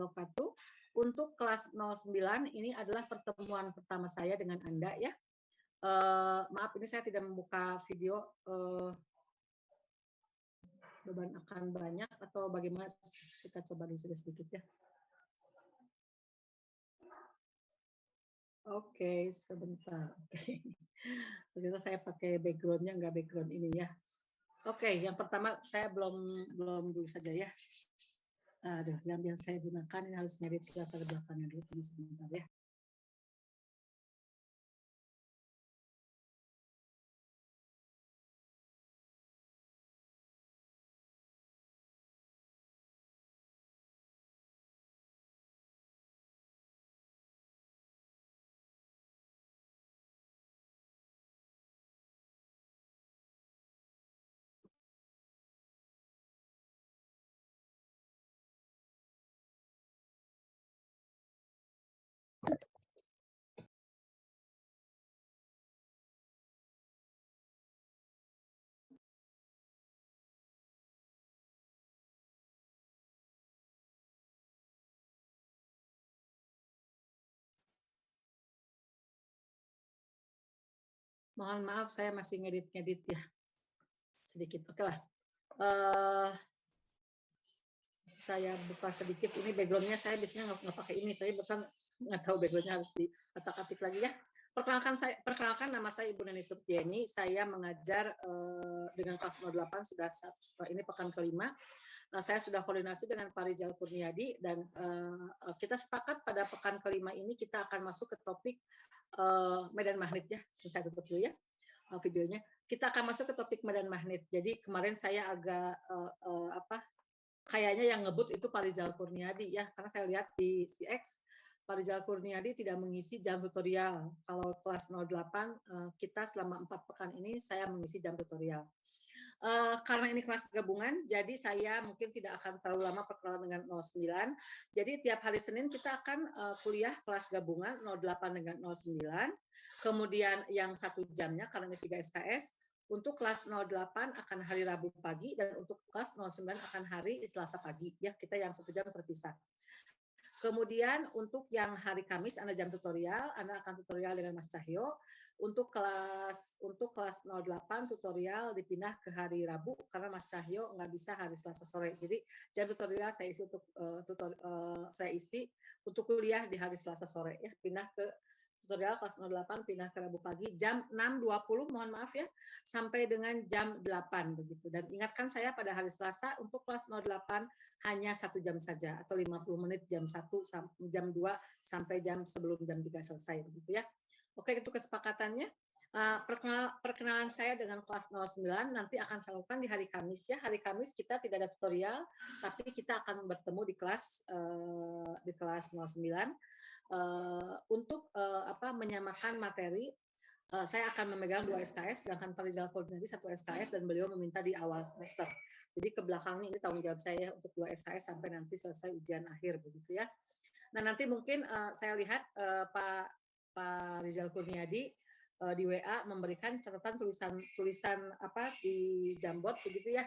wabarakatuh. Untuk kelas 09 ini adalah pertemuan pertama saya dengan Anda ya. Maaf ini saya tidak membuka video, beban akan banyak atau bagaimana, kita coba dulu sedikit ya. Oke, sebentar. Oke. Ternyata saya pakai background-nya nggak background ini ya. Oke, yang pertama saya belum dulu saja ya. Aduh, yang biasa saya gunakan ini harus ngedit ke latar belakangnya dulu, tunggu sebentar ya. Mohon maaf saya masih ngedit ya. Sedikit. Oke lah. Saya buka sedikit ini background-nya, saya biasanya nggak pakai ini, tapi bukan nggak tahu background-nya harus diotak-atik lagi ya. Perkenalkan nama saya Ibu Neni Surtieni. Saya mengajar dengan kelas 08 sudah ini pekan kelima. Saya sudah koordinasi dengan Pak Rijal Kurniadi dan kita sepakat pada pekan kelima ini kita akan masuk ke topik medan magnet ya. Saya tutup dulu ya videonya. Kita akan masuk ke topik medan magnet. Jadi kemarin saya agak kayaknya yang ngebut itu Pak Rijal Kurniadi ya, karena saya lihat di CX Pak Rijal Kurniadi tidak mengisi jam tutorial. Kalau kelas 08 kita selama 4 pekan ini saya mengisi jam tutorial. Karena ini kelas gabungan, jadi saya mungkin tidak akan terlalu lama perkenalan dengan 09. Jadi tiap hari Senin kita akan kuliah kelas gabungan 08 dengan 09. Kemudian yang 1 jamnya karena ini 3 SKS. Untuk kelas 08 akan hari Rabu pagi dan untuk kelas 09 akan hari Selasa pagi. Ya, kita yang 1 jam terpisah. Kemudian untuk yang hari Kamis Anda jam tutorial, Anda akan tutorial dengan Mas Cahyo. Untuk kelas 08 tutorial dipindah ke hari Rabu karena Mas Cahyo nggak bisa hari Selasa sore. Jadi jam tutorial saya isi untuk kuliah di hari Selasa sore ya, pindah ke tutorial kelas 08 pindah ke Rabu pagi jam 6.20 mohon maaf ya sampai dengan jam 8 begitu. Dan ingatkan saya pada hari Selasa untuk kelas 08 hanya 1 jam saja atau 50 menit jam 1 jam 2 sampai jam sebelum jam 3 selesai begitu ya. Oke, itu kesepakatannya. Perkenalan saya dengan kelas 09 nanti akan saya lakukan di hari Kamis ya. Hari Kamis kita tidak ada tutorial, tapi kita akan bertemu di kelas 09 untuk menyamakan materi. Saya akan memegang 2 SKS, sedangkan Pak Rizal Kurniadi 1 SKS dan beliau meminta di awal semester. Jadi ke belakang ini tanggung jawab saya untuk 2 SKS sampai nanti selesai ujian akhir begitu ya. Nah nanti mungkin saya lihat Pak Rizal Kurniadi di WA memberikan catatan tulisan apa di Jamboard begitu ya,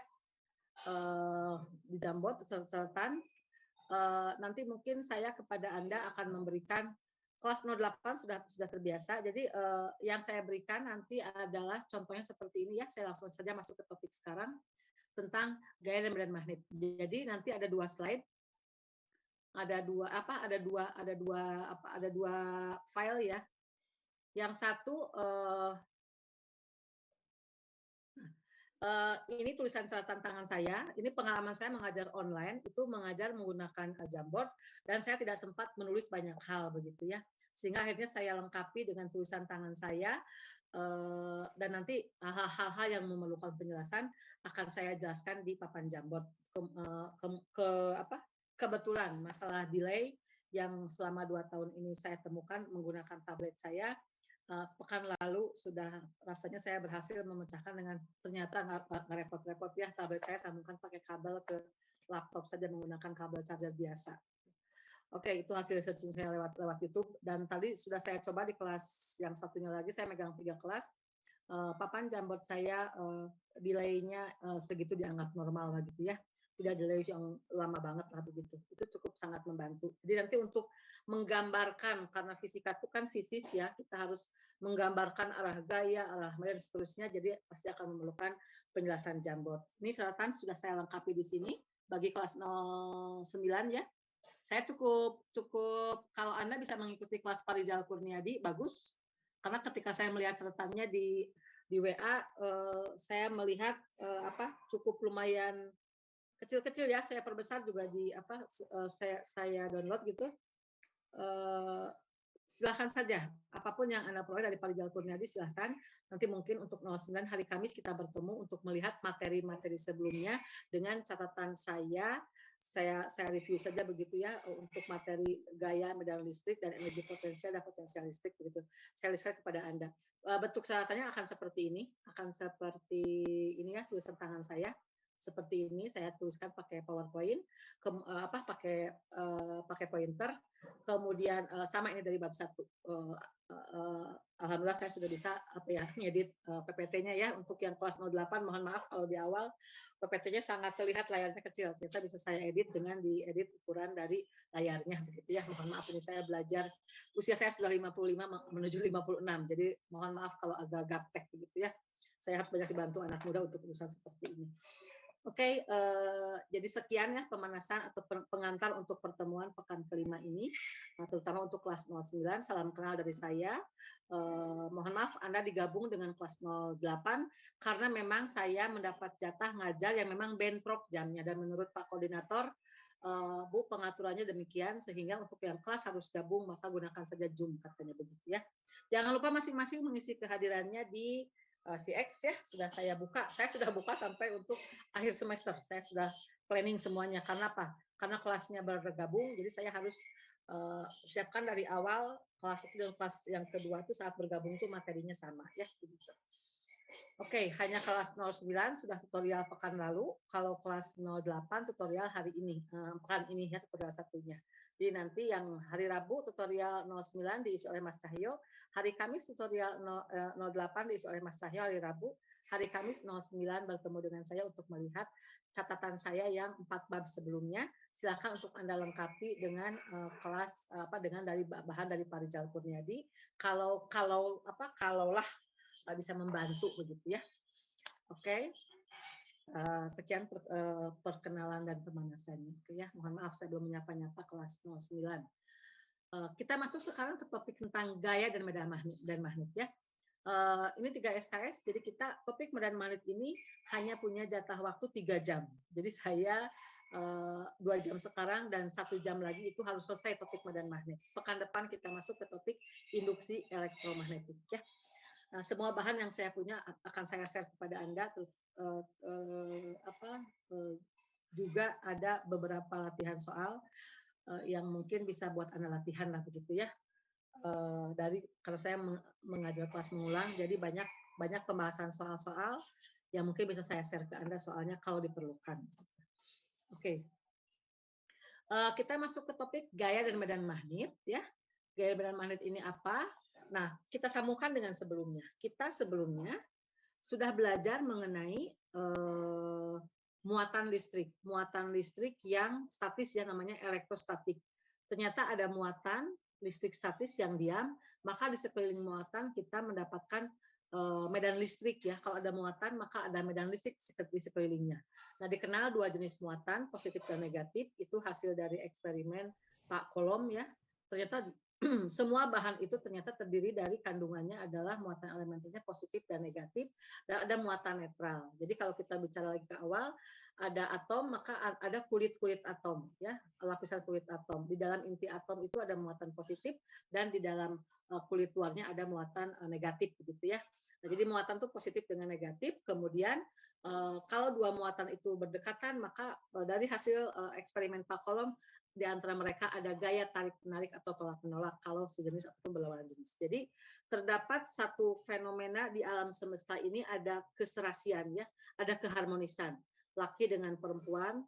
di Jamboard catatan. Nanti mungkin saya kepada Anda akan memberikan kelas 08 sudah terbiasa. Jadi yang saya berikan nanti adalah contohnya seperti ini ya. Saya langsung saja masuk ke topik sekarang tentang gaya dan medan magnet. Jadi nanti ada 2 slide. Ada dua file ya. Yang satu ini tulisan catatan tangan saya. Ini pengalaman saya mengajar online, itu mengajar menggunakan Jamboard dan saya tidak sempat menulis banyak hal begitu ya. Sehingga akhirnya saya lengkapi dengan tulisan tangan saya dan nanti hal-hal yang memerlukan penjelasan akan saya jelaskan di papan Jamboard. Kebetulan masalah delay yang selama 2 tahun ini saya temukan menggunakan tablet saya, pekan lalu sudah rasanya saya berhasil memecahkan dengan ternyata nggak repot-repot ya, tablet saya sambungkan pakai kabel ke laptop saja menggunakan kabel charger biasa. Oke, itu hasil searching saya lewat YouTube dan tadi sudah saya coba di kelas yang satunya lagi, saya megang 3 kelas. Papan Jamboard saya delay-nya segitu dianggap normal begitu ya. tidak delay yang lama banget lah begitu. Itu cukup sangat membantu. Jadi nanti untuk menggambarkan, karena fisika itu kan fisis ya, kita harus menggambarkan arah gaya, arah dan seterusnya, jadi pasti akan memerlukan penjelasan Jamboard. Ini catatan sudah saya lengkapi di sini bagi kelas 09 ya. Saya cukup kalau Anda bisa mengikuti kelas Parijal Kurniadi bagus, karena ketika saya melihat catatannya di WA, saya melihat cukup lumayan kecil-kecil ya. Saya perbesar juga di saya download gitu. Silahkan saja, apapun yang Anda peroleh dari Parijal Kurniadi silahkan. Nanti mungkin untuk 09 hari Kamis kita bertemu untuk melihat materi-materi sebelumnya dengan catatan saya review saja begitu ya, untuk materi gaya, medan listrik, dan energi potensial dan potensial listrik begitu. Saya lihat kepada Anda. Bentuk catatannya akan seperti ini ya, tulisan tangan saya. Seperti ini saya tuliskan pakai PowerPoint, pakai pointer. Kemudian sama ini dari bab 1. Alhamdulillah saya sudah bisa ngedit PPT-nya ya. Untuk yang kelas 08 mohon maaf kalau di awal PPT-nya sangat terlihat layarnya kecil. Ternyata bisa saya edit dengan diedit ukuran dari layarnya begitu ya. Mohon maaf, ini saya belajar, usia saya sudah 55 menuju 56. Jadi mohon maaf kalau agak gaptek begitu ya. Saya harus banyak dibantu anak muda untuk urusan seperti ini. Oke, jadi sekian ya pemanasan atau pengantar untuk pertemuan pekan kelima ini, terutama untuk kelas 09. Salam kenal dari saya. Mohon maaf Anda digabung dengan kelas 08 karena memang saya mendapat jatah ngajar yang memang bentrok jamnya, dan menurut Pak Koordinator, Bu, pengaturannya demikian sehingga untuk yang kelas harus gabung maka gunakan saja Zoom katanya begitu ya. Jangan lupa masing-masing mengisi kehadirannya di CX ya, sudah saya buka. Saya sudah buka sampai untuk akhir semester. Saya sudah planning semuanya. Karena apa? Karena kelasnya bergabung, jadi saya harus siapkan dari awal kelas itu dan kelas yang kedua itu saat bergabung itu materinya sama ya. Oke, hanya kelas 09 sudah tutorial pekan lalu. Kalau kelas 08 tutorial hari ini, pekan ini ya tutorial satunya. Jadi nanti yang hari Rabu tutorial 09 diisi oleh Mas Cahyo, hari Kamis tutorial 08 diisi oleh Mas Cahyo hari Rabu, hari Kamis 09 bertemu dengan saya untuk melihat catatan saya yang 4 bab sebelumnya. Silakan untuk Anda lengkapi dengan kelas dengan dari bahan dari Parijal Kurniadi. Kalaulah bisa membantu begitu ya. Oke. Sekian perkenalan dan pemanasannya. Oke ya, mohon maaf saya belum menyapa-nyapa kelas 09. Kita masuk sekarang ke topik tentang gaya dan medan magnet ya. Ini 3 SKS, jadi kita topik medan magnet ini hanya punya jatah waktu 3 jam. Jadi saya 2 jam sekarang dan 1 jam lagi itu harus selesai topik medan magnet. Pekan depan kita masuk ke topik induksi elektromagnetik ya. Semua bahan yang saya punya akan saya share kepada Anda. Juga ada beberapa latihan soal yang mungkin bisa buat Anda latihan lah begitu ya. Karena saya mengajar kelas mengulang, jadi banyak pembahasan soal-soal yang mungkin bisa saya share ke Anda soalnya kalau diperlukan. Oke. Kita masuk ke topik gaya dan medan magnet ya. Gaya medan magnet ini apa? Nah, kita sambungkan dengan sebelumnya. Kita sebelumnya sudah belajar mengenai muatan listrik yang statis yang namanya elektrostatik. Ternyata ada muatan listrik statis yang diam, maka di sekeliling muatan kita mendapatkan medan listrik ya. Kalau ada muatan maka ada medan listrik di sekelilingnya. Nah, dikenal 2 jenis muatan, positif dan negatif, itu hasil dari eksperimen Pak Kolom ya. Ternyata semua bahan itu ternyata terdiri dari kandungannya adalah muatan elementernya positif dan negatif, dan ada muatan netral. Jadi kalau kita bicara lagi ke awal, ada atom maka ada kulit-kulit atom ya, lapisan kulit atom. Di dalam inti atom itu ada muatan positif dan di dalam kulit luarnya ada muatan negatif begitu ya. Nah, jadi muatan itu positif dengan negatif. Kemudian kalau dua muatan itu berdekatan maka dari hasil eksperimen Pak Kolom di antara mereka ada gaya tarik-menarik atau tolak-menolak kalau sejenis ataupun berlawanan jenis. Jadi terdapat satu fenomena di alam semesta ini, ada keserasian ya, ada keharmonisan. Laki dengan perempuan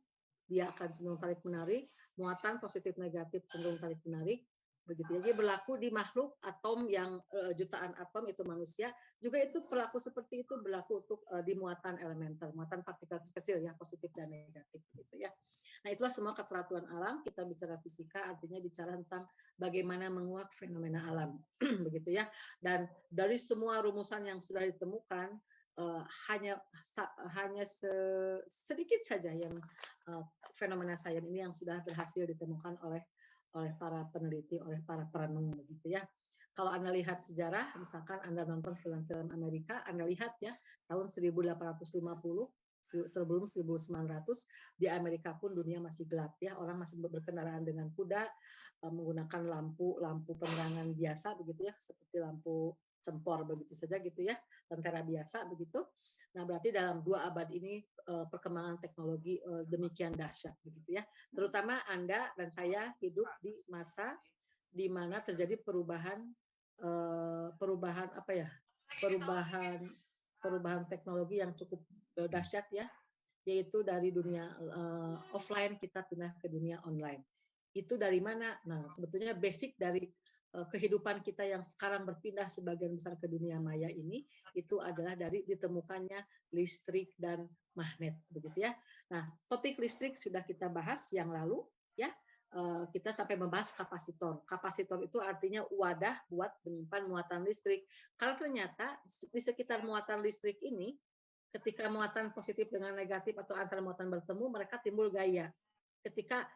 dia akan cenderung tarik-menarik, muatan positif negatif cenderung tarik-menarik, begitu ya. Jadi berlaku di makhluk atom yang jutaan atom itu manusia, juga itu berlaku seperti itu berlaku untuk di muatan elementer, muatan partikel terkecil ya, positif dan negatif gitu ya. Nah, itulah semua keteraturan alam. Kita bicara fisika artinya bicara tentang bagaimana menguak fenomena alam begitu ya. Dan dari semua rumusan yang sudah ditemukan hanya sedikit saja yang fenomena sains ini yang sudah berhasil ditemukan oleh para peneliti, oleh para perenung begitu ya. Kalau Anda lihat sejarah, misalkan Anda nonton film-film Amerika, Anda lihat ya, tahun 1850 sebelum 1900 di Amerika pun dunia masih gelap ya, orang masih berkendaraan dengan kuda, menggunakan lampu penerangan biasa begitu ya, seperti lampu cempor begitu saja gitu ya, lentera biasa begitu. Nah, berarti dalam 2 abad ini perkembangan teknologi demikian dahsyat begitu ya. Terutama Anda dan saya hidup di masa di mana terjadi perubahan apa ya? Perubahan teknologi yang cukup dahsyat ya, yaitu dari dunia offline kita pindah ke dunia online. Itu dari mana? Nah, sebetulnya basic dari kehidupan kita yang sekarang berpindah sebagian besar ke dunia maya ini, itu adalah dari ditemukannya listrik dan magnet, begitu ya. Nah, topik listrik sudah kita bahas yang lalu, ya. Kita sampai membahas kapasitor. Kapasitor itu artinya wadah buat menyimpan muatan listrik. Karena ternyata di sekitar muatan listrik ini, ketika muatan positif dengan negatif atau antar muatan bertemu, mereka timbul gaya. Ketika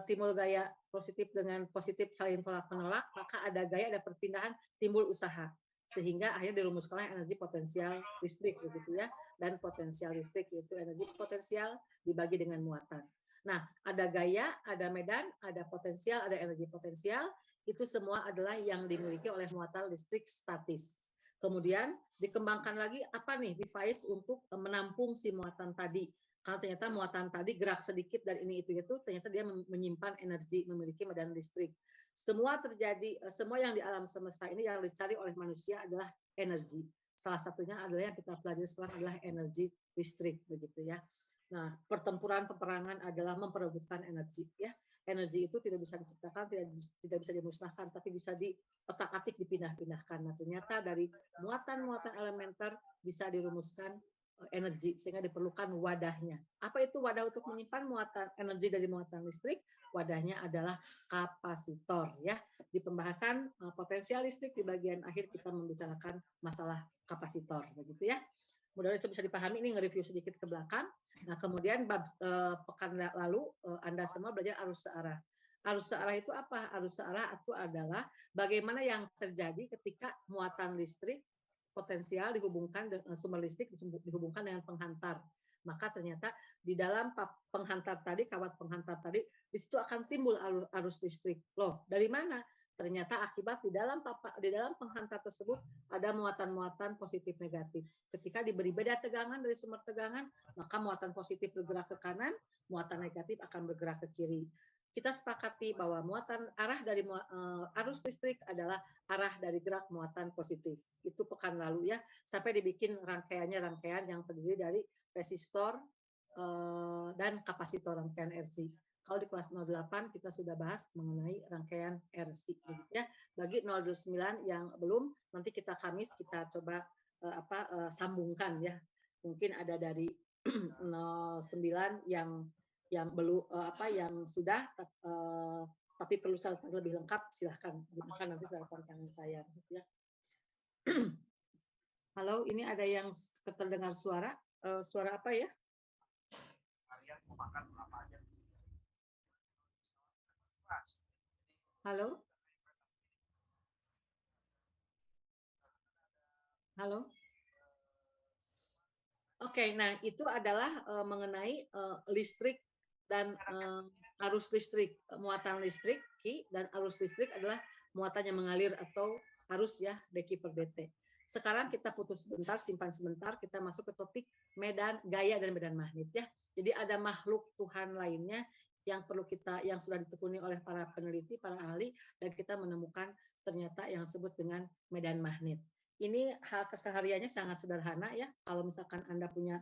timbul gaya positif dengan positif saling tolak-menolak, maka ada gaya, ada perpindahan, timbul usaha. Sehingga akhirnya dirumuskanlah energi potensial listrik begitu ya. Dan potensial listrik yaitu energi potensial dibagi dengan muatan. Nah, ada gaya, ada medan, ada potensial, ada energi potensial, itu semua adalah yang dimiliki oleh muatan listrik statis. Kemudian dikembangkan lagi apa nih device untuk menampung si muatan tadi. Karena ternyata muatan tadi gerak sedikit dari ini itu ternyata dia menyimpan energi, memiliki medan listrik. Semua yang di alam semesta ini yang dicari oleh manusia adalah energi. Salah satunya adalah yang kita pelajari sekarang adalah energi listrik begitu ya. Nah, pertempuran peperangan adalah memperebutkan energi ya. Energi itu tidak bisa diciptakan, tidak bisa dimusnahkan, tapi bisa diotak-atik dipindah-pindahkan. Nah, ternyata dari muatan-muatan elementer bisa dirumuskan energi sehingga diperlukan wadahnya. Apa itu wadah untuk menyimpan muatan energi dari muatan listrik? Wadahnya adalah kapasitor ya. Di pembahasan potensial listrik di bagian akhir kita membicarakan masalah kapasitor begitu ya. Mudah-mudahan itu bisa dipahami, ini nge-review sedikit ke belakang. Nah, kemudian pekan lalu Anda semua belajar arus searah. Arus searah itu apa? Arus searah itu adalah bagaimana yang terjadi ketika muatan listrik potensial dihubungkan dengan sumber listrik dihubungkan dengan penghantar. Maka ternyata di dalam penghantar tadi, kawat penghantar tadi, di situ akan timbul arus listrik. Loh, dari mana? Ternyata akibat di dalam penghantar tersebut ada muatan-muatan positif negatif. Ketika diberi beda tegangan dari sumber tegangan, maka muatan positif bergerak ke kanan, muatan negatif akan bergerak ke kiri. Kita sepakati bahwa arah dari arus listrik adalah arah dari gerak muatan positif. Itu pekan lalu ya, sampai dibikin rangkaian yang terdiri dari resistor dan kapasitor rangkaian RC. Kalau di kelas 08 kita sudah bahas mengenai rangkaian RC ya. Bagi 09 yang belum, nanti Kamis kita coba sambungkan ya. Mungkin ada dari 09 yang belum yang sudah tapi perlu catatan lebih lengkap, silahkan gunakan nanti catatan tangan saya ya. Halo, ini ada yang terdengar suara apa ya? Halo? Halo? Oke, nah itu adalah mengenai listrik dan arus listrik, muatan listrik, Ki, dan arus listrik adalah muatan yang mengalir atau arus ya, deki per dt. Sekarang kita putus sebentar, simpan sebentar, kita masuk ke topik gaya dan medan magnet ya. Jadi ada makhluk Tuhan lainnya yang sudah ditekuni oleh para peneliti, para ahli, dan kita menemukan ternyata yang disebut dengan medan magnet. Ini hal kesehariannya sangat sederhana ya. Kalau misalkan Anda punya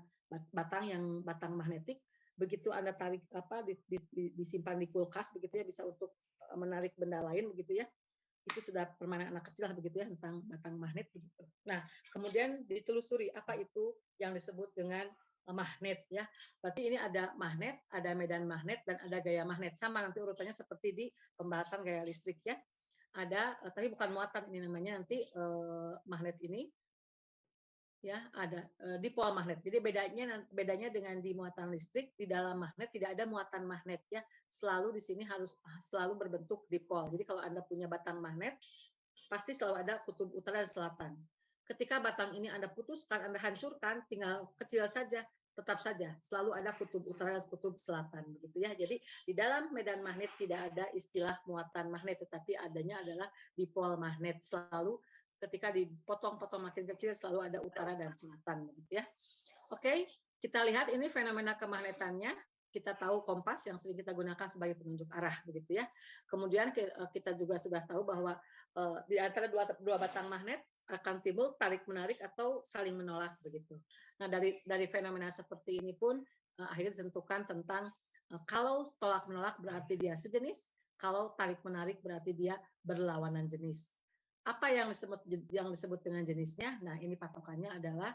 batang magnetik, begitu Anda tarik disimpan di kulkas begitu ya, bisa untuk menarik benda lain begitu ya. itu sudah permainan anak kecil lah begitu ya tentang batang magnet begitu. Nah, kemudian ditelusuri apa itu yang disebut dengan magnet ya. Berarti ini ada magnet, ada medan magnet dan ada gaya magnet. Sama nanti urutannya seperti di pembahasan gaya listrik ya. Ada tapi bukan muatan ini namanya nanti magnet ini ya ada dipol magnet. Jadi bedanya dengan di muatan listrik di dalam magnet tidak ada muatan magnet ya. Selalu di sini harus selalu berbentuk dipol. Jadi kalau Anda punya batang magnet pasti selalu ada kutub utara dan selatan. Ketika batang ini Anda putuskan, Anda hancurkan, tinggal kecil saja, tetap saja selalu ada kutub utara dan kutub selatan begitu ya. Jadi di dalam medan magnet tidak ada istilah muatan magnet, tetapi adanya adalah dipol magnet. Selalu ketika dipotong-potong makin kecil selalu ada utara dan selatan begitu ya. Oke, kita lihat ini fenomena kemagnetannya. Kita tahu kompas yang sering kita gunakan sebagai penunjuk arah begitu ya. Kemudian kita juga sudah tahu bahwa di antara dua batang magnet akan timbul tarik menarik atau saling menolak begitu. Nah, dari fenomena seperti ini pun akhirnya ditentukan tentang kalau tolak menolak berarti dia sejenis, kalau tarik menarik berarti dia berlawanan jenis. Apa yang disebut dengan jenisnya? Nah, ini patokannya adalah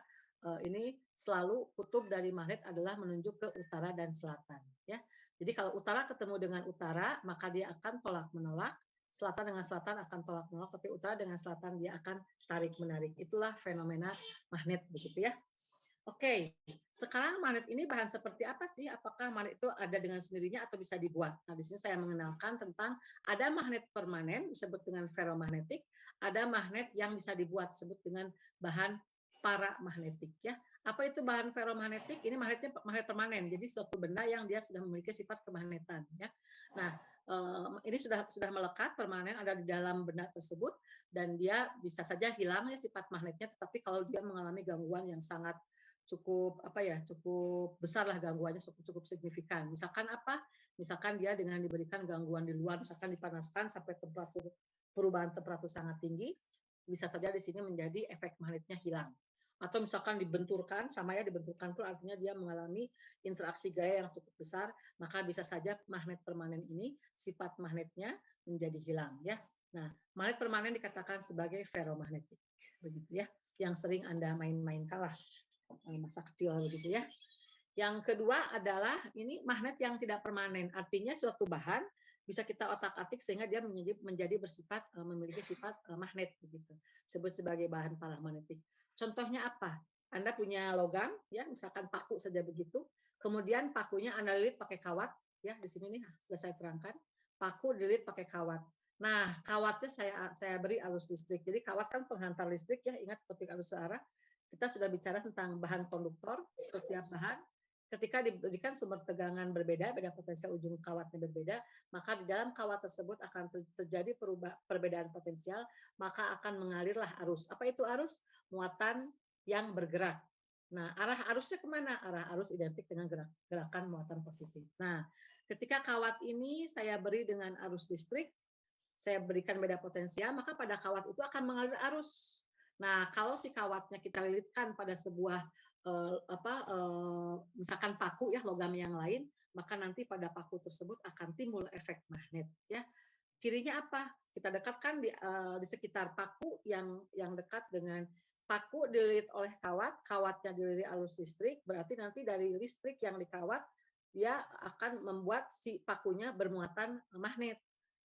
ini selalu kutub dari magnet adalah menunjuk ke utara dan selatan ya. Jadi kalau utara ketemu dengan utara maka dia akan tolak menolak, selatan dengan selatan akan tolak menolak, tapi utara dengan selatan dia akan tarik menarik. Itulah fenomena magnet begitu ya. Oke, sekarang magnet ini bahan seperti apa sih? Apakah magnet itu ada dengan sendirinya atau bisa dibuat? Nah, di sini saya mengenalkan tentang ada magnet permanen disebut dengan ferromagnetik, ada magnet yang bisa dibuat disebut dengan bahan paramagnetik ya. Apa itu bahan ferromagnetik? Ini magnetnya magnet permanen. Jadi suatu benda yang dia sudah memiliki sifat kemagnetan ya. Nah, ini sudah melekat permanen ada di dalam benda tersebut dan dia bisa saja hilang ya sifat magnetnya, tetapi kalau dia mengalami gangguan yang sangat cukup besar lah gangguannya cukup signifikan. Misalkan apa? Misalkan dia dengan diberikan gangguan di luar, misalkan dipanaskan sampai perubahan temperatur sangat tinggi, bisa saja di sini menjadi efek magnetnya hilang. Atau misalkan dibenturkan, sama ya dibenturkan itu artinya dia mengalami interaksi gaya yang cukup besar, maka bisa saja magnet permanen ini sifat magnetnya menjadi hilang ya. Nah, magnet permanen dikatakan sebagai ferromagnetik, begitu ya, yang sering Anda main-mainkan lah masa kecil begitu ya. Yang kedua adalah ini magnet yang tidak permanen, artinya suatu bahan bisa kita otak-atik sehingga dia menjadi bersifat memiliki sifat magnet begitu. Sebut sebagai bahan paramagnetik. Contohnya apa? Anda punya logam ya, misalkan paku saja begitu. Kemudian pakunya Anda lilit pakai kawat ya, di sini nih sudah saya terangkan. Paku dililit pakai kawat. Nah, kawatnya saya beri arus listrik. Jadi kawat kan penghantar listrik ya, ingat topik arus searah. Kita sudah bicara tentang bahan konduktor, setiap bahan ketika diberikan sumber tegangan berbeda, beda potensial ujung kawatnya berbeda, maka di dalam kawat tersebut akan terjadi perbedaan potensial, maka akan mengalirlah arus. Apa itu arus? Muatan yang bergerak. Nah, arah arusnya kemana? Arah arus identik dengan gerakan muatan positif. Nah, ketika kawat ini saya beri dengan arus listrik, saya berikan beda potensial, maka pada kawat itu akan mengalir arus. Nah, kalau si kawatnya kita lilitkan pada sebuah misalkan paku ya logam yang lain, maka nanti pada paku tersebut akan timbul efek magnet ya. Cirinya apa? Kita dekatkan di sekitar paku yang dekat dengan paku dililit oleh kawat, kawatnya dililit arus listrik, berarti nanti dari listrik yang dikawat dia akan membuat si pakunya bermuatan magnet.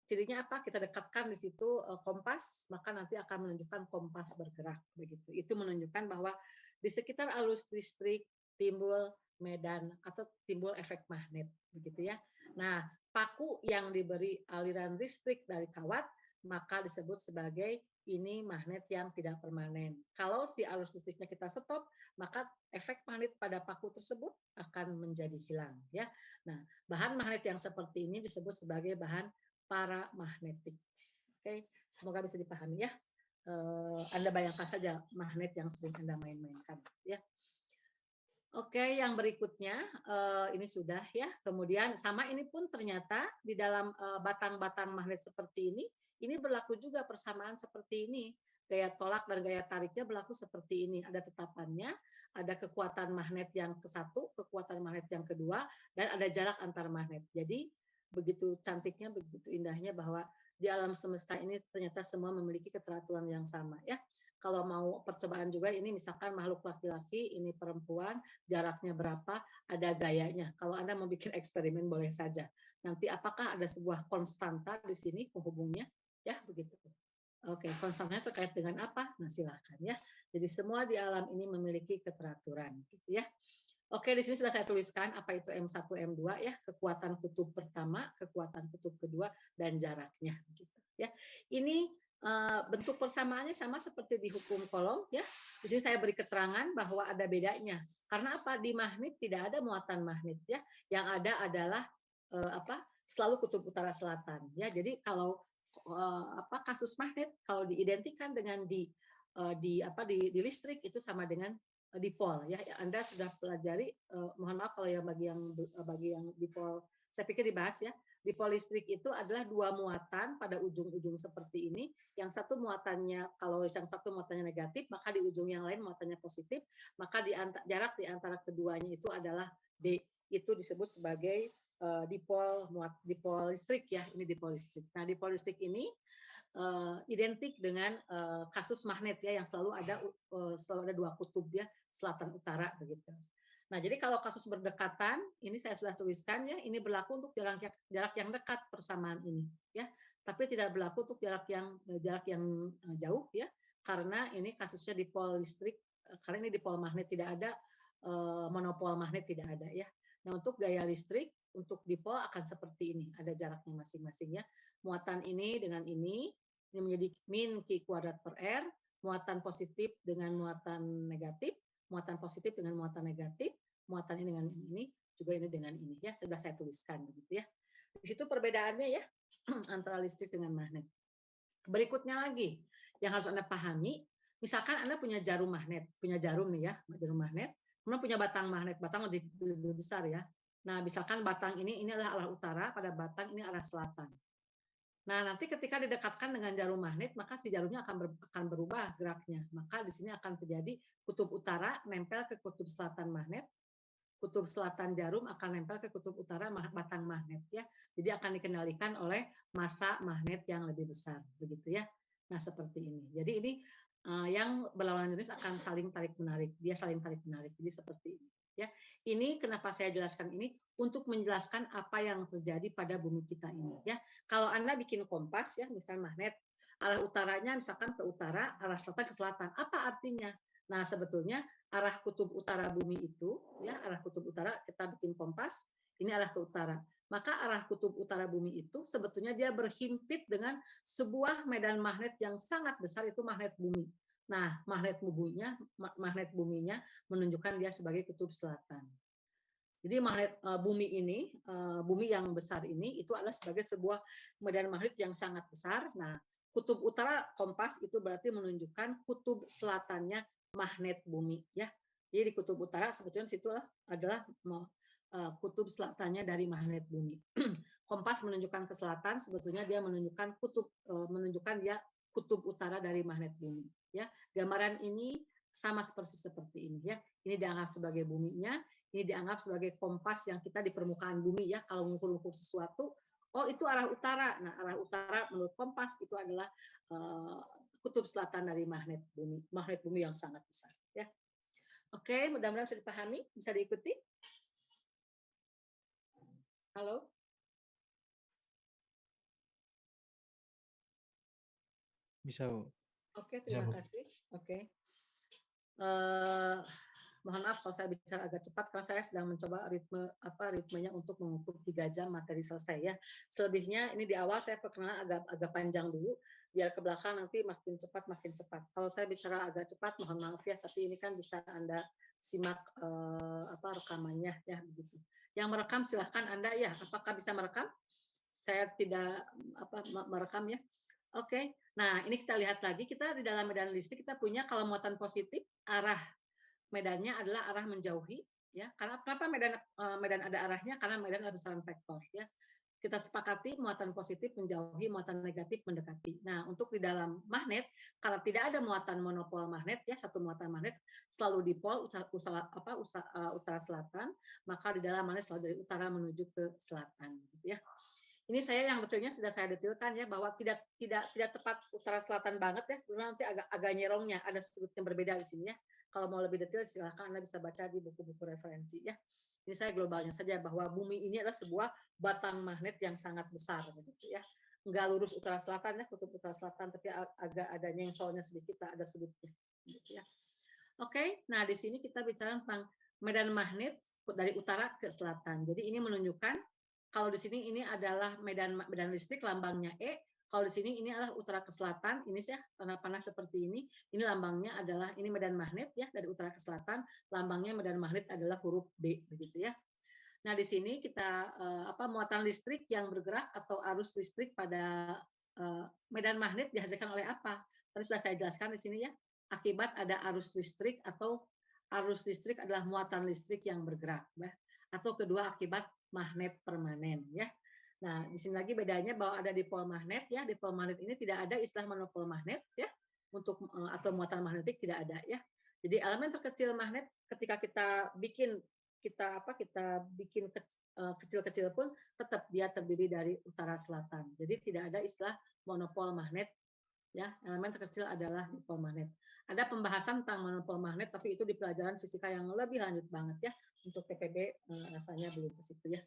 Cirinya apa? Kita dekatkan di situ kompas, maka nanti akan menunjukkan kompas bergerak begitu. Itu menunjukkan bahwa di sekitar arus listrik timbul medan atau timbul efek magnet begitu ya. Nah, paku yang diberi aliran listrik dari kawat maka disebut sebagai ini magnet yang tidak permanen. Kalau si arus listriknya kita stop, maka efek magnet pada paku tersebut akan menjadi hilang ya. Nah, bahan magnet yang seperti ini disebut sebagai bahan paramagnetik. Oke, semoga bisa dipahami ya. Anda bayangkan saja magnet yang sering Anda main-mainkan ya. Oke, yang berikutnya ini sudah ya. Kemudian sama ini pun ternyata di dalam batang-batang magnet seperti ini berlaku juga persamaan seperti ini. Gaya tolak dan gaya tariknya berlaku seperti ini. Ada tetapannya, ada kekuatan magnet yang ke satu, kekuatan magnet yang kedua, dan ada jarak antar magnet. Jadi begitu cantiknya, begitu indahnya bahwa di alam semesta ini ternyata semua memiliki keteraturan yang sama ya. Kalau mau percobaan juga ini misalkan makhluk laki-laki, ini perempuan, jaraknya berapa, ada gayanya. Kalau Anda mau bikin eksperimen boleh saja. Nanti apakah ada sebuah konstanta di sini penghubungnya? Ya, begitu. Oke, konstantnya terkait dengan apa? Nah, silakan ya. Jadi semua di alam ini memiliki keteraturan, gitu ya. Oke, di sini sudah saya tuliskan apa itu M1, M2 ya, kekuatan kutub pertama, kekuatan kutub kedua, dan jaraknya. Gitu, ya. Ini bentuk persamaannya sama seperti di hukum Coulomb ya. Di sini saya beri keterangan bahwa ada bedanya. Karena apa? Di magnet tidak ada muatan magnet ya. Yang ada adalah selalu kutub utara selatan ya. Jadi kalau kasus magnet kalau diidentikan dengan di listrik itu sama dengan dipol ya. Anda sudah pelajari, mohon maaf kalau yang bagi yang dipol saya pikir dibahas ya. Dipol listrik itu adalah dua muatan pada ujung-ujung seperti ini. Yang satu muatannya, kalau yang satu muatannya negatif, maka di ujung yang lain muatannya positif, maka jarak di antara keduanya itu adalah D. Itu disebut sebagai dipol listrik ya. Ini dipol listrik. Nah, dipol listrik ini identik dengan kasus magnet ya, yang selalu ada dua kutub ya, selatan utara begitu. Nah, jadi kalau kasus berdekatan, ini saya sudah tuliskan ya, ini berlaku untuk jarak yang dekat persamaan ini ya, tapi tidak berlaku untuk jarak yang jauh ya, karena ini kasusnya dipol listrik, karena ini dipol magnet tidak ada, monopol magnet tidak ada ya. Nah, untuk gaya listrik untuk dipol akan seperti ini, ada jaraknya masing-masing ya. Muatan ini dengan ini menjadi min Q kuadrat per R, muatan positif dengan muatan negatif, muatan positif dengan muatan negatif, muatan ini dengan ini, juga ini dengan ini ya, sudah saya tuliskan begitu ya. Di situ perbedaannya ya antara listrik dengan magnet. Berikutnya lagi yang harus Anda pahami, misalkan Anda punya jarum magnet, punya jarum nih ya, jarum magnet, kemudian punya batang magnet, batang lebih besar ya. Nah, misalkan batang ini adalah arah utara, pada batang ini arah selatan. Nah, nanti ketika didekatkan dengan jarum magnet, maka si jarumnya akan berubah geraknya. Maka di sini akan terjadi kutub utara nempel ke kutub selatan magnet, kutub selatan jarum akan nempel ke kutub utara batang magnet ya. Jadi akan dikendalikan oleh massa magnet yang lebih besar, begitu ya. Nah, seperti ini. Jadi ini yang berlawanan jenis akan saling tarik menarik. Dia saling tarik menarik. Jadi seperti ini. Ya, ini kenapa saya jelaskan ini untuk menjelaskan apa yang terjadi pada bumi kita ini. Ya, kalau Anda bikin kompas ya, misalkan magnet, arah utaranya misalkan ke utara, arah selatan ke selatan. Apa artinya? Nah, sebetulnya arah kutub utara bumi itu, ya arah kutub utara kita bikin kompas, ini arah ke utara. Maka arah kutub utara bumi itu sebetulnya dia berhimpit dengan sebuah medan magnet yang sangat besar, itu magnet bumi. Nah, magnet buminya menunjukkan dia sebagai kutub selatan. Jadi magnet bumi ini, bumi yang besar ini itu adalah sebagai sebuah medan magnet yang sangat besar. Nah, kutub utara kompas itu berarti menunjukkan kutub selatannya magnet bumi ya. Jadi di kutub utara sebetulnya situ adalah kutub selatannya dari magnet bumi. Kompas menunjukkan ke selatan, sebetulnya dia menunjukkan dia kutub utara dari magnet bumi ya. Gambaran ini sama seperti ini ya. Ini dianggap sebagai buminya, ini dianggap sebagai kompas yang kita di permukaan bumi ya. Kalau mengukur sesuatu, oh itu arah utara. Nah, arah utara menurut kompas itu adalah kutub selatan dari magnet bumi yang sangat besar ya. Oke, mudah-mudahan bisa dipahami, bisa diikuti. Halo. Bisa, Bu. Oke, terima kasih. Oke. Mohon maaf kalau saya bicara agak cepat karena saya sedang mencoba ritmenya untuk mengukur 3 jam materi selesai ya. Selebihnya ini di awal saya perkenalan agak panjang dulu biar ke belakang nanti makin cepat. Kalau saya bicara agak cepat mohon maaf ya, tapi ini kan bisa Anda simak rekamannya ya begitu. Yang merekam silahkan Anda ya, apakah bisa merekam? Saya tidak merekam ya. Oke. Nah, ini kita lihat lagi, kita di dalam medan listrik kita punya kalau muatan positif arah medannya adalah arah menjauhi ya. Karena kenapa medan ada arahnya? Karena medan ada besaran vektor ya. Kita sepakati muatan positif menjauhi, muatan negatif mendekati. Nah, untuk di dalam magnet karena tidak ada muatan monopol magnet ya, satu muatan magnet selalu dipol utara selatan, maka di dalam magnet selalu dari utara menuju ke selatan gitu ya. Ini saya yang detailnya sudah saya detilkan ya, bahwa tidak tepat utara selatan banget ya, sebenarnya nanti agak nyerongnya, ada sudut yang berbeda di sini ya. Kalau mau lebih detail silahkan Anda bisa baca di buku-buku referensi ya. Ini saya globalnya saja, bahwa bumi ini adalah sebuah batang magnet yang sangat besar begitu ya. Enggak lurus utara selatan ya, kutub utara selatan, tapi agak ada nyengsolnya sedikit, ada sudutnya gitu ya. Oke, nah di sini kita bicara tentang medan magnet dari utara ke selatan. Jadi ini menunjukkan kalau di sini ini adalah medan listrik, lambangnya E. Kalau di sini ini adalah utara ke selatan, ini ya panah-panah seperti ini. Ini lambangnya adalah ini medan magnet ya, dari utara ke selatan. Lambangnya medan magnet adalah huruf B begitu ya. Nah di sini kita muatan listrik yang bergerak atau arus listrik pada medan magnet dihasilkan oleh apa? Tadi sudah saya jelaskan di sini ya. Akibat ada arus listrik atau arus listrik adalah muatan listrik yang bergerak ya. Atau kedua akibat magnet permanen ya. Nah, di sini lagi bedanya bahwa ada dipol magnet ya. Dipol magnet ini tidak ada istilah monopol magnet ya. Untuk atau muatan magnetik tidak ada ya. Jadi elemen terkecil magnet ketika kita bikin kecil-kecil pun tetap dia terdiri dari utara selatan. Jadi tidak ada istilah monopol magnet ya. Elemen terkecil adalah dipol magnet. Ada pembahasan tentang monopol magnet tapi itu di pelajaran fisika yang lebih lanjut banget ya. Untuk TPB rasanya belum ke situ ya.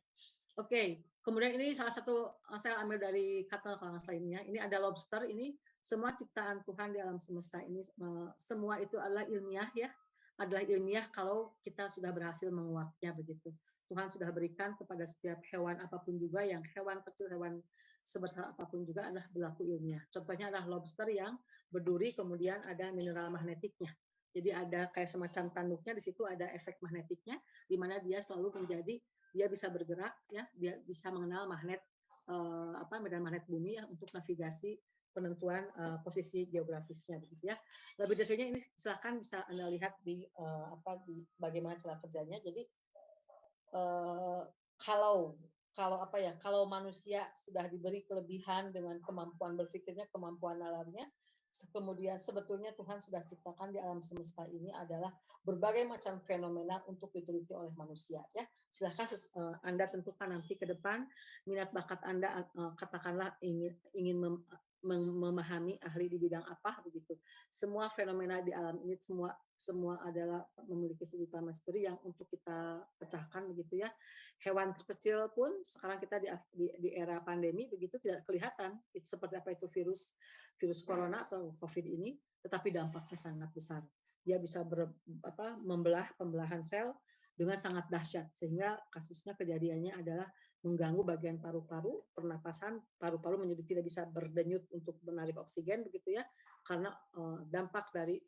Oke, kemudian ini salah satu saya ambil dari kata kalau lainnya. Ini ada lobster, ini semua ciptaan Tuhan di alam semesta ini semua itu adalah ilmiah ya. Adalah ilmiah kalau kita sudah berhasil menguaknya begitu. Tuhan sudah berikan kepada setiap hewan apapun juga, yang hewan kecil, hewan sebesar apapun juga adalah berlaku ilmiah. Contohnya adalah lobster yang berduri, kemudian ada mineral magnetiknya. Jadi ada kayak semacam tanduknya, di situ ada efek magnetiknya, di mana dia selalu menjadi dia bisa bergerak ya, dia bisa mengenal magnet medan magnet bumi ya untuk navigasi penentuan posisi geografisnya begitu ya. Lebih detailnya ini silakan bisa Anda lihat di di bagaimana cara kerjanya. Jadi kalau manusia sudah diberi kelebihan dengan kemampuan berpikirnya, kemampuan alamnya, kemudian sebetulnya Tuhan sudah ciptakan di alam semesta ini adalah berbagai macam fenomena untuk diteliti oleh manusia ya. Silahkan Anda tentukan nanti ke depan minat bakat Anda, katakanlah ingin memahami ahli di bidang apa begitu. Semua fenomena di alam ini semua adalah memiliki sejuta misteri yang untuk kita pecahkan begitu ya. Hewan terkecil pun sekarang kita di era pandemi begitu tidak kelihatan seperti apa itu virus corona atau COVID ini, tetapi dampaknya sangat besar. Dia bisa membelah pembelahan sel dengan sangat dahsyat, sehingga kasusnya kejadiannya adalah mengganggu bagian paru-paru, pernapasan, paru-paru menjadi tidak bisa berdenyut untuk menarik oksigen begitu ya, karena dampak dari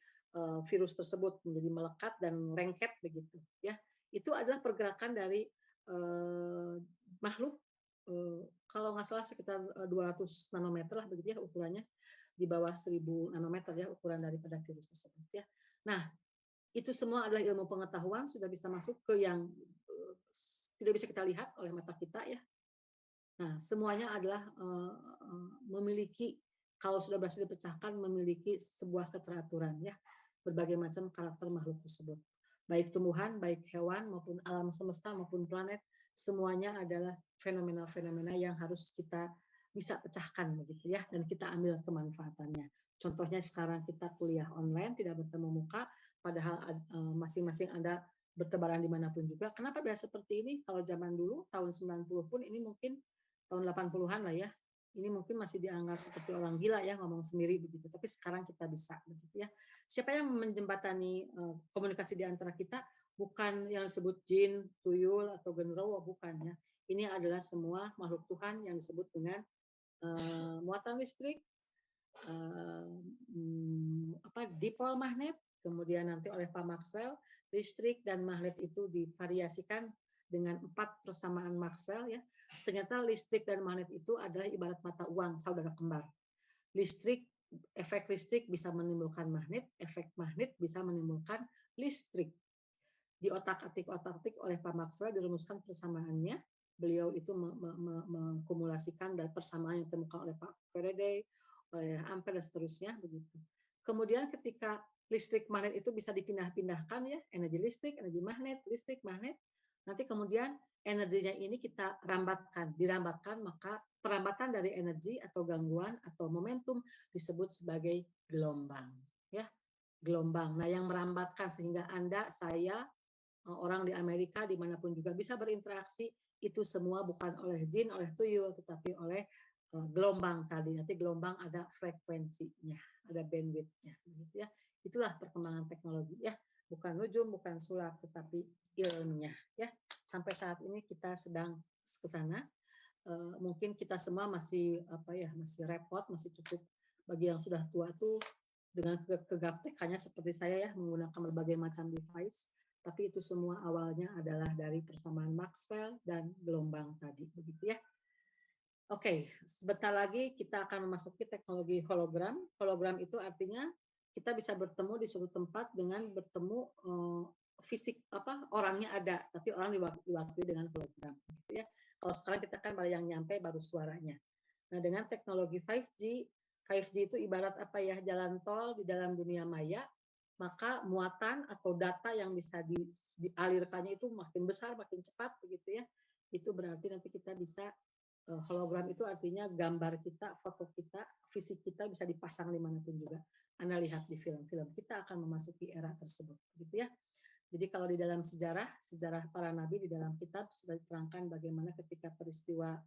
virus tersebut menjadi melekat dan lengket begitu ya. Itu adalah pergerakan dari makhluk kalau nggak salah sekitar 200 nanometer lah begitu ya ukurannya, di bawah 1000 nanometer ya ukuran daripada virus tersebut ya. Nah, itu semua adalah ilmu pengetahuan sudah bisa masuk ke yang tidak bisa kita lihat oleh mata kita ya. Nah, semuanya adalah memiliki, kalau sudah berhasil dipecahkan, memiliki sebuah keteraturan ya, berbagai macam karakter makhluk tersebut. Baik tumbuhan, baik hewan, maupun alam semesta, maupun planet, semuanya adalah fenomena-fenomena yang harus kita bisa pecahkan begitu ya, dan kita ambil kemanfaatannya. Contohnya sekarang kita kuliah online, tidak bertemu muka, padahal masing-masing Anda bertebaran dimanapun juga. Kenapa bisa seperti ini? Kalau zaman dulu, tahun 90 pun ini mungkin tahun 80-an lah ya, ini mungkin masih dianggap seperti orang gila ya ngomong sendiri begitu. Tapi sekarang kita bisa begitu ya. Siapa yang menjembatani komunikasi di antara kita? Bukan yang disebut jin, tuyul atau genderuwo, bukan ya. Ini adalah semua makhluk Tuhan yang disebut dengan muatan listrik, dipol magnet, kemudian nanti oleh Pak Maxwell, listrik dan magnet itu divariasikan dengan 4 persamaan Maxwell ya. Ternyata listrik dan magnet itu adalah ibarat mata uang, saudara kembar. Efek listrik bisa menimbulkan magnet, efek magnet bisa menimbulkan listrik. Di otak-atik oleh Pak Maxwell dirumuskan persamaannya. Beliau itu mengkumulasikan dan persamaan yang ditemukan oleh Pak Faraday, oleh Ampere dan seterusnya begitu. Kemudian ketika listrik magnet itu bisa dipindah-pindahkan ya, energi listrik, energi magnet, listrik, magnet, Nanti kemudian energinya ini kita dirambatkan, maka perambatan dari energi atau gangguan atau momentum disebut sebagai gelombang. Ya, gelombang. Nah, yang merambatkan sehingga Anda, saya, orang di Amerika, dimanapun juga bisa berinteraksi, itu semua bukan oleh jin, oleh tuyul, tetapi oleh gelombang tadi. Nanti gelombang ada frekuensinya, ada bandwidth-nya, gitu ya. Itulah perkembangan teknologi ya, bukan nujum, bukan sulap, tetapi ilmiah ya. Sampai saat ini kita sedang ke sana. Mungkin kita semua masih masih repot, masih cukup bagi yang sudah tua tuh dengan kegaptekannya seperti saya ya, menggunakan berbagai macam device. Tapi itu semua awalnya adalah dari persamaan Maxwell dan gelombang tadi, begitu ya. Oke, sebentar lagi kita akan memasuki teknologi hologram. Hologram itu artinya kita bisa bertemu di suatu tempat dengan bertemu fisik orangnya ada, tapi orang diwakili dengan hologram. Gitu ya. Kalau sekarang kita kan baru yang nyampe baru suaranya. Nah, dengan teknologi 5G, 5G itu ibarat jalan tol di dalam dunia maya, maka muatan atau data yang bisa dialirkannya itu makin besar, makin cepat, begitu ya. Itu berarti nanti kita bisa hologram itu artinya gambar kita, foto kita, fisik kita bisa dipasang dimanapun juga. Anda lihat di film-film, kita akan memasuki era tersebut, gitu ya. Jadi kalau di dalam sejarah para nabi di dalam kitab sudah diterangkan bagaimana ketika peristiwa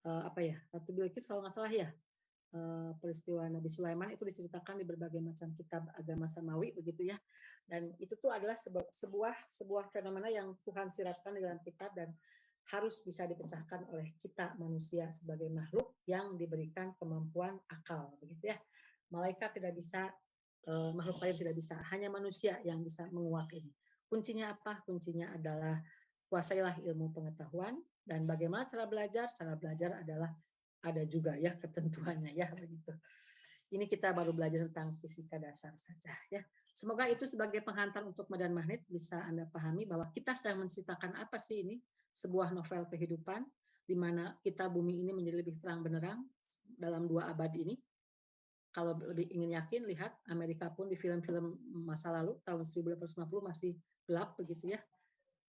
Ratu Bilqis kalau nggak salah ya, peristiwa Nabi Sulaiman itu diceritakan di berbagai macam kitab agama samawi, begitu ya. Dan itu tuh adalah sebuah fenomena yang Tuhan siratkan di dalam kitab dan harus bisa dipecahkan oleh kita manusia sebagai makhluk yang diberikan kemampuan akal, begitu ya. Malaikat tidak bisa, makhluk lain tidak bisa, hanya manusia yang bisa menguak ini. Kuncinya apa? Kuncinya adalah kuasailah ilmu pengetahuan dan bagaimana cara belajar. Cara belajar adalah ada juga ya ketentuannya ya, begitu. Ini kita baru belajar tentang fisika dasar saja ya. Semoga itu sebagai penghantar untuk medan magnet bisa Anda pahami bahwa kita sedang menceritakan apa sih ini, sebuah novel kehidupan di mana kita bumi ini menjadi lebih terang benderang dalam 2 abad ini. Kalau lebih ingin yakin, lihat Amerika pun di film-film masa lalu tahun 1850 masih gelap, begitu ya.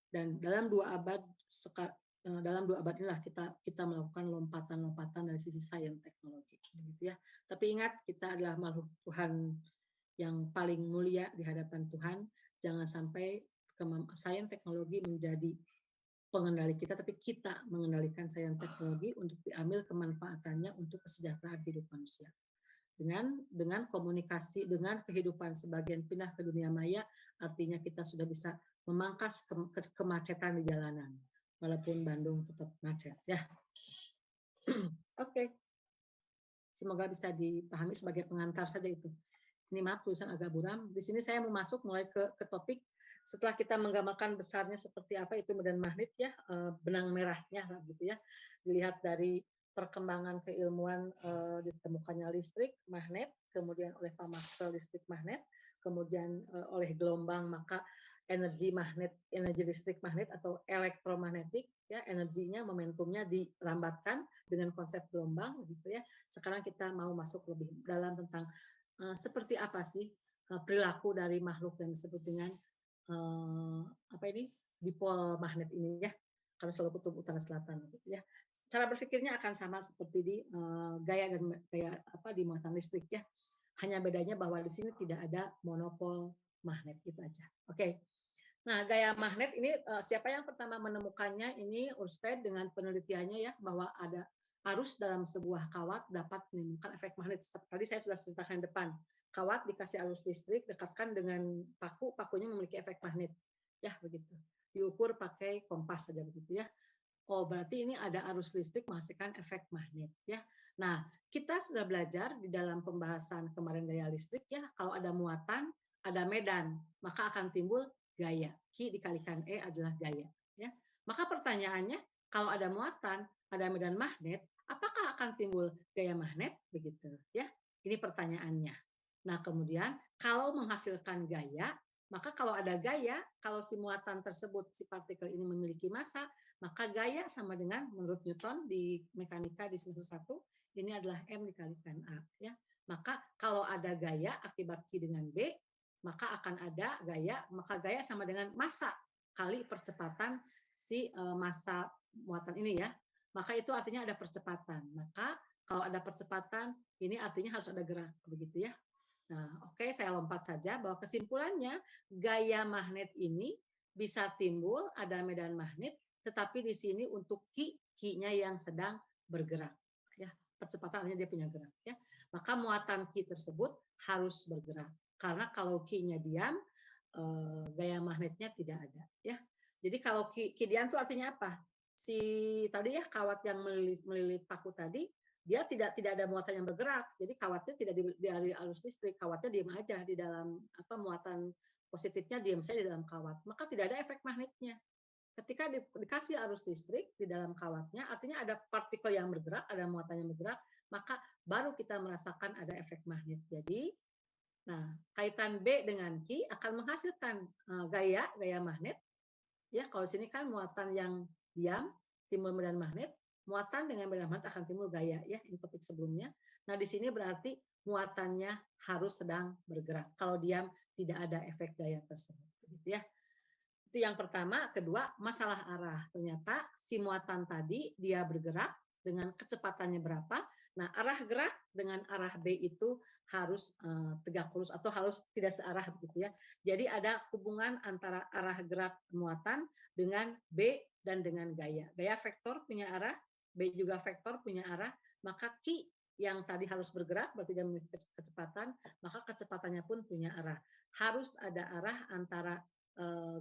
Dan dalam 2 abad inilah kita melakukan lompatan-lompatan dari sisi sains teknologi, begitu ya. Tapi ingat, kita adalah makhluk Tuhan yang paling mulia di hadapan Tuhan. Jangan sampai sains teknologi menjadi pengendali kita, tapi kita mengendalikan sains teknologi untuk diambil kemanfaatannya untuk kesejahteraan hidup manusia. Dengan komunikasi, dengan kehidupan sebagian pindah ke dunia maya, artinya kita sudah bisa memangkas kemacetan di jalanan, walaupun Bandung tetap macet ya. Oke. Semoga bisa dipahami sebagai pengantar saja itu. Ini maaf tulisan agak buram. Di sini saya mau masuk mulai ke topik. Setelah kita menggambarkan besarnya seperti apa itu medan magnet ya, benang merahnya gitu ya. Dilihat dari perkembangan keilmuan, ditemukannya listrik magnet, kemudian oleh Pak Maxwell listrik magnet, kemudian oleh gelombang maka energi magnet, energi listrik magnet atau elektromagnetik ya, energinya momentumnya dirambatkan dengan konsep gelombang gitu ya. Sekarang kita mau masuk lebih dalam tentang seperti apa sih perilaku dari makhluk yang disebut dengan dipol magnet ini ya, karena selalu kutub utara selatan gitu ya. Cara berpikirnya akan sama seperti di gaya di muatan listrik ya. Hanya bedanya bahwa di sini tidak ada monopol magnet, itu aja. Oke. Nah, gaya magnet ini siapa yang pertama menemukannya? Ini Ørsted dengan penelitiannya ya, bahwa ada arus dalam sebuah kawat dapat menimbulkan efek magnet. Tadi saya sudah ceritakan depan. Kawat dikasih arus listrik, dekatkan dengan paku, pakunya memiliki efek magnet. Ya, begitu. Diukur pakai kompas saja begitu ya. Oh, berarti ini ada arus listrik menghasilkan efek magnet ya. Nah, kita sudah belajar di dalam pembahasan kemarin gaya listrik ya, kalau ada muatan, ada medan, maka akan timbul gaya. Q dikalikan E adalah gaya ya. Maka pertanyaannya, kalau ada muatan, ada medan magnet, apakah akan timbul gaya magnet begitu ya? Ini pertanyaannya. Nah, kemudian kalau menghasilkan gaya, maka kalau ada gaya, kalau si muatan tersebut, si partikel ini memiliki massa, maka gaya sama dengan menurut Newton di mekanika di semester 1, ini adalah M dikalikan A ya. Maka kalau ada gaya akibat Q dengan B, maka akan ada gaya, maka gaya sama dengan massa kali percepatan si massa muatan ini ya, maka itu artinya ada percepatan. Maka kalau ada percepatan, ini artinya harus ada gerak, begitu ya. Nah, oke, saya lompat saja bahwa kesimpulannya gaya magnet ini bisa timbul ada medan magnet, tetapi di sini untuk Q-nya yang sedang bergerak. Ya, percepatan artinya dia punya gerak. Ya, maka muatan Q tersebut harus bergerak. Karena kalau Q-nya diam, gaya magnetnya tidak ada. Ya, jadi kalau Q diam itu artinya apa? Si tadi ya kawat yang melilit paku tadi dia tidak ada muatan yang bergerak, jadi kawatnya tidak di arus listrik, kawatnya diam aja di dalam apa muatan positifnya diam saja di dalam kawat, maka tidak ada efek magnetnya. Ketika dikasih arus listrik di dalam kawatnya, artinya ada partikel yang bergerak, ada muatan yang bergerak, maka baru kita merasakan ada efek magnet. Jadi, nah kaitan B dengan Q akan menghasilkan gaya magnet. Ya, kalau sini kan muatan yang diam timbul medan magnet, muatan dengan medan magnet akan timbul gaya ya, ini topik sebelumnya. Nah, di sini berarti muatannya harus sedang bergerak. Kalau diam tidak ada efek gaya tersebut, begitu ya. Itu yang pertama. Kedua, masalah arah. Ternyata si muatan tadi dia bergerak dengan kecepatannya berapa. Nah, arah gerak dengan arah B itu harus tegak lurus atau harus tidak searah begitu ya. Jadi ada hubungan antara arah gerak muatan dengan B dan dengan gaya. Gaya vektor punya arah, B juga vektor punya arah, maka Q yang tadi harus bergerak berarti dia memiliki kecepatan, maka kecepatannya pun punya arah. Harus ada arah antara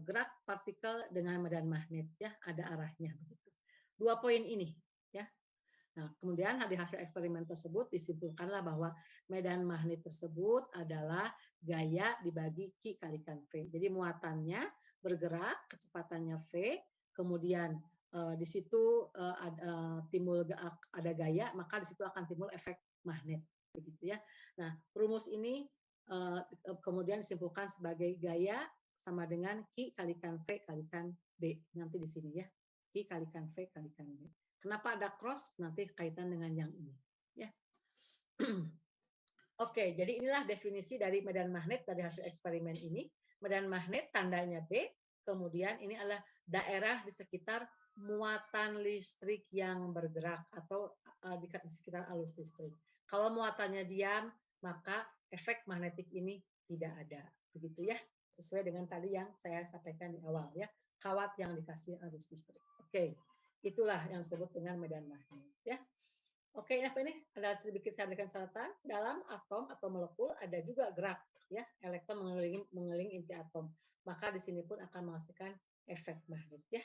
gerak partikel dengan medan magnet ya, ada arahnya begitu. Dua poin ini ya. Nah, kemudian dari hasil eksperimen tersebut disimpulkanlah bahwa medan magnet tersebut adalah gaya dibagi Q kalikan V. Jadi muatannya bergerak, kecepatannya V, kemudian di situ timbul ada gaya, maka di situ akan timbul efek magnet begitu ya. Nah, rumus ini kemudian disimpulkan sebagai gaya sama dengan Q kalikan V kalikan B. Nanti di sini ya. Q kalikan V kalikan B. Kenapa ada cross? Nanti kaitan dengan yang ini. Ya. Oke, jadi inilah definisi dari medan magnet dari hasil eksperimen ini. Medan magnet tandanya B, kemudian ini adalah daerah di sekitar muatan listrik yang bergerak atau di sekitar arus listrik. Kalau muatannya diam, maka efek magnetik ini tidak ada. Begitu ya, sesuai dengan tadi yang saya sampaikan di awal ya, kawat yang dikasih arus listrik. Oke. Itulah yang disebut dengan medan magnet. Ya. Oke, apa ini? Ada sedikit saya berikan catatan. Dalam atom atau molekul ada juga gerak, ya, elektron mengelilingi inti atom. Maka di sini pun akan menghasilkan efek magnet, ya.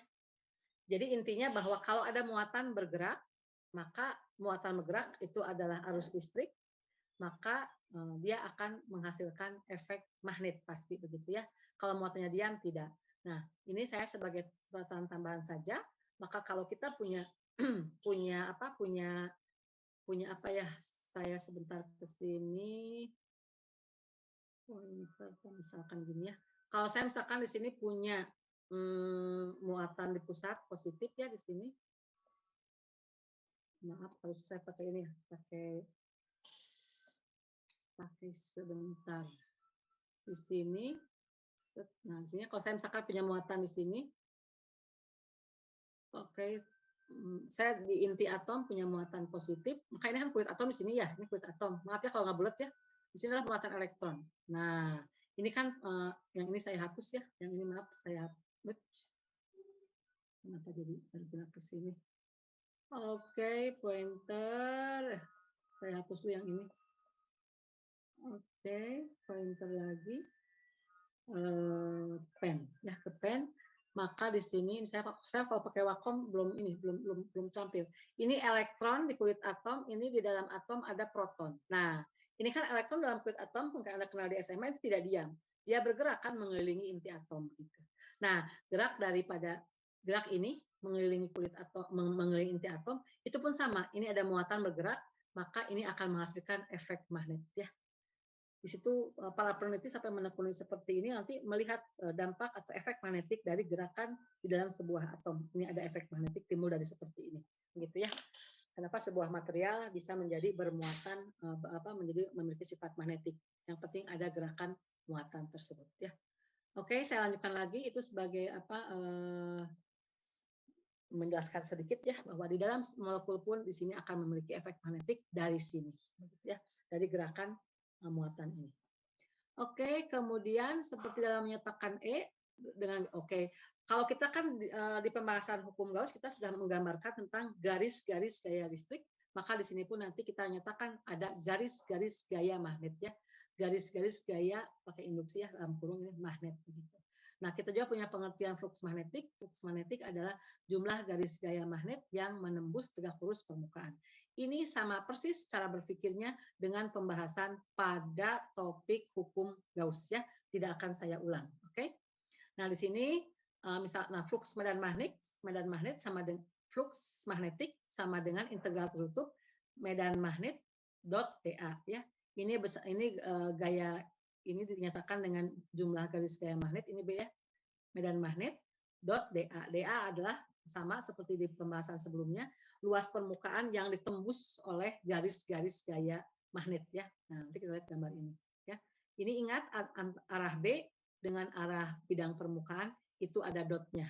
Jadi intinya bahwa kalau ada muatan bergerak, maka muatan bergerak itu adalah arus listrik, maka dia akan menghasilkan efek magnet pasti begitu ya. Kalau muatannya diam tidak. Nah, ini saya sebagai catatan tambahan saja. Maka kalau kita punya apa ya, saya sebentar ke sini misalkan gini ya, kalau saya misalkan di sini punya muatan di pusat positif ya di sini, maaf harus saya pakai ini ya, pakai sebentar di sini. Nah di sini kalau saya misalkan punya muatan di sini, oke, saya di inti atom punya muatan positif, maka ini kan kulit atom di sini ya, ini kulit atom. Maaf ya kalau nggak bulat ya. Di sini adalah muatan elektron. Nah, ini kan yang ini saya hapus ya, yang ini maaf saya hapus. Kenapa jadi bergerak ke sini? Oke, pointer. Saya hapus dulu yang ini. Oke, pointer lagi. Pen, ya ke pen. Maka di sini saya kalau pakai Wacom belum tampil. Ini elektron di kulit atom, ini di dalam atom ada proton. Nah, ini kan elektron dalam kulit atom, mungkin Anda kenal di SMA itu tidak diam. Dia bergerak kan mengelilingi inti atom gitu. Nah, gerak ini mengelilingi kulit atom, mengelilingi inti atom, itu pun sama. Ini ada muatan bergerak, maka ini akan menghasilkan efek magnet ya. Di situ para peneliti sampai menekuni seperti ini nanti melihat dampak atau efek magnetik dari gerakan di dalam sebuah atom. Ini ada efek magnetik timbul dari seperti ini, gitu ya. Kenapa sebuah material bisa menjadi bermuatan menjadi memiliki sifat magnetik? Yang penting ada gerakan muatan tersebut ya. Oke, saya lanjutkan lagi itu sebagai menjelaskan sedikit ya bahwa di dalam molekul pun di sini akan memiliki efek magnetik dari sini, ya, dari gerakan muatan ini. Oke, kemudian seperti dalam menyatakan dengan kalau kita kan di pembahasan hukum Gauss kita sudah menggambarkan tentang garis-garis gaya listrik, maka di sini pun nanti kita nyatakan ada garis-garis gaya magnet ya, garis-garis gaya pakai induksi ya dalam kurung ini magnet begitu. Nah, kita juga punya pengertian flux magnetik. Flux magnetik adalah jumlah garis gaya magnet yang menembus tegak lurus permukaan. Ini sama persis cara berpikirnya dengan pembahasan pada topik hukum Gauss ya. Tidak akan saya ulang, oke? Nah, di sini misalnya flux medan magnet sama dengan flux magnetik sama dengan integral tertutup medan magnet dot dA ya. Ini gaya ini dinyatakan dengan jumlah garis gaya magnet ini ya, medan magnet dot dA. dA adalah sama seperti di pembahasan sebelumnya, luas permukaan yang ditembus oleh garis-garis gaya magnet ya. Nah, nanti kita lihat gambar ini ya. Ini ingat arah B dengan arah bidang permukaan itu ada dotnya.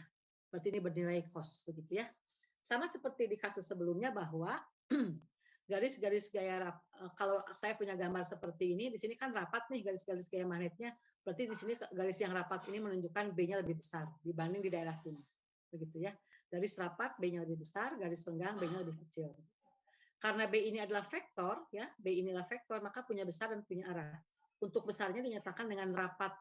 Berarti ini bernilai cos begitu ya. Sama seperti di kasus sebelumnya bahwa garis-garis gaya kalau saya punya gambar seperti ini, di sini kan rapat nih garis-garis gaya magnetnya. Berarti di sini garis yang rapat ini menunjukkan B-nya lebih besar dibanding di daerah sini. Begitu ya. Garis rapat B-nya lebih besar, garis renggang B-nya lebih kecil. Karena B ini adalah vektor ya, B inilah vektor, maka punya besar dan punya arah. Untuk besarnya dinyatakan dengan rapat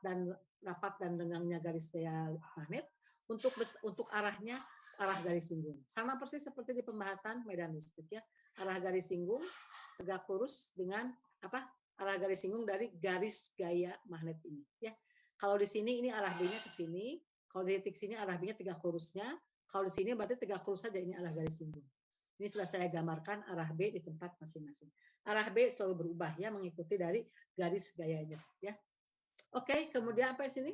dan renggangnya garis gaya magnet. Untuk arahnya arah garis singgung. Sama persis seperti di pembahasan medan listrik ya. Arah garis singgung tegak lurus dengan arah garis singgung dari garis gaya magnet ini ya. Kalau di sini ini arah B-nya ke sini, kalau di titik sini arah B-nya tegak lurusnya, kalau di sini berarti tegak lurus saja ini arah garis singgung. Ini sudah saya gambarkan arah B di tempat masing-masing. Arah B selalu berubah ya mengikuti dari garis gayanya ya. Oke, kemudian apa di sini?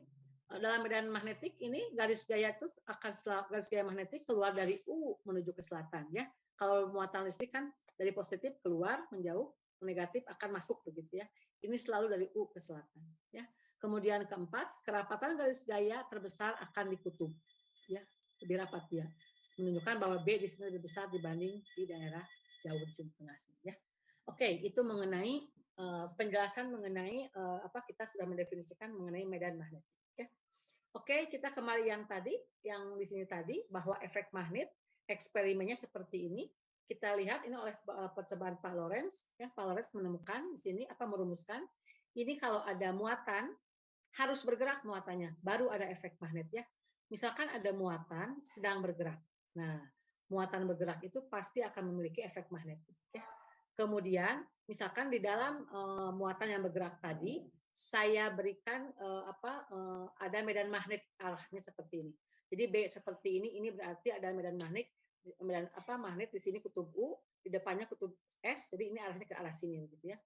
Dalam medan magnetik ini garis gaya itu akan garis gaya magnetik keluar dari U menuju ke selatan ya. Kalau muatan listrik kan dari positif keluar menjauh, negatif akan masuk begitu ya. Ini selalu dari U ke selatan ya. Kemudian keempat, kerapatan garis gaya terbesar akan di kutub ya, lebih rapat ya. Menunjukkan bahwa B di sini lebih besar dibanding di daerah jauh di sini tengah ya. Oke, itu mengenai penjelasan mengenai kita sudah mendefinisikan mengenai medan magnetik. Oke, kita kembali yang di sini tadi bahwa efek magnet eksperimennya seperti ini. Kita lihat ini oleh percobaan Pak Lorentz ya. Pak Lorentz menemukan di sini merumuskan ini kalau ada muatan harus bergerak muatannya baru ada efek magnet ya. Misalkan ada muatan sedang bergerak. Nah, muatan bergerak itu pasti akan memiliki efek magnetik ya. Kemudian misalkan di dalam muatan yang bergerak tadi saya berikan ada medan magnet arahnya seperti ini. Jadi B seperti ini berarti ada medan magnet magnet di sini kutub U, di depannya kutub S, jadi ini arahnya ke arah sini gitu ya.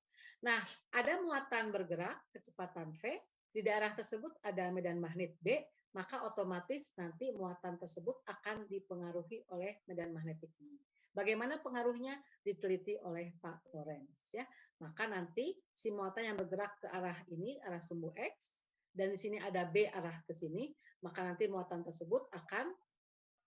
Nah, ada muatan bergerak kecepatan V, di daerah tersebut ada medan magnet B, maka otomatis nanti muatan tersebut akan dipengaruhi oleh medan magnetik ini. Bagaimana pengaruhnya diteliti oleh Pak Lorentz ya. Maka nanti si muatan yang bergerak ke arah ini, arah sumbu X, dan di sini ada B arah ke sini, maka nanti muatan tersebut akan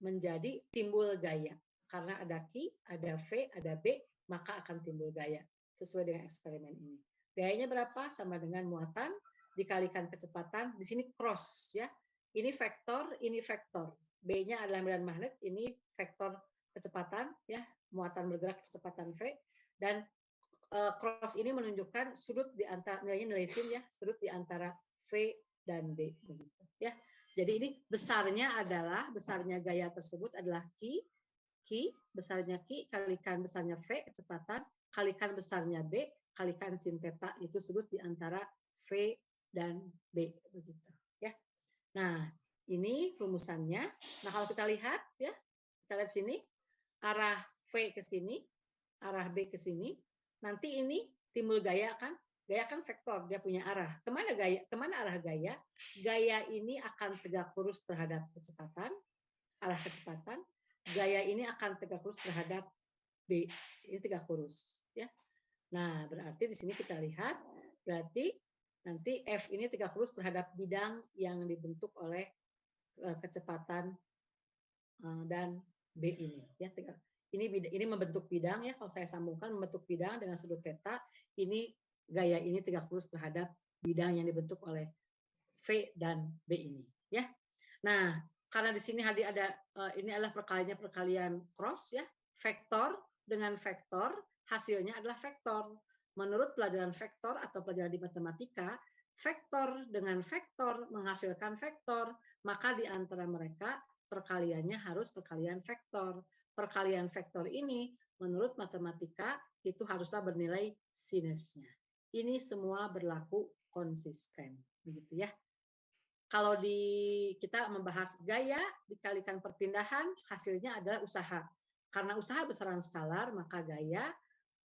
menjadi timbul gaya. Karena ada Q, ada V, ada B, maka akan timbul gaya sesuai dengan eksperimen ini. Gayanya berapa? Sama dengan muatan dikalikan kecepatan. Di sini cross ya. Ini vektor, ini vektor. B-nya adalah medan magnet, ini vektor kecepatan ya, muatan bergerak kecepatan V, dan cross ini menunjukkan sudut di antara nilai sin ya, sudut di antara V dan B begitu ya. Jadi ini besarnya gaya tersebut adalah Q besarnya Q kalikan besarnya V kecepatan kalikan besarnya B kalikan sin theta itu sudut di antara V dan B begitu ya. Nah, ini rumusannya. Nah, kalau kita lihat ya, kita lihat sini arah V ke sini, arah B ke sini. Nanti ini timbul gaya kan? Gaya kan vektor, dia punya arah. Kemana gaya? Kemana arah gaya? Gaya ini akan tegak lurus terhadap kecepatan, arah kecepatan. Gaya ini akan tegak lurus terhadap B. Ini tegak lurus, ya. Nah, berarti di sini kita lihat, berarti nanti F ini tegak lurus terhadap bidang yang dibentuk oleh kecepatan dan B ini ya. Ini membentuk bidang ya, kalau saya sambungkan membentuk bidang dengan sudut theta, ini gaya ini tegak lurus terhadap bidang yang dibentuk oleh V dan B ini ya. Nah, karena di sini ada ini adalah perkalian cross ya, vektor dengan vektor hasilnya adalah vektor. Menurut pelajaran vektor atau pelajaran di matematika, vektor dengan vektor menghasilkan vektor, maka di antara mereka perkaliannya harus perkalian vektor. Perkalian vektor ini menurut matematika itu haruslah bernilai sinusnya. Ini semua berlaku konsisten, begitu ya. Kalau kita membahas gaya dikalikan perpindahan, hasilnya adalah usaha. Karena usaha besaran skalar, maka gaya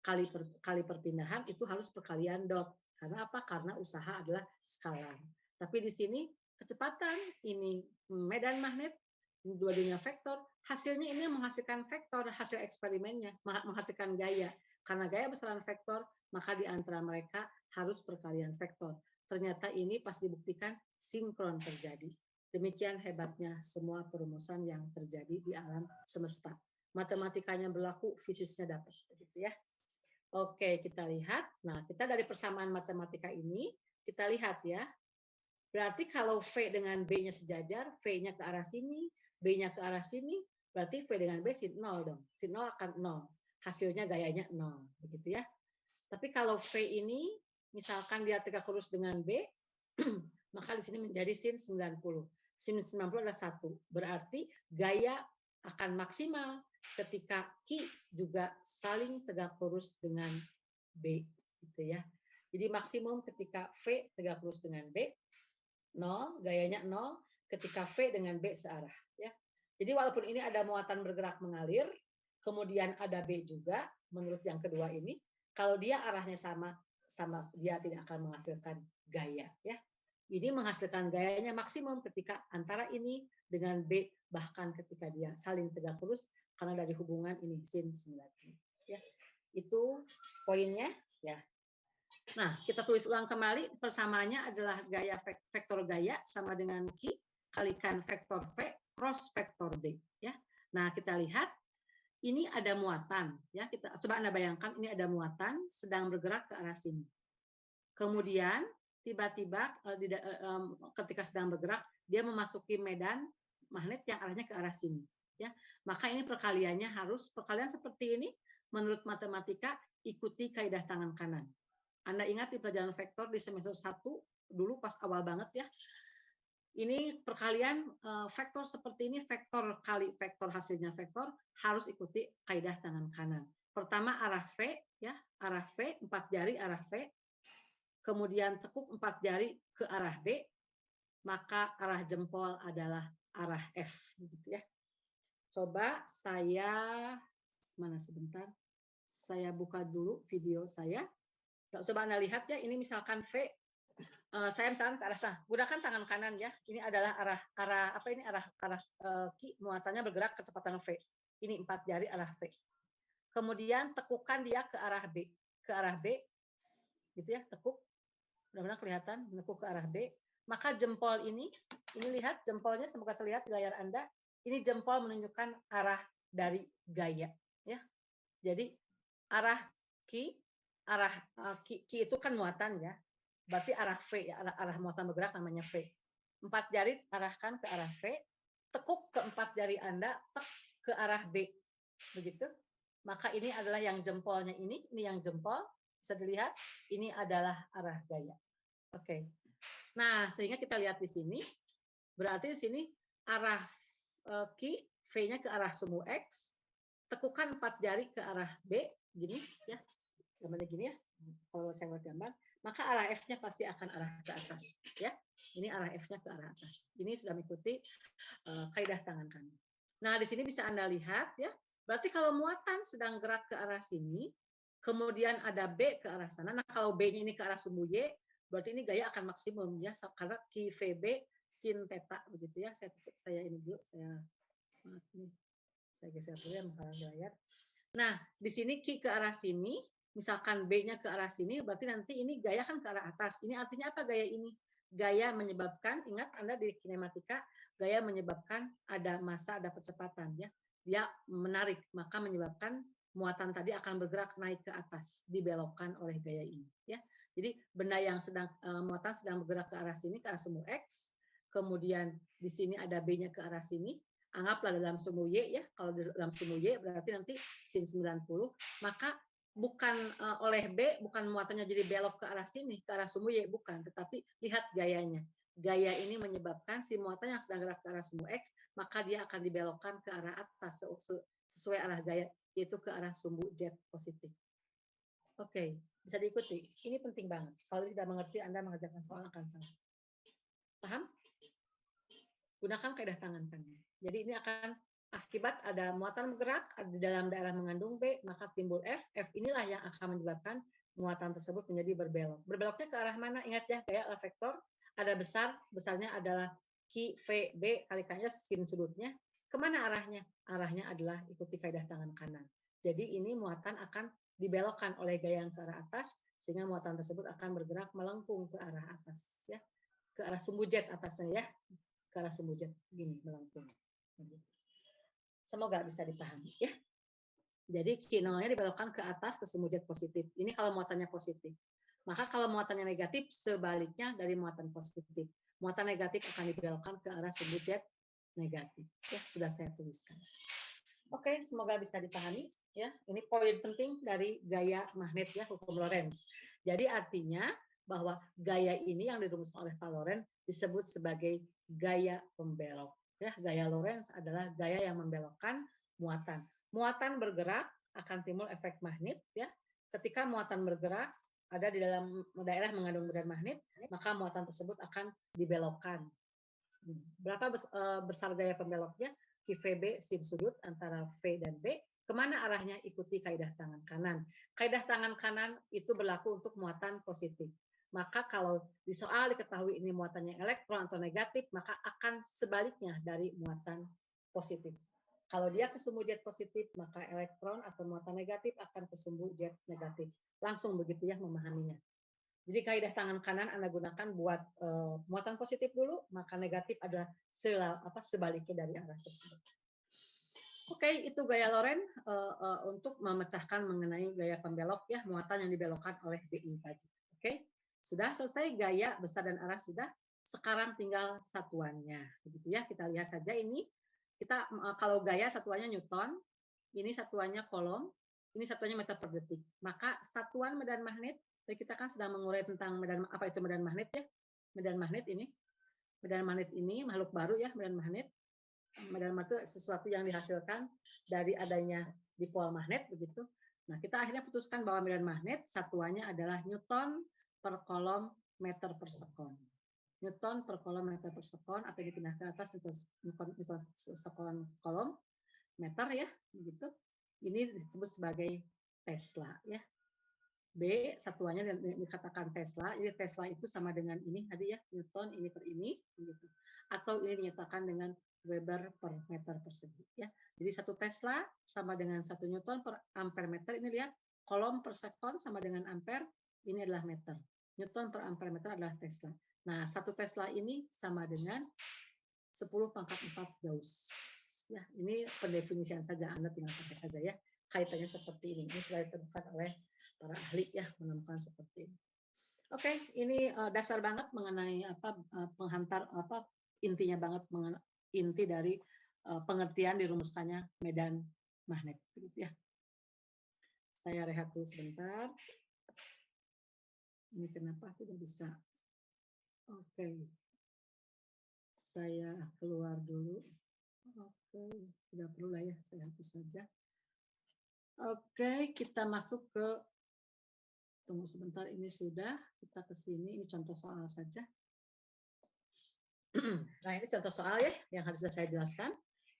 kali perpindahan itu harus perkalian dot. Karena apa? Karena usaha adalah skalar. Tapi di sini kecepatan, ini medan magnet, dua-duanya vektor, hasilnya ini menghasilkan vektor, hasil eksperimennya, menghasilkan gaya. Karena gaya besaran vektor, maka di antara mereka harus perkalian vektor. Ternyata ini pas dibuktikan sinkron terjadi. Demikian hebatnya semua perumusan yang terjadi di alam semesta. Matematikanya berlaku, fisiknya dapat. Begitu ya. Oke, kita lihat. Nah, kita dari persamaan matematika ini, kita lihat ya. Berarti kalau V dengan B-nya sejajar, V-nya ke arah sini, B-nya ke arah sini, berarti V dengan B sin 0 dong. Sin 0 akan 0. Hasilnya gayanya 0. Begitu ya. Tapi kalau V ini, misalkan dia tegak lurus dengan B, maka di sini menjadi sin 90. Sin 90 adalah 1. Berarti gaya akan maksimal ketika Q juga saling tegak lurus dengan B. Gitu ya. Jadi maksimum ketika V tegak lurus dengan B, 0, gayanya 0, ketika V dengan B searah. Ya. Jadi walaupun ini ada muatan bergerak mengalir, kemudian ada B juga, menurut yang kedua ini, kalau dia arahnya sama dia tidak akan menghasilkan gaya. Ya. Ini menghasilkan gayanya maksimum ketika antara ini dengan B, bahkan ketika dia saling tegak lurus, karena dari hubungan ini sin 90. Ya. Itu poinnya. Ya. Nah, kita tulis ulang kembali, persamaannya adalah gaya vektor gaya sama dengan Q kalikan vektor V cross vektor B. Ya. Nah, kita lihat ini ada muatan. Ya, kita coba Anda bayangkan ini ada muatan sedang bergerak ke arah sini. Kemudian tiba-tiba ketika sedang bergerak dia memasuki medan magnet yang arahnya ke arah sini. Ya, maka ini perkalian seperti ini menurut matematika ikuti kaidah tangan kanan. Anda ingat di pelajaran vektor di semester 1 dulu pas awal banget ya. Ini perkalian vektor seperti ini, vektor kali vektor hasilnya vektor harus ikuti kaidah tangan kanan. Pertama arah V ya, arah V 4 jari arah V. Kemudian tekuk 4 jari ke arah B, maka arah jempol adalah arah F gitu ya. Coba sebentar. Saya buka dulu video saya. Coba Anda lihat ya, ini misalkan V, saya misalkan ke arah sana, gunakan tangan kanan ya. Ini adalah arah Q, muatannya bergerak kecepatan V. Ini 4 jari arah V. Kemudian tekukan dia ke arah B, gitu ya, tekuk. Benar-benar kelihatan, menekuk ke arah B. Maka jempol ini lihat jempolnya, semoga terlihat di layar Anda. Ini jempol menunjukkan arah dari gaya, ya. Jadi arah Q itu kan muatan ya. Berarti arah V ya, arah muatan bergerak namanya V. 4 jari arahkan ke arah V, tekuk ke 4 jari Anda, tek ke arah B. Begitu. Maka ini adalah yang jempolnya ini yang jempol, bisa dilihat ini adalah arah gaya. Oke. Nah, sehingga kita lihat di sini, berarti di sini arah Q, V-nya ke arah sumbu X, tekukan 4 jari ke arah B, gini ya, gambarnya gini ya, kalau saya buat gambar, maka arah F-nya pasti akan arah ke atas, ya. Ini arah F-nya ke arah atas. Ini sudah mengikuti kaidah tangan kanan. Nah, di sini bisa Anda lihat ya, berarti kalau muatan sedang gerak ke arah sini, kemudian ada B ke arah sana. Nah, kalau B-nya ini ke arah sumbu Y, berarti ini gaya akan maksimum ya, karena QVB sin theta begitu ya. Saya tutup, ini dulu, saya geser dulu ya menghalangi layar. Nah, di sini Q ke arah sini, misalkan B-nya ke arah sini, berarti nanti ini gaya kan ke arah atas. Ini artinya apa gaya ini? Gaya menyebabkan, ingat Anda di kinematika, gaya menyebabkan ada massa, ada percepatan ya. dia menarik, maka menyebabkan muatan tadi akan bergerak naik ke atas, dibelokkan oleh gaya ini. Ya, jadi benda yang muatan sedang bergerak ke arah sini, ke arah sumbu X, kemudian di sini ada B-nya ke arah sini, anggaplah dalam sumbu Y ya, kalau dalam sumbu Y berarti nanti sin 90, maka bukan oleh B, bukan muatannya jadi belok ke arah sini, ke arah sumbu Y, bukan, tetapi lihat gayanya. Gaya ini menyebabkan si muatan yang sedang gerak ke arah sumbu X, maka dia akan dibelokkan ke arah atas sesuai arah gaya, yaitu ke arah sumbu Z positif. Oke, bisa diikuti. Ini penting banget. Kalau tidak mengerti, Anda mengerjakan soal akan salah. Paham? Gunakan kaidah tangan kanan. Jadi ini akan akibat ada muatan bergerak di dalam daerah mengandung B, maka timbul F. F inilah yang akan menyebabkan muatan tersebut menjadi berbelok. Berbeloknya ke arah mana? Ingat ya, kayak vektor. Ada besar, besarnya adalah Q, V, B, kalikannya sin sudutnya. Kemana arahnya? Arahnya adalah ikuti kaidah tangan kanan. Jadi ini muatan akan dibelokkan oleh gaya yang ke arah atas, sehingga muatan tersebut akan bergerak melengkung ke arah atas. Ya, ke arah sumbu Z atasnya ya. Ke arah sumbu Z, gini, melengkung. Semoga bisa dipahami. Ya. Jadi Q0-nya dibelokkan ke atas ke sumbu Z positif. Ini kalau muatannya positif. Maka kalau muatannya negatif, sebaliknya dari muatan positif. Muatan negatif akan dibelokkan ke arah sumbu Z negatif. Ya, sudah saya tuliskan. Oke, semoga bisa dipahami. Ya, ini poin penting dari gaya magnet ya, hukum Lorentz. Jadi artinya bahwa gaya ini yang dirumuskan oleh Pak Lorentz disebut sebagai gaya pembelok. Ya, gaya Lorentz adalah gaya yang membelokkan muatan. Muatan bergerak akan timbul efek magnet ya. Ketika muatan bergerak ada di dalam daerah mengandung medan magnet, maka muatan tersebut akan dibelokkan. Berapa besar gaya pembeloknya? QVB sin sudut antara V dan B. Kemana arahnya? Ikuti kaidah tangan kanan. Kaidah tangan kanan itu berlaku untuk muatan positif. Maka kalau di soal diketahui ini muatannya elektron atau negatif, maka akan sebaliknya dari muatan positif. Kalau dia ke sumbu Z positif, maka elektron atau muatan negatif akan ke sumbu Z negatif. Langsung begitu ya memahaminya. Jadi kaidah tangan kanan Anda gunakan buat muatan positif dulu, maka negatif adalah sebaliknya dari arah tersebut. Oke, itu gaya Lorentz untuk memecahkan mengenai gaya pembelok ya, muatan yang dibelokkan oleh BI tadi. Oke, sudah selesai gaya besar dan arah sudah. Sekarang tinggal satuannya, begitu ya. Kita lihat saja ini. Kita kalau gaya satuannya Newton, ini satuannya Coulomb, ini satuannya meter per detik. Maka satuan medan magnet, kita kan sedang mengurai tentang medan apa itu medan magnet ya. Medan magnet ini makhluk baru ya, medan magnet. Medan magnet itu sesuatu yang dihasilkan dari adanya dipol magnet begitu. Nah, kita akhirnya putuskan bahwa medan magnet satuannya adalah Newton per Coulomb meter per sekon. Newton per Coulomb meter per sekon atau dipindah ke atas Newton sekon Coulomb meter ya, begitu. Ini disebut sebagai Tesla ya. B satuannya dikatakan Tesla. Jadi Tesla itu sama dengan ini tadi ya, Newton ini per ini begitu. Atau ini dinyatakan dengan Weber per meter persegi ya. Jadi 1 Tesla sama dengan 1 Newton per ampere meter. Ini lihat Coulomb per sekon sama dengan ampere, ini adalah meter. Newton per ampere meter adalah Tesla. Nah, 1 Tesla ini sama dengan 10 pangkat 4 Gauss. Ya, ini pendefinisian saja, Anda tinggal pakai saja ya. Kaitannya seperti ini. Ini sudah ditemukan oleh para ahli ya, menemukan seperti ini. Oke, ini dasar banget mengenai penghantar intinya banget inti dari pengertian dirumuskannya medan magnet gitu ya. Saya rehat dulu sebentar. Ini kenapa tidak bisa? Oke. Saya keluar dulu. Oke, tidak perlu lah ya, saya hapus saja. Oke, kita masuk ke, tunggu sebentar, ini sudah, kita ke sini, ini contoh soal saja. Nah, ini contoh soal ya, yang harus saya jelaskan.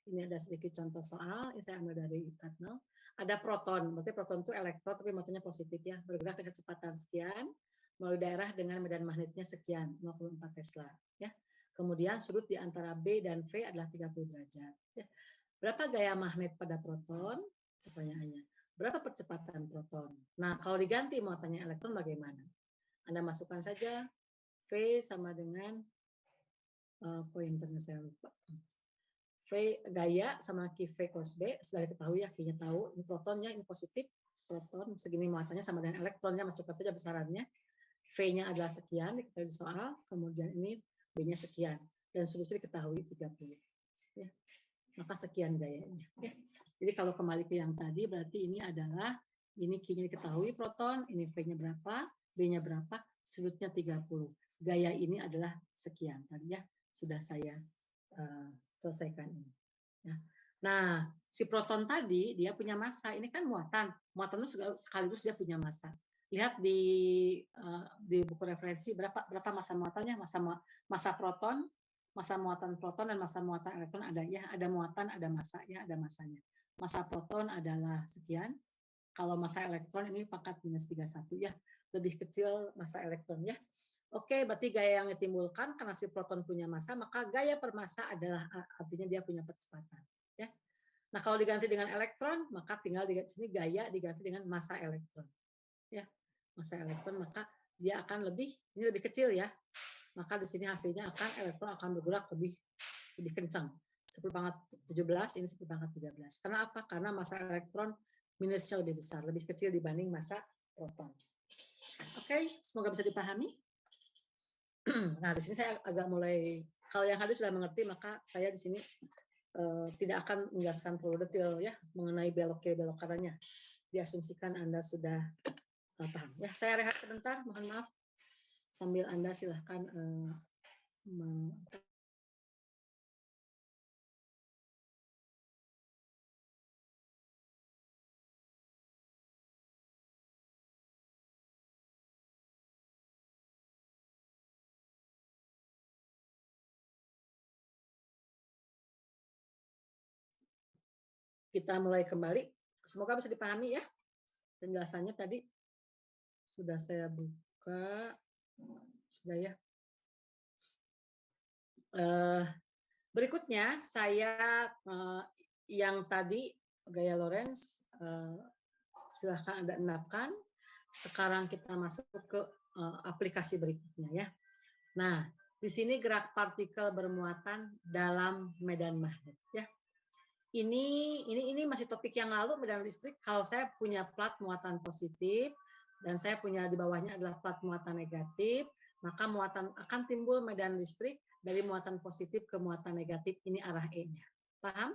Ini ada sedikit contoh soal, ini saya ambil dari Katnel. Ada proton, berarti proton itu elektron, tapi maksudnya positif ya, bergerak dengan kecepatan sekian, melalui daerah dengan medan magnetnya sekian, 54 Tesla. Ya. Kemudian sudut di antara B dan V adalah 30 derajat. Ya. Berapa gaya magnet pada proton? Pertanyaannya. Berapa percepatan proton? Nah, kalau diganti muatannya elektron bagaimana? Anda masukkan saja V sama dengan pointernya saya lupa. V gaya sama Q V cos B sudah diketahui ya, Q-nya tahu, ini protonnya, ini positif, proton segini muatannya sama dengan elektronnya, masukkan saja besarannya. V-nya adalah sekian, diketahui di soal, kemudian ini B-nya sekian, dan sudutnya diketahui 30. Ya. Maka sekian gayanya. Ya. Jadi kalau kembali ke yang tadi, berarti ini adalah, ini Q-nya diketahui proton, ini V-nya berapa, B-nya berapa, sudutnya 30. Gaya ini adalah sekian, tadi ya, sudah saya selesaikan ini. Ya. Nah, si proton tadi dia punya massa. Ini kan muatan. Muatan itu sekaligus dia punya massa. Lihat di buku referensi berapa massa muatannya, massa proton, massa muatan proton dan massa muatan elektron ada ya, ada muatan, ada massa ya, ada massanya. Massa proton adalah sekian. Kalau massa elektron ini pangkat minus 31 ya, lebih kecil massa elektron ya. Oke, berarti gaya yang ditimbulkan karena si proton punya massa, maka gaya per massa adalah artinya dia punya percepatan. Ya. Nah, kalau diganti dengan elektron, maka tinggal di sini gaya diganti dengan massa elektron. Ya, massa elektron, maka dia akan lebih kecil ya. Maka di sini hasilnya elektron akan bergerak lebih kencang. 10⁻17 ini 10⁻13. Karena apa? Karena massa elektron minusnya lebih besar, lebih kecil dibanding massa proton. Oke, semoga bisa dipahami. Nah, di sini saya agak mulai, kalau yang hadir sudah mengerti, maka saya di sini tidak akan menjelaskan terlalu detail ya mengenai belok kiri belok kanannya. Diasumsikan Anda sudah paham. Ya, saya rehat sebentar, mohon maaf. Sambil Anda silahkan kita mulai kembali. Semoga bisa dipahami ya. Penjelasannya tadi sudah saya buka. Sudah ya. Berikutnya saya yang tadi gaya Lorentz silahkan Anda enapkan. Sekarang kita masuk ke aplikasi berikutnya ya. Nah, di sini gerak partikel bermuatan dalam medan magnet ya. Ini masih topik yang lalu, medan listrik. Kalau saya punya plat muatan positif dan saya punya di bawahnya adalah plat muatan negatif, maka muatan akan timbul medan listrik dari muatan positif ke muatan negatif. Ini arah E-nya. Paham?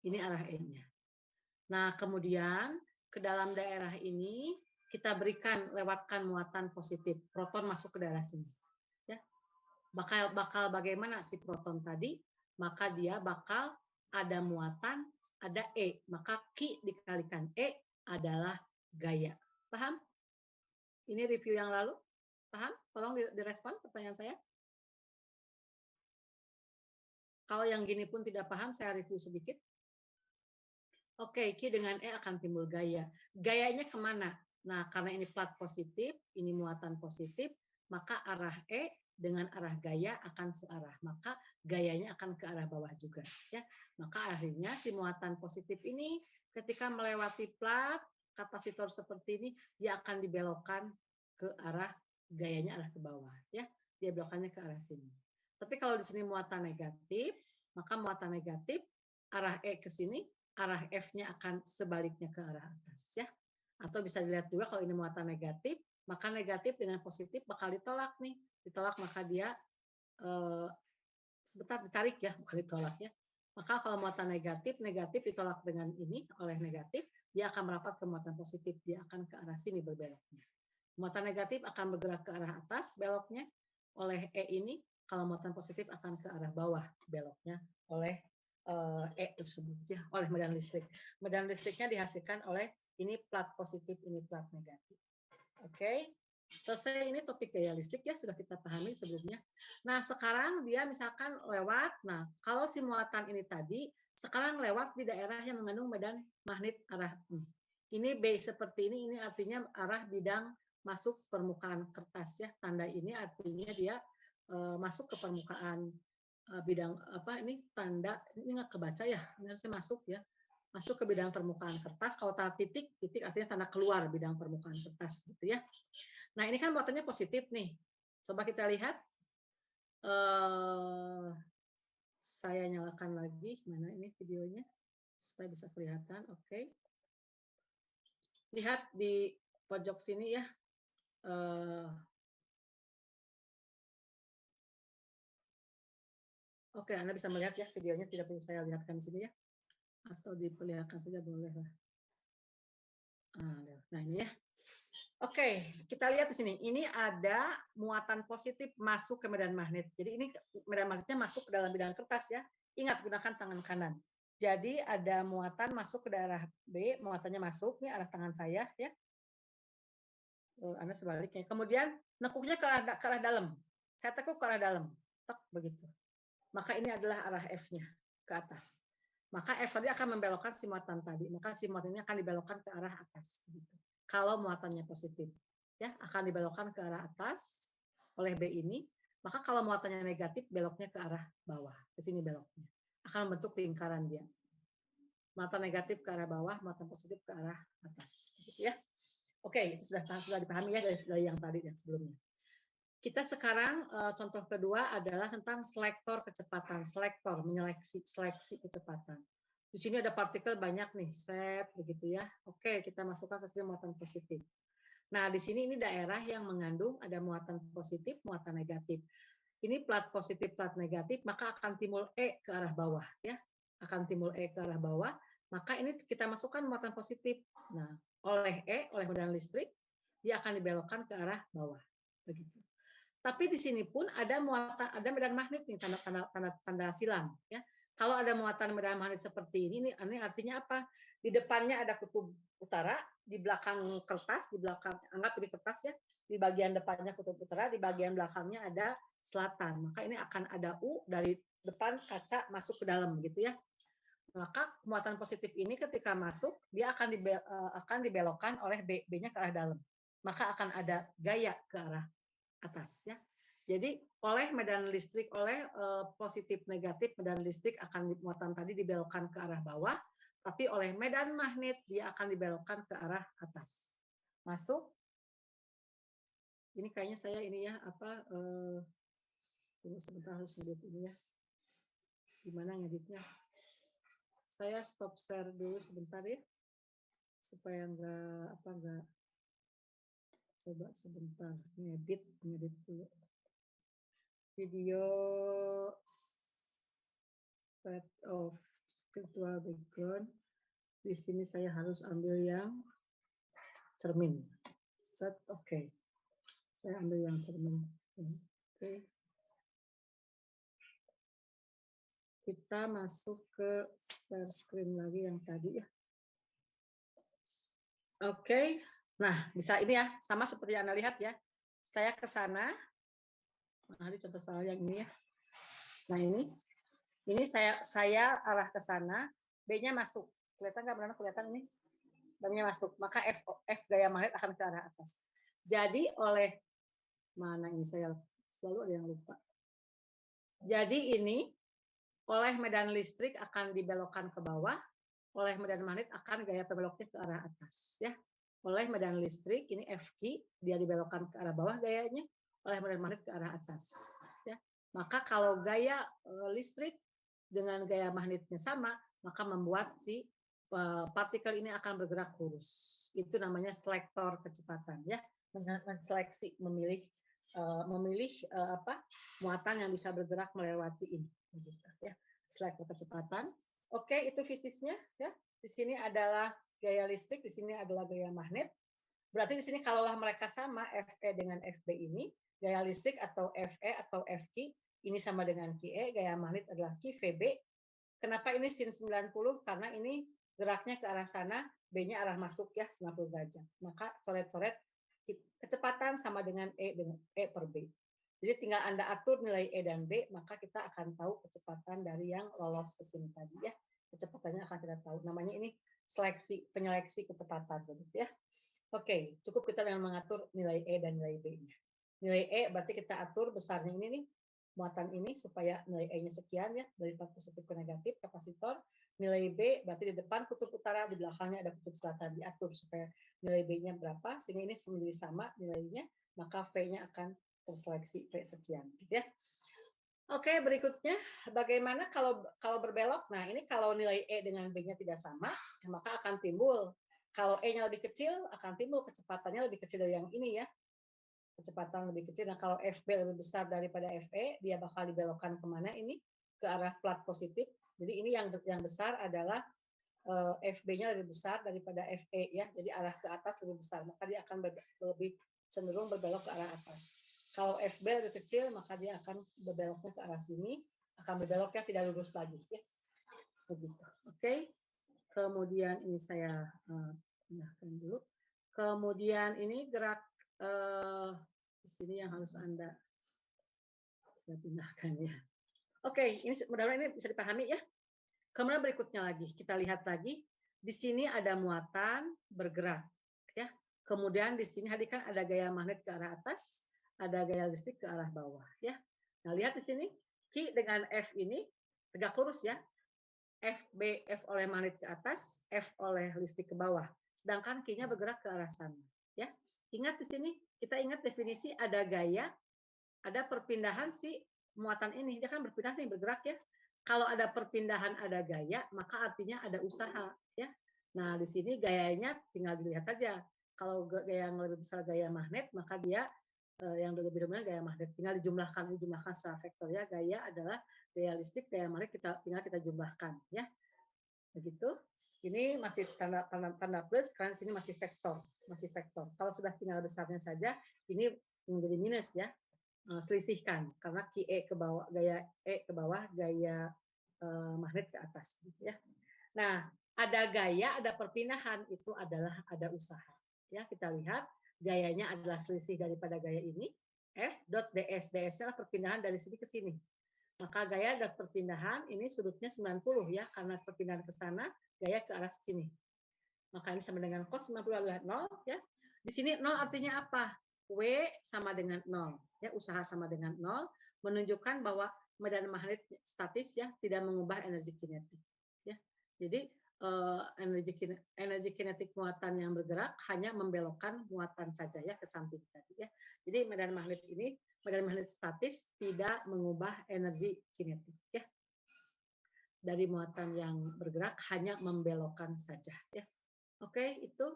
Ini arah E-nya. Nah, kemudian ke dalam daerah ini kita lewatkan muatan positif. Proton masuk ke daerah sini. Ya. Bakal bagaimana si proton tadi? Maka dia bakal ada muatan, ada E. Maka Q dikalikan E adalah gaya. Paham? Ini review yang lalu. Paham? Tolong direspon pertanyaan saya. Kalau yang gini pun tidak paham, saya review sedikit. Oke, Q dengan E akan timbul gaya. Gayanya kemana? Nah, karena ini plat positif, ini muatan positif, maka arah E dengan arah gaya akan searah. Maka gayanya akan ke arah bawah juga. Ya. Maka akhirnya si muatan positif ini ketika melewati plat kapasitor seperti ini, dia akan dibelokkan ke arah gayanya arah ke bawah. Ya. Dia belokannya ke arah sini. Tapi kalau di sini muatan negatif, maka muatan negatif arah E ke sini, arah F-nya akan sebaliknya ke arah atas. Ya. Atau bisa dilihat juga kalau ini muatan negatif, maka negatif dengan positif bakal ditolak nih. Ditolak maka dia sebentar ditarik ya, bukan ditolak ya. Maka kalau muatan negatif ditolak dengan ini oleh negatif, dia akan merapat ke muatan positif, dia akan ke arah sini berbeloknya. Muatan negatif akan bergerak ke arah atas beloknya oleh E ini, kalau muatan positif akan ke arah bawah beloknya oleh E tersebut ya, oleh medan listrik. Medan listriknya dihasilkan oleh ini plat positif, ini plat negatif. Oke. Selesai ini topik gaya listrik ya, sudah kita pahami sebelumnya. Nah, sekarang dia misalkan lewat, nah kalau si muatan ini tadi, sekarang lewat di daerah yang mengandung medan magnet arah ini B seperti ini artinya arah bidang masuk permukaan kertas ya. Tanda ini artinya dia masuk ke permukaan bidang apa ini tanda, ini nggak kebaca ya, ini harusnya masuk ya. Masuk ke bidang permukaan kertas. Kalau tanda titik artinya tanda keluar bidang permukaan kertas gitu ya. Nah, ini kan muatannya positif nih. Coba kita lihat. Saya nyalakan lagi, mana ini videonya, supaya bisa kelihatan. Oke. Lihat di pojok sini ya. Oke, Anda bisa melihat ya videonya, tidak perlu saya lihatkan di sini ya. Atau diperlihatkan saja boleh lah. Nah ini ya. Oke, kita lihat di sini. Ini ada muatan positif masuk ke medan magnet. Jadi ini medan magnetnya masuk ke dalam bidang kertas ya. Ingat, gunakan tangan kanan. Jadi ada muatan masuk ke daerah B, muatannya masuk, ini arah tangan saya ya. Anda sebaliknya. Kemudian nekuknya ke arah dalam. Saya tekuk ke arah dalam. Tek, begitu. Maka ini adalah arah F-nya ke atas. Maka F tadi akan membelokkan si muatan tadi. Maka si muatan ini akan dibelokkan ke arah atas. Gitu. Kalau muatannya positif, ya akan dibelokkan ke arah atas oleh B ini. Maka kalau muatannya negatif, beloknya ke arah bawah. Ke sini beloknya. Akan membentuk lingkaran dia. Muatan negatif ke arah bawah, muatan positif ke arah atas. Gitu ya. Oke, itu sudah dipahami ya dari yang tadi yang sebelumnya. Kita sekarang contoh kedua adalah tentang selektor kecepatan. Selektor menyeleksi seleksi kecepatan. Di sini ada partikel banyak nih, set begitu ya. Oke, kita masukkan ke sini muatan positif. Nah, di sini ini daerah yang mengandung ada muatan positif, muatan negatif. Ini plat positif, plat negatif, maka akan timbul E ke arah bawah ya. Akan timbul E ke arah bawah, maka ini kita masukkan muatan positif. Nah, oleh medan listrik, dia akan dibelokkan ke arah bawah. Begitu. Tapi di sini pun ada muatan, ada medan magnet nih, tanda silang ya. Kalau ada muatan medan magnet seperti ini artinya apa? Di depannya ada kutub utara, di belakang kertas, di belakang anggap ini kertas ya, di bagian depannya kutub utara, di bagian belakangnya ada selatan. Maka ini akan ada U dari depan kaca masuk ke dalam gitu ya. Maka muatan positif ini ketika masuk dia akan dibelokkan oleh B-nya ke arah dalam. Maka akan ada gaya ke arah atas ya. Jadi oleh medan listrik, oleh positif negatif medan listrik akan muatan tadi dibelokkan ke arah bawah, tapi oleh medan magnet dia akan dibelokkan ke arah atas. Masuk? Ini kayaknya saya ini ya apa? Tunggu sebentar, harus ngedit ini ya. Gimana ngeditnya? Saya stop share dulu sebentar ya, supaya nggak coba sebentar ngedit dulu. Video set of virtual background. Di sini saya harus ambil yang cermin. Set, oke. Saya ambil yang cermin. Oke. Kita masuk ke share screen lagi yang tadi ya. Oke. Nah, bisa ini ya, sama seperti yang Anda lihat ya. Saya ke sana. Nah, ini contoh soal yang ini ya. Nah, ini saya arah ke sana, B-nya masuk. Kelihatan nggak? Benar kelihatan ini? B-nya masuk. Maka F gaya magnet akan ke arah atas. Jadi oleh mana ini, saya selalu ada yang lupa. Jadi ini oleh medan listrik akan dibelokkan ke bawah, oleh medan magnet akan gaya terbeloknya ke arah atas ya. Oleh medan listrik ini Fq dia dibelokkan ke arah bawah gayanya, oleh medan magnet ke arah atas ya. Maka kalau gaya listrik dengan gaya magnetnya sama, maka membuat si partikel ini akan bergerak lurus. Itu namanya selektor kecepatan ya. Menseleksi, memilih muatan yang bisa bergerak melewati ini ya. Selektor kecepatan. Oke, itu fisiknya ya. Di sini adalah gaya listrik, di sini adalah gaya magnet. Berarti di sini kalaulah mereka sama, Fe dengan Fb ini, gaya listrik atau Fe atau Fq ini sama dengan Qe, gaya magnet adalah QVB. Kenapa ini sin 90? Karena ini geraknya ke arah sana, B-nya arah masuk ya 90 derajat. Maka coret-coret kecepatan sama dengan E per B. Jadi tinggal Anda atur nilai E dan B, maka kita akan tahu kecepatan dari yang lolos ke sini tadi ya. Kecepatannya akan kita tahu. Namanya ini penyeleksi kecepatan begitu ya. Oke, cukup kita dengan mengatur nilai E dan nilai B-nya. Nilai E berarti kita atur besarnya ini nih, muatan ini supaya nilai E-nya sekian ya, dari positif ke negatif kapasitor. Nilai B berarti di depan kutub utara, di belakangnya ada kutub selatan, diatur supaya nilai B-nya berapa, sehingga ini menjadi sama nilainya, maka V-nya akan terseleksi V sekian gitu ya. Oke, berikutnya bagaimana kalau kalau berbelok? Nah, ini kalau nilai E dengan B-nya tidak sama, ya maka akan timbul kalau E-nya lebih kecil akan timbul kecepatannya lebih kecil dari yang ini ya, kecepatan lebih kecil. Nah, kalau FB lebih besar daripada FE, dia bakal dibelokkan kemana ini? Ke arah plat positif. Jadi ini yang besar adalah FB-nya lebih besar daripada FE ya, jadi arah ke atas lebih besar, maka dia akan lebih cenderung berbelok ke arah atas. Kalau FB lebih kecil, maka dia akan berbeloknya ke arah sini, akan berbeloknya tidak lurus lagi. Ya. Begitu. Oke. Kemudian ini saya pindahkan dulu. Kemudian ini gerak di sini yang harus Anda saya pindahkan ya. Oke, ini mudah-mudahan ini bisa dipahami ya. Kemudian berikutnya lagi, kita lihat lagi, di sini ada muatan bergerak, ya. Kemudian di sini kan ada gaya magnet ke arah atas, ada gaya listrik ke arah bawah, ya. Nah, lihat di sini, Q dengan F ini tegak lurus ya. F oleh magnet ke atas, F oleh listrik ke bawah. Sedangkan Q-nya bergerak ke arah sana, ya. Ingat di sini, kita ingat definisi ada gaya, ada perpindahan si muatan ini. Dia kan berpindah nih, bergerak ya. Kalau ada perpindahan, ada gaya, maka artinya ada usaha. Ya. Nah, di sini gayanya tinggal dilihat saja. Kalau gaya yang lebih besar gaya magnet, maka dia yang lebih dominan gaya magnet. Tinggal dijumlahkan secara vektor ya. Gaya adalah gaya listrik, gaya magnet tinggal kita jumlahkan ya. Begitu. Ini masih tanda plus karena di sini masih vektor. Kalau sudah tinggal besarnya saja, ini menjadi minus ya. Selisihkan karena QE ke bawah, gaya E ke bawah, gaya magnet ke atas ya. Nah, ada gaya, ada perpindahan, itu adalah ada usaha. Ya, kita lihat gayanya adalah selisih daripada gaya ini, F.ds. ds-nya perpindahan dari sini ke sini. Maka gaya dan perpindahan ini sudutnya 90 ya, karena perpindahan ke sana, gaya ke arah sini. Maka ini sama dengan cos 90 adalah 0 ya. Di sini 0 artinya apa? W sama dengan 0. Ya, usaha sama dengan 0 menunjukkan bahwa medan magnet statis ya, tidak mengubah energi kinetik. Ya. Jadi energi kinetik muatan yang bergerak hanya membelokkan muatan saja ya ke samping tadi ya. Jadi medan magnet statis tidak mengubah energi kinetik ya. Dari muatan yang bergerak hanya membelokkan saja ya. Oke, itu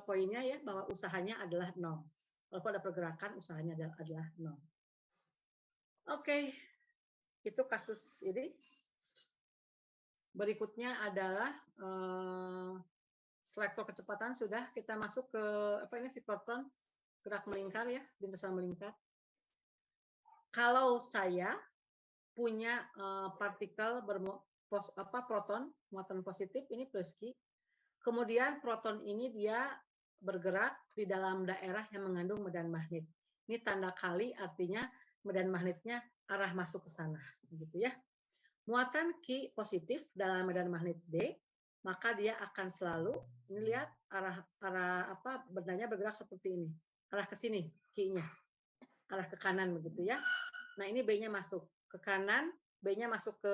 poinnya ya, bahwa usahanya adalah 0. Walaupun ada pergerakan, usahanya adalah 0. Oke, itu kasus ini. Berikutnya adalah selektor kecepatan sudah. Kita masuk ke siklotron gerak melingkar ya, lintasan melingkar. Kalau saya punya partikel proton muatan positif, ini plus Q. Kemudian proton ini dia bergerak di dalam daerah yang mengandung medan magnet. Ini tanda kali artinya medan magnetnya arah masuk ke sana, gitu ya. Muatan Q positif dalam medan magnet D, maka dia akan selalu, ini lihat arah bendanya bergerak seperti ini, arah ke sini Q-nya, arah ke kanan begitu ya. Nah ini B-nya masuk ke kanan, B-nya masuk ke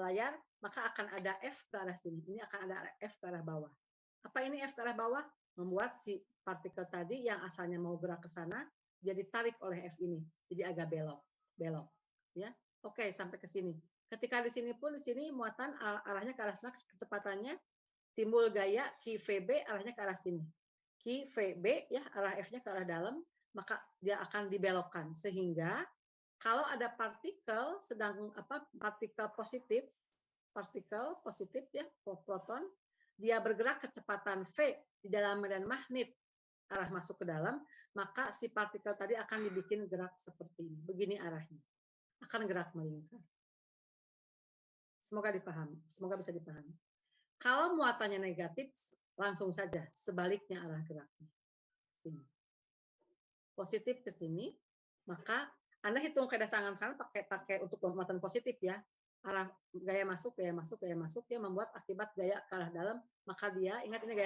layar, maka akan ada F ke arah sini. Ini akan ada F ke arah bawah. Apa ini F ke arah bawah? Membuat si partikel tadi yang asalnya mau gerak ke sana, dia ditarik oleh F ini. Jadi agak belok. Ya. Oke, sampai ke sini. Ketika di sini pun, di sini muatan arahnya ke arah sana, kecepatannya timbul gaya QVB arahnya ke arah sini. QVB ya, arah F-nya ke arah dalam, maka dia akan dibelokkan. Sehingga kalau ada partikel partikel positif ya, proton, dia bergerak kecepatan V di dalam medan magnet arah masuk ke dalam, maka si partikel tadi akan dibikin gerak seperti ini. Begini arahnya. Akan gerak melingkar. Semoga bisa dipahami. Kalau muatannya negatif, langsung saja sebaliknya arah geraknya. Sini. Positif ke sini, maka Anda hitung kedatangan kanan pakai untuk muatan positif ya. Arah gaya masuk ya, membuat akibat gaya ke arah dalam, maka dia ingat ini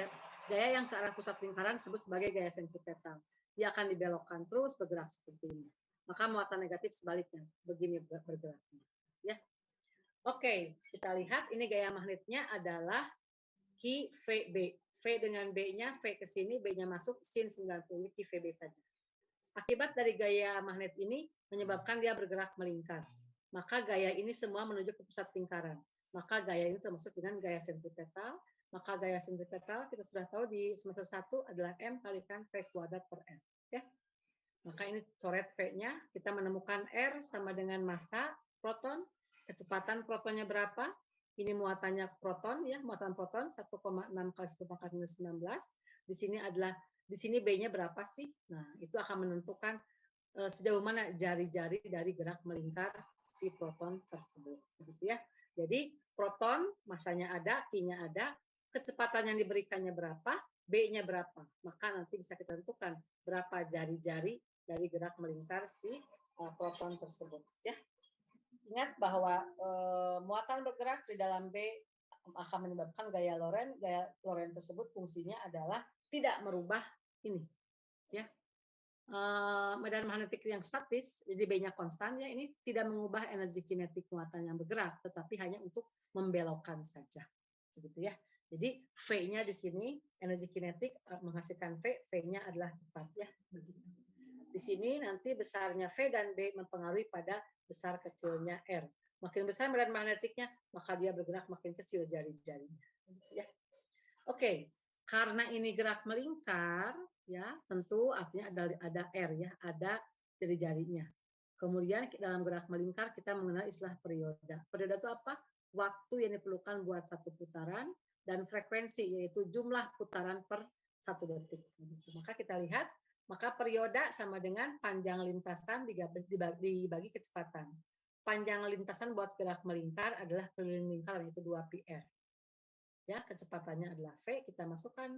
gaya yang ke arah pusat lingkaran disebut sebagai gaya sentripetal. Dia akan dibelokkan terus bergerak seperti ini. Maka muatan negatif sebaliknya, begini bergeraknya. Ya. Oke, kita lihat ini gaya magnetnya adalah QVB. V dengan B-nya, V ke sini, B-nya masuk, sin 90, QVB saja. Akibat dari gaya magnet ini menyebabkan dia bergerak melingkar. maka gaya ini semua menuju ke pusat lingkaran. Maka gaya ini termasuk dengan gaya sentripetal. Maka gaya sentripetal kita sudah tahu di semester 1 adalah M kalikan V kuadrat per R. Ya. Maka ini coret V-nya, kita menemukan R sama dengan massa proton, kecepatan protonnya berapa, ini muatannya proton, ya muatan proton 1,6 kali 10 pangkat minus 19. Di sini B-nya berapa sih? Nah, itu akan menentukan sejauh mana jari-jari dari gerak melingkar si proton tersebut. Gitu ya. Jadi proton masanya ada, Q-nya ada, kecepatan yang diberikannya berapa, B-nya berapa. Maka nanti bisa kita tentukan berapa jari-jari dari gerak melingkar si proton tersebut. Ya. Ingat bahwa muatan bergerak di dalam B akan menyebabkan gaya Lorentz. Gaya Lorentz tersebut fungsinya adalah tidak merubah ini. Ya. Medan magnetik yang statis, jadi B-nya konstan, ya ini tidak mengubah energi kinetik muatan yang bergerak, tetapi hanya untuk membelokkan saja. Begitu ya. Jadi V-nya di sini energi kinetik menghasilkan V, V-nya adalah tepat ya. Begitu. Di sini nanti besarnya V dan B mempengaruhi pada besar kecilnya R. Makin besar medan magnetiknya, maka dia bergerak makin kecil jari-jarinya. Ya. Oke, karena ini gerak melingkar, ya tentu artinya ada R ya, ada jari-jarinya. Kemudian dalam gerak melingkar kita mengenal istilah perioda. Perioda itu apa? Waktu yang diperlukan buat satu putaran dan frekuensi, yaitu jumlah putaran per satu detik. Maka kita lihat, maka perioda sama dengan panjang lintasan dibagi kecepatan. Panjang lintasan buat gerak melingkar adalah keliling lingkaran, yaitu 2πr. Ya, kecepatannya adalah V, kita masukkan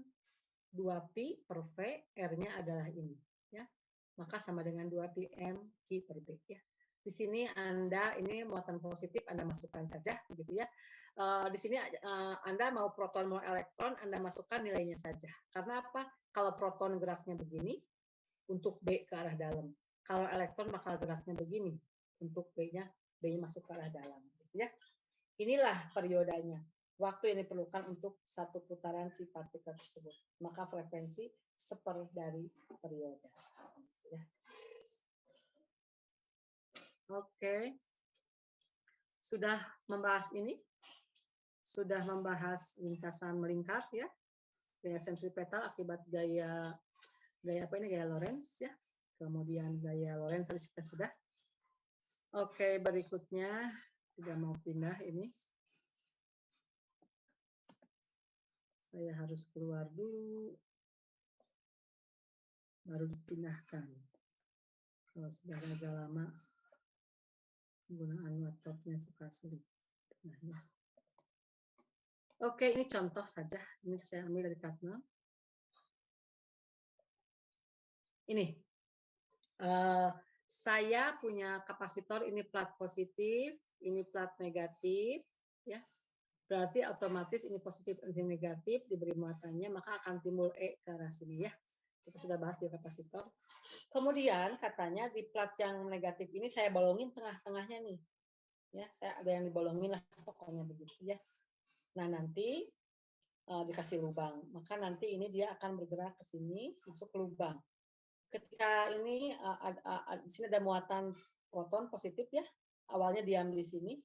2pi per V, R-nya adalah ini. Ya, maka sama dengan 2πm Q per B. Ya. Di sini Anda, ini muatan positif, Anda masukkan saja. Begitu ya. Di sini Anda mau proton, mau elektron, Anda masukkan nilainya saja. Karena apa? Kalau proton geraknya begini, untuk B ke arah dalam. Kalau elektron bakal geraknya begini, untuk B-nya masuk ke arah dalam. Gitu ya. Inilah periodanya. Waktu yang diperlukan untuk satu putaran si partikel tersebut. Maka frekuensi seper dari perioda. Ya. Oke. Sudah membahas ini? Sudah membahas lintasan melingkar ya. Gaya sentripetal akibat gaya apa ini? Gaya Lorentz ya. Kemudian gaya Lorentz tadi kita sudah. Oke, berikutnya tidak mau pindah ini. Saya harus keluar dulu, baru dipindahkan. Kalau sudah agak lama, penggunaan laptopnya suka sulit. Nah, ya. Oke, ini contoh saja. Ini saya ambil dari Katnal. Ini, saya punya kapasitor, ini plat positif, ini plat negatif, ya. Berarti otomatis ini positif dan negatif diberi muatannya, maka akan timbul E ke arah sini ya. Kita sudah bahas di kapasitor. Kemudian katanya di plat yang negatif ini saya bolongin tengah-tengahnya nih. Ya, saya ada yang dibolongin lah pokoknya begitu ya. Nah, nanti dikasih lubang. Maka nanti ini dia akan bergerak ke sini, masuk ke lubang. Ketika ini di sini ada muatan proton positif ya. Awalnya diam di sini.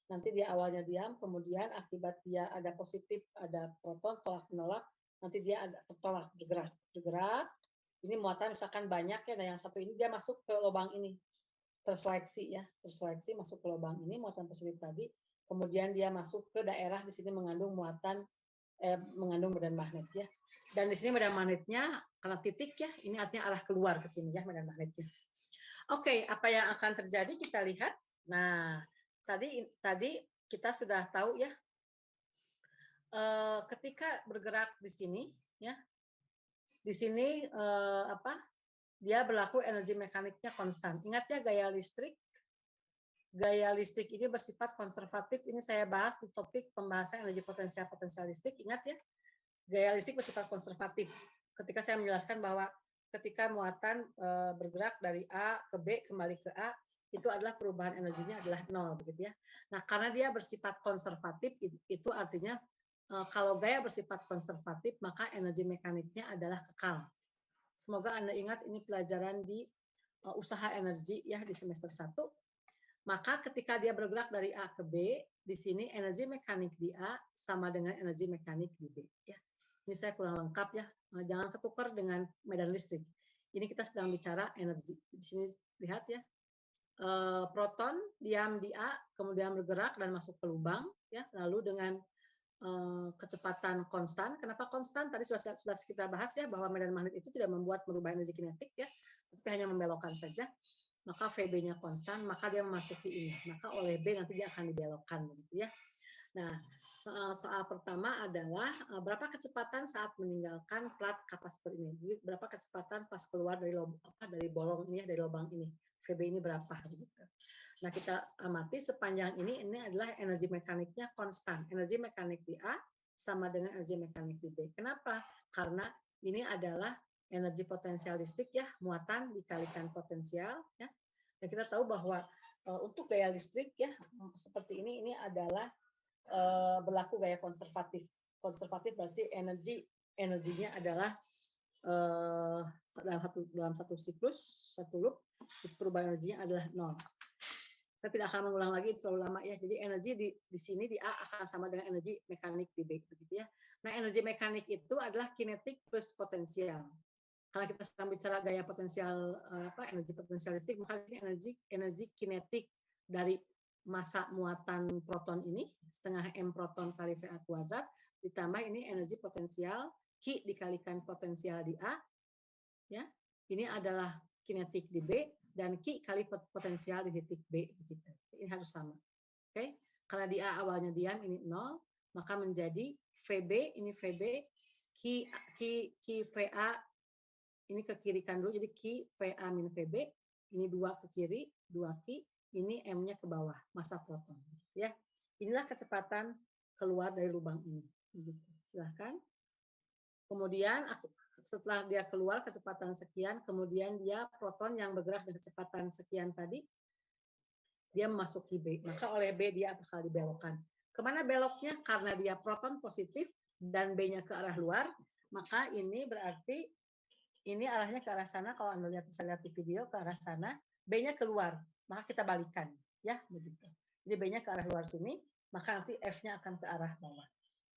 Nanti dia awalnya diam, kemudian akibat dia ada positif, ada proton tolak menolak, nanti dia ada tertolak bergerak. Ini muatan misalkan banyak ya, dan yang satu ini dia masuk ke lubang ini, terseleksi ya, terseleksi masuk ke lubang ini muatan positif tadi, kemudian dia masuk ke daerah di sini mengandung muatan mengandung medan magnet ya, dan di sini medan magnetnya karena titik ya, ini artinya arah keluar ke sini ya medan magnetnya. Oke, apa yang akan terjadi kita lihat. Nah, tadi kita sudah tahu ya, ketika bergerak di sini ya, di sini dia berlaku energi mekaniknya konstan. Ingat ya, gaya listrik ini bersifat konservatif. Ini saya bahas di topik pembahasan energi potensial listrik. Ingat ya, gaya listrik bersifat konservatif. Ketika saya menjelaskan bahwa ketika muatan bergerak dari A ke B kembali ke A, itu adalah perubahan energinya adalah 0 begitu ya. Nah, karena dia bersifat konservatif, itu artinya kalau gaya bersifat konservatif, maka energi mekaniknya adalah kekal. Semoga Anda ingat ini pelajaran di usaha energi ya di semester 1. Maka ketika dia bergerak dari A ke B, di sini energi mekanik di A sama dengan energi mekanik di B. Ya, ini saya kurang lengkap ya. Jangan ketukar dengan medan listrik. Ini kita sedang bicara energi. Di sini lihat ya, proton diam di A, kemudian bergerak dan masuk ke lubang. Ya, lalu dengan kecepatan konstan. Kenapa konstan? Tadi sudah kita bahas ya, bahwa medan magnet itu tidak merubah energi kinetik ya, tapi hanya membelokkan saja. Maka VB-nya konstan, maka dia memasuki ini. Maka oleh B nanti dia akan dibelokkan begitu ya. Nah, soal pertama adalah berapa kecepatan saat meninggalkan plat kapasitor ini. Jadi berapa kecepatan pas keluar dari bolong ini ya, dari lubang ini. VB ini berapa gitu. Nah, kita amati sepanjang ini adalah energi mekaniknya konstan. Energi mekanik di A sama dengan energi mekanik di B. Kenapa? Karena ini adalah energi potensial listrik ya, muatan dikalikan potensial ya. Dan kita tahu bahwa untuk gaya listrik ya seperti ini adalah berlaku gaya konservatif. Konservatif berarti energinya adalah dalam satu siklus, satu loop, perubahan energinya adalah 0. Saya tidak akan mengulang lagi terlalu lama ya. Jadi energi di sini di A akan sama dengan energi mekanik di B begitu ya. Nah, energi mekanik itu adalah kinetik plus potensial. Karena kita sedang bicara gaya potensial energi potensial listrik, maka ini energi kinetik dari massa muatan proton ini setengah M proton kali VA kuadrat ditambah ini energi potensial Q dikalikan potensial di A ya. Ini adalah kinetik di B dan Q kali potensial di titik B begitu. Ini harus sama. Oke. Karena di A awalnya diam ini 0, maka menjadi VB ini VB Q VA ini ke kiri kan dulu jadi Q VA min VB ini 2 ke kiri 2 Q ini M-nya ke bawah massa proton ya. Inilah kecepatan keluar dari lubang ini. Silahkan. Kemudian setelah dia keluar kecepatan sekian, kemudian dia proton yang bergerak dengan kecepatan sekian tadi dia memasuki B. Maka oleh B dia bakal dibelokkan. Kemana beloknya? Karena dia proton positif dan B-nya ke arah luar, maka ini berarti ini arahnya ke arah sana. Kalau Anda bisa lihat di video ke arah sana, B-nya keluar, maka kita balikan, ya begitu. Jadi B-nya ke arah luar sini, maka nanti F-nya akan ke arah bawah.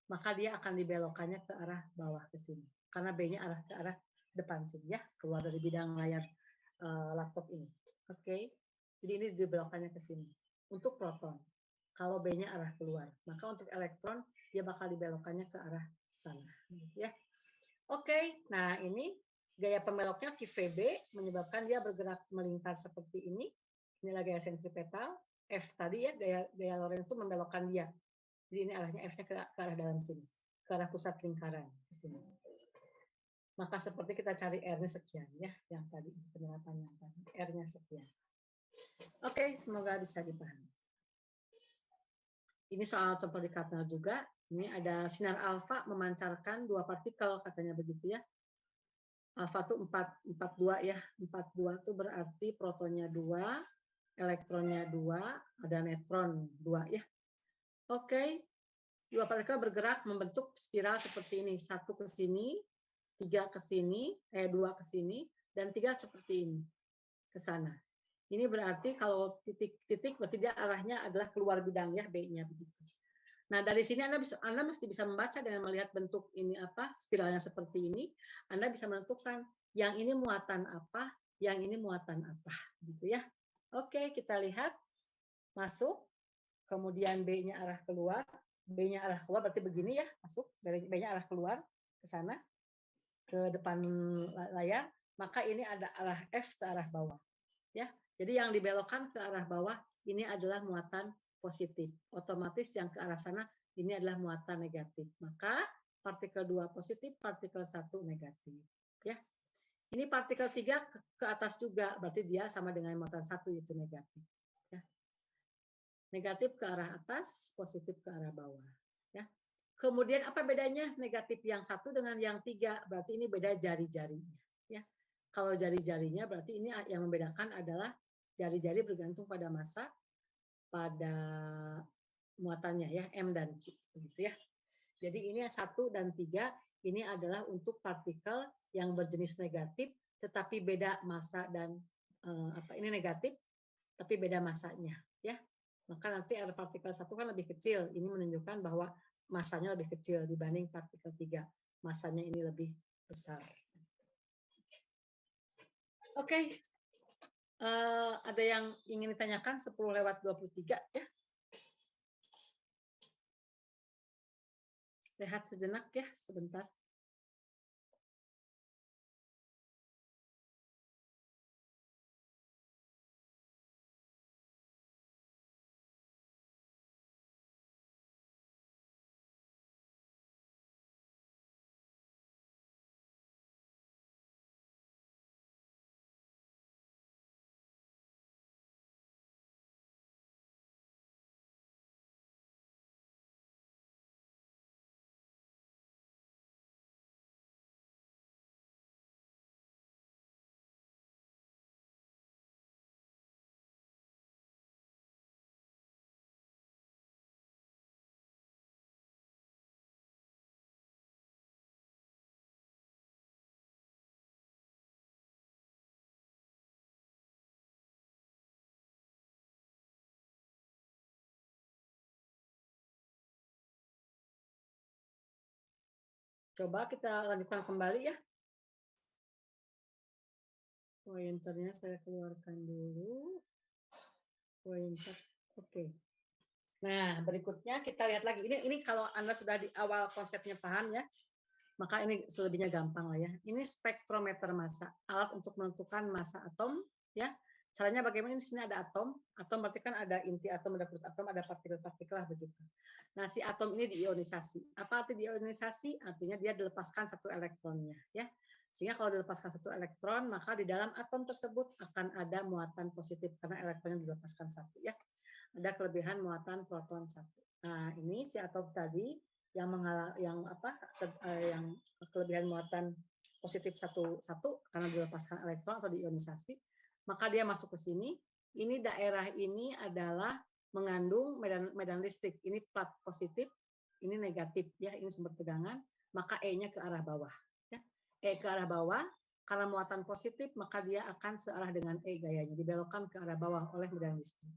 Maka dia akan dibelokkannya ke arah bawah ke sini. Karena B-nya ke arah depan sini, ya keluar dari bidang layar laptop ini. Oke, jadi ini dibelokkannya ke sini. Untuk proton, kalau B-nya arah keluar, maka untuk elektron dia bakal dibelokkannya ke arah sana, ya. Oke, nah ini gaya pembeloknya QVB menyebabkan dia bergerak melingkar seperti ini. Inilah gaya sentripetal. F tadi ya, gaya Lorentz itu membelokkan dia. Jadi ini arahnya F-nya ke arah dalam sini, ke arah pusat lingkaran ke sini. Maka seperti kita cari R-nya sekian ya, yang tadi penerapan yang tadi R-nya sekian. Oke, semoga bisa dipahami. Ini soal contoh di Cardinal juga. Ini ada sinar alfa memancarkan 2 partikel katanya begitu ya. Alfa itu 42 ya. 42 itu berarti protonnya 2, elektronnya 2, ada neutron 2 ya. Oke. 2 partikel bergerak membentuk spiral seperti ini. 1 ke sini, 3 ke sini, 2 ke sini, dan 3 seperti ini ke sana. Ini berarti kalau titik-titik berarti dia arahnya adalah keluar bidang ya, B-nya begitu. Nah, dari sini Anda mesti bisa membaca dengan melihat bentuk ini apa, spiralnya seperti ini, Anda bisa menentukan yang ini muatan apa, yang ini muatan apa, gitu ya. Oke, kita lihat masuk, kemudian B-nya arah keluar, B-nya arah keluar berarti begini ya, masuk, B-nya arah keluar ke sana, ke depan layar, maka ini ada arah F ke arah bawah, ya. Jadi yang dibelokkan ke arah bawah ini adalah muatan positif. Otomatis yang ke arah sana ini adalah muatan negatif. Maka partikel 2 positif, partikel 1 negatif. Ya. Ini partikel 3 ke atas juga, berarti dia sama dengan muatan 1 yaitu negatif. Ya. Negatif ke arah atas, positif ke arah bawah. Ya. Kemudian apa bedanya negatif yang 1 dengan yang 3? Berarti ini beda jari-jarinya. Ya. Kalau jari-jarinya berarti ini yang membedakan adalah jari-jari bergantung pada massa, pada muatannya ya, M dan Q begitu ya. Jadi ini 1 dan 3 ini adalah untuk partikel yang berjenis negatif tetapi beda massa dan ini negatif tapi beda massanya. ya. Maka nanti R partikel 1 kan lebih kecil. Ini menunjukkan bahwa masanya lebih kecil dibanding partikel 3. Masanya ini lebih besar. Oke. Ada yang ingin ditanyakan 10:23 ya. Rehat sejenak ya, sebentar. Coba kita lanjutkan kembali ya. Pointernya saya keluarkan dulu. Pointer. Oke. Nah, berikutnya kita lihat lagi. Ini kalau Anda sudah di awal konsepnya paham ya, maka ini selebihnya gampang lah ya. Ini spektrometer massa, alat untuk menentukan massa atom ya. Caranya bagaimana? Di sini ada atom. Atom berarti kan ada inti atom, ada perut atom, ada partikel-partikel lah begitu. Nah, si atom ini diionisasi. Apa arti diionisasi? Artinya dia dilepaskan satu elektronnya ya. Sehingga kalau dilepaskan satu elektron, maka di dalam atom tersebut akan ada muatan positif karena elektronnya dilepaskan satu ya. Ada kelebihan muatan proton satu. Nah, ini si atom tadi yang kelebihan muatan positif satu karena dilepaskan elektron atau diionisasi, maka dia masuk ke sini. Ini daerah ini adalah mengandung medan listrik. Ini plat positif, ini negatif ya, ini sumber tegangan, maka E-nya ke arah bawah ya. E ke arah bawah karena muatan positif, maka dia akan searah dengan E gayanya, dibelokkan ke arah bawah oleh medan listrik.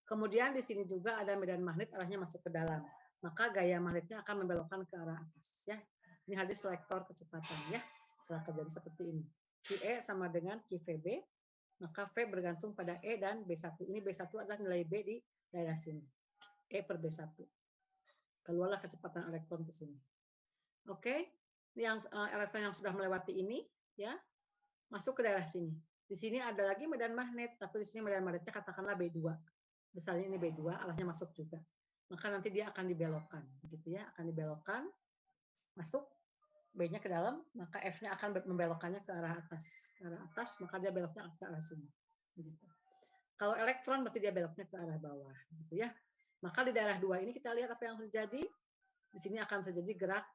Kemudian di sini juga ada medan magnet, arahnya masuk ke dalam. Maka gaya magnetnya akan membelokkan ke arah atas ya. Ini hadis selektor kecepatan ya. Setelah terjadi seperti ini. QE sama dengan QVB, maka V bergantung pada E dan B1. Ini B1 adalah nilai B di daerah sini. E per B1. Keluarlah kecepatan elektron ke sini. Oke. Yang elektron yang sudah melewati ini ya, masuk ke daerah sini. Di sini ada lagi medan magnet, tapi di sini medan magnetnya katakanlah B2. Misalnya ini B2, arahnya masuk juga. Maka nanti dia akan dibelokkan, gitu ya, akan dibelokkan, masuk B-nya ke dalam, maka F-nya akan membelokkannya ke arah atas, maka dia beloknya ke arah sini. Begitu. Kalau elektron berarti dia beloknya ke arah bawah, gitu ya. Maka di daerah 2 ini kita lihat apa yang terjadi. Di sini akan terjadi gerak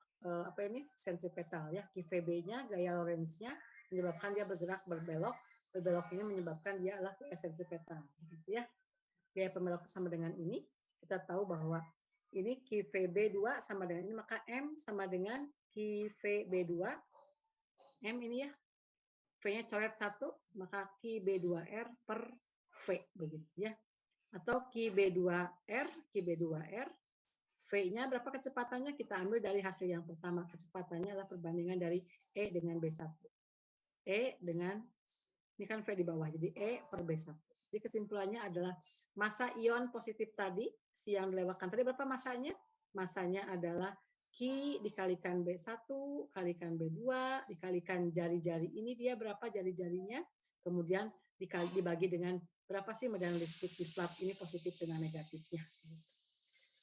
sentripetal ya, QVB-nya, gaya Lorentz-nya menyebabkan dia bergerak berbelok. Berbelok ini menyebabkan dia adalah gaya sentripetal, gitu ya. Gaya pembelok sama dengan ini, kita tahu bahwa ini QVB2 sama dengan ini, maka M sama dengan QVB2. M ini ya, V-nya coret 1, maka QB2R per V, begitu ya. Atau QB2R, V-nya berapa kecepatannya? Kita ambil dari hasil yang pertama. Kecepatannya adalah perbandingan dari E dengan B1. E dengan, ini kan V di bawah, jadi E per B1. Jadi kesimpulannya adalah massa ion positif tadi, yang dilewatkan tadi berapa masanya? Masanya adalah Q dikalikan B1, kalikan B2, dikalikan jari-jari ini dia berapa jari-jarinya, kemudian dibagi dengan berapa sih medan listrik di plat ini positif dengan negatifnya.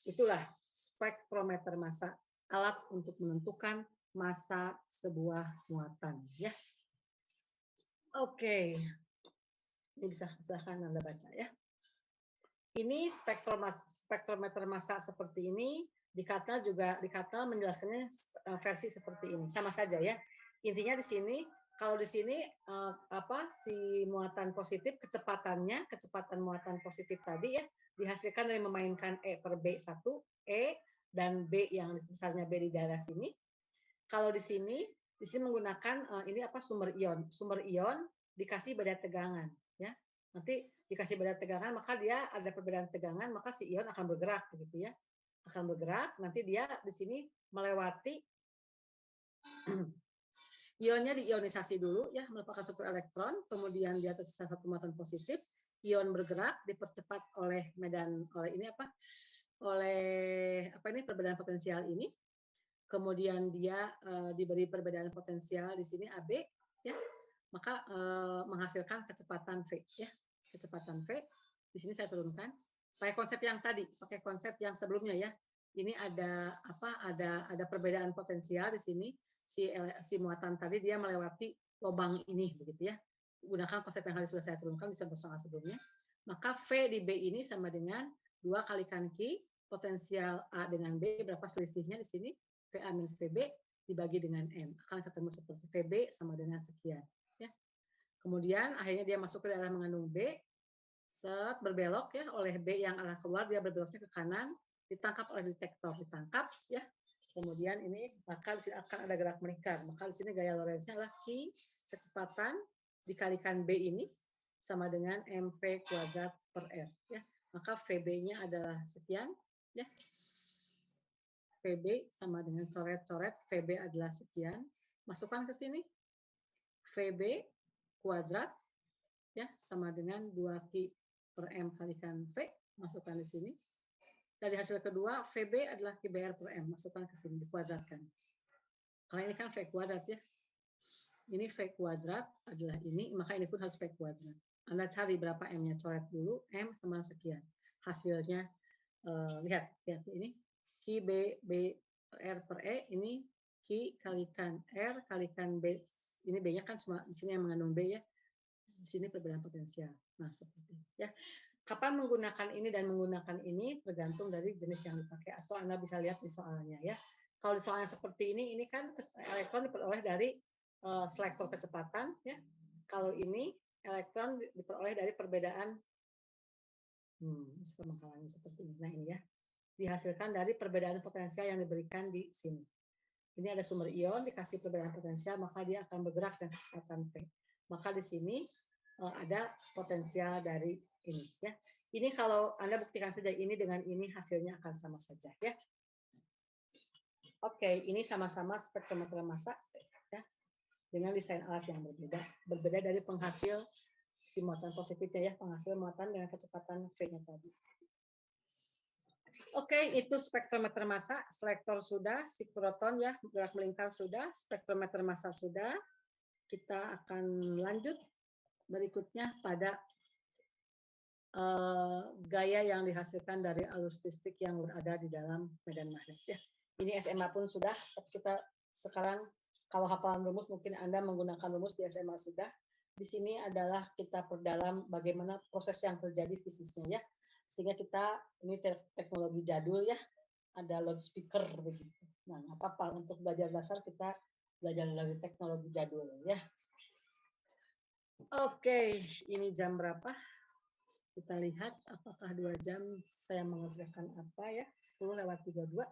Itulah spektrometer massa, alat untuk menentukan massa sebuah muatan. Ya. Oke. Ini bisa silahkan Anda baca ya. Ini spektrometer massa seperti ini, dikata menjelaskannya versi seperti ini. Sama saja ya. Intinya di sini, kalau di sini si muatan positif, kecepatan muatan positif tadi ya, dihasilkan dari memainkan E per B1, E dan B yang besarnya B di daerah sini. Kalau di sini menggunakan sumber ion. Sumber ion dikasih beda tegangan ya. Nanti dikasih perbedaan tegangan, maka dia ada perbedaan tegangan, maka si ion akan bergerak begitu ya. Akan bergerak, nanti dia di sini melewati ionnya diionisasi dulu ya, merupakan satu elektron, kemudian di atas satu muatan positif, ion bergerak dipercepat oleh perbedaan potensial ini. Kemudian dia diberi perbedaan potensial di sini AB ya, maka menghasilkan kecepatan V ya. Kecepatan V di sini saya turunkan pakai konsep yang tadi, pakai konsep yang sebelumnya ya. Ini ada perbedaan potensial di sini, si muatan tadi dia melewati lubang ini begitu ya. Gunakan konsep yang tadi sudah saya turunkan di contoh soal sebelumnya. Maka V di B ini sama dengan 2 kalikan Q potensial A dengan B, berapa selisihnya di sini? VA min VB dibagi dengan M, akan ketemu seperti VB sama dengan sekian ya. Kemudian akhirnya dia masuk ke daerah mengandung B, set berbelok ya oleh B yang arah keluar, dia berbeloknya ke kanan, ditangkap oleh detektor, ditangkap ya. Kemudian ini maka di sini akan ada gerak melingkar, maka di sini gaya Lorentz-nya adalah Q kecepatan dikalikan B ini sama dengan mv kuadrat per R ya. Maka VB-nya adalah sekian ya. VB sama dengan coret-coret, VB adalah sekian. Masukkan ke sini. VB kuadrat ya sama dengan 2Q per M kalikan V. Masukkan di sini. Dari hasil kedua, VB adalah QBR per M. Masukkan ke sini, dikuadratkan. Karena ini kan V kuadrat ya. Ini V kuadrat adalah ini, maka ini pun harus V kuadrat. Anda cari berapa M-nya, coret dulu. M sama sekian. Hasilnya, lihat ini. Q B R per E, ini Q kalikan R kalikan B. Ini B-nya kan cuma di sini yang mengandung B ya. Di sini perbedaan potensial. Nah, seperti ya. Kapan menggunakan ini dan menggunakan ini tergantung dari jenis yang dipakai, atau Anda bisa lihat di soalnya ya. Kalau di soalnya seperti ini kan elektron diperoleh dari selektor kecepatan ya. Kalau ini elektron diperoleh dari perbedaan menghalangi seperti ini. Nah, ini ya. Dihasilkan dari perbedaan potensial yang diberikan di sini. Ini ada sumber ion, dikasih perbedaan potensial, maka dia akan bergerak dengan kecepatan V. Maka di sini ada potensial dari ini. Ya. Ini kalau Anda buktikan saja ini dengan ini, hasilnya akan sama saja. Ya. Oke, ini sama-sama spektrometer massa ya, dengan desain alat yang berbeda. Berbeda dari penghasil si muatan positifnya ya, penghasil muatan dengan kecepatan V-nya tadi. Oke, itu spektrometer massa, selektor sudah, sikroton ya, gerak melingkar sudah, spektrometer massa sudah. Kita akan lanjut berikutnya pada gaya yang dihasilkan dari arus listrik yang berada di dalam medan magnet. Ya. Ini SMA pun sudah, kita sekarang kalau hafalan rumus mungkin Anda menggunakan rumus di SMA sudah. Di sini adalah kita perdalam bagaimana proses yang terjadi fisiknya ya. Sehingga kita, ini teknologi jadul ya, ada loudspeaker begitu. Nah, nggak apa-apa, untuk belajar dasar kita belajar dari teknologi jadul ya. Oke, ini jam berapa? Kita lihat apakah 2 jam saya mengerjakan apa ya, 10:32.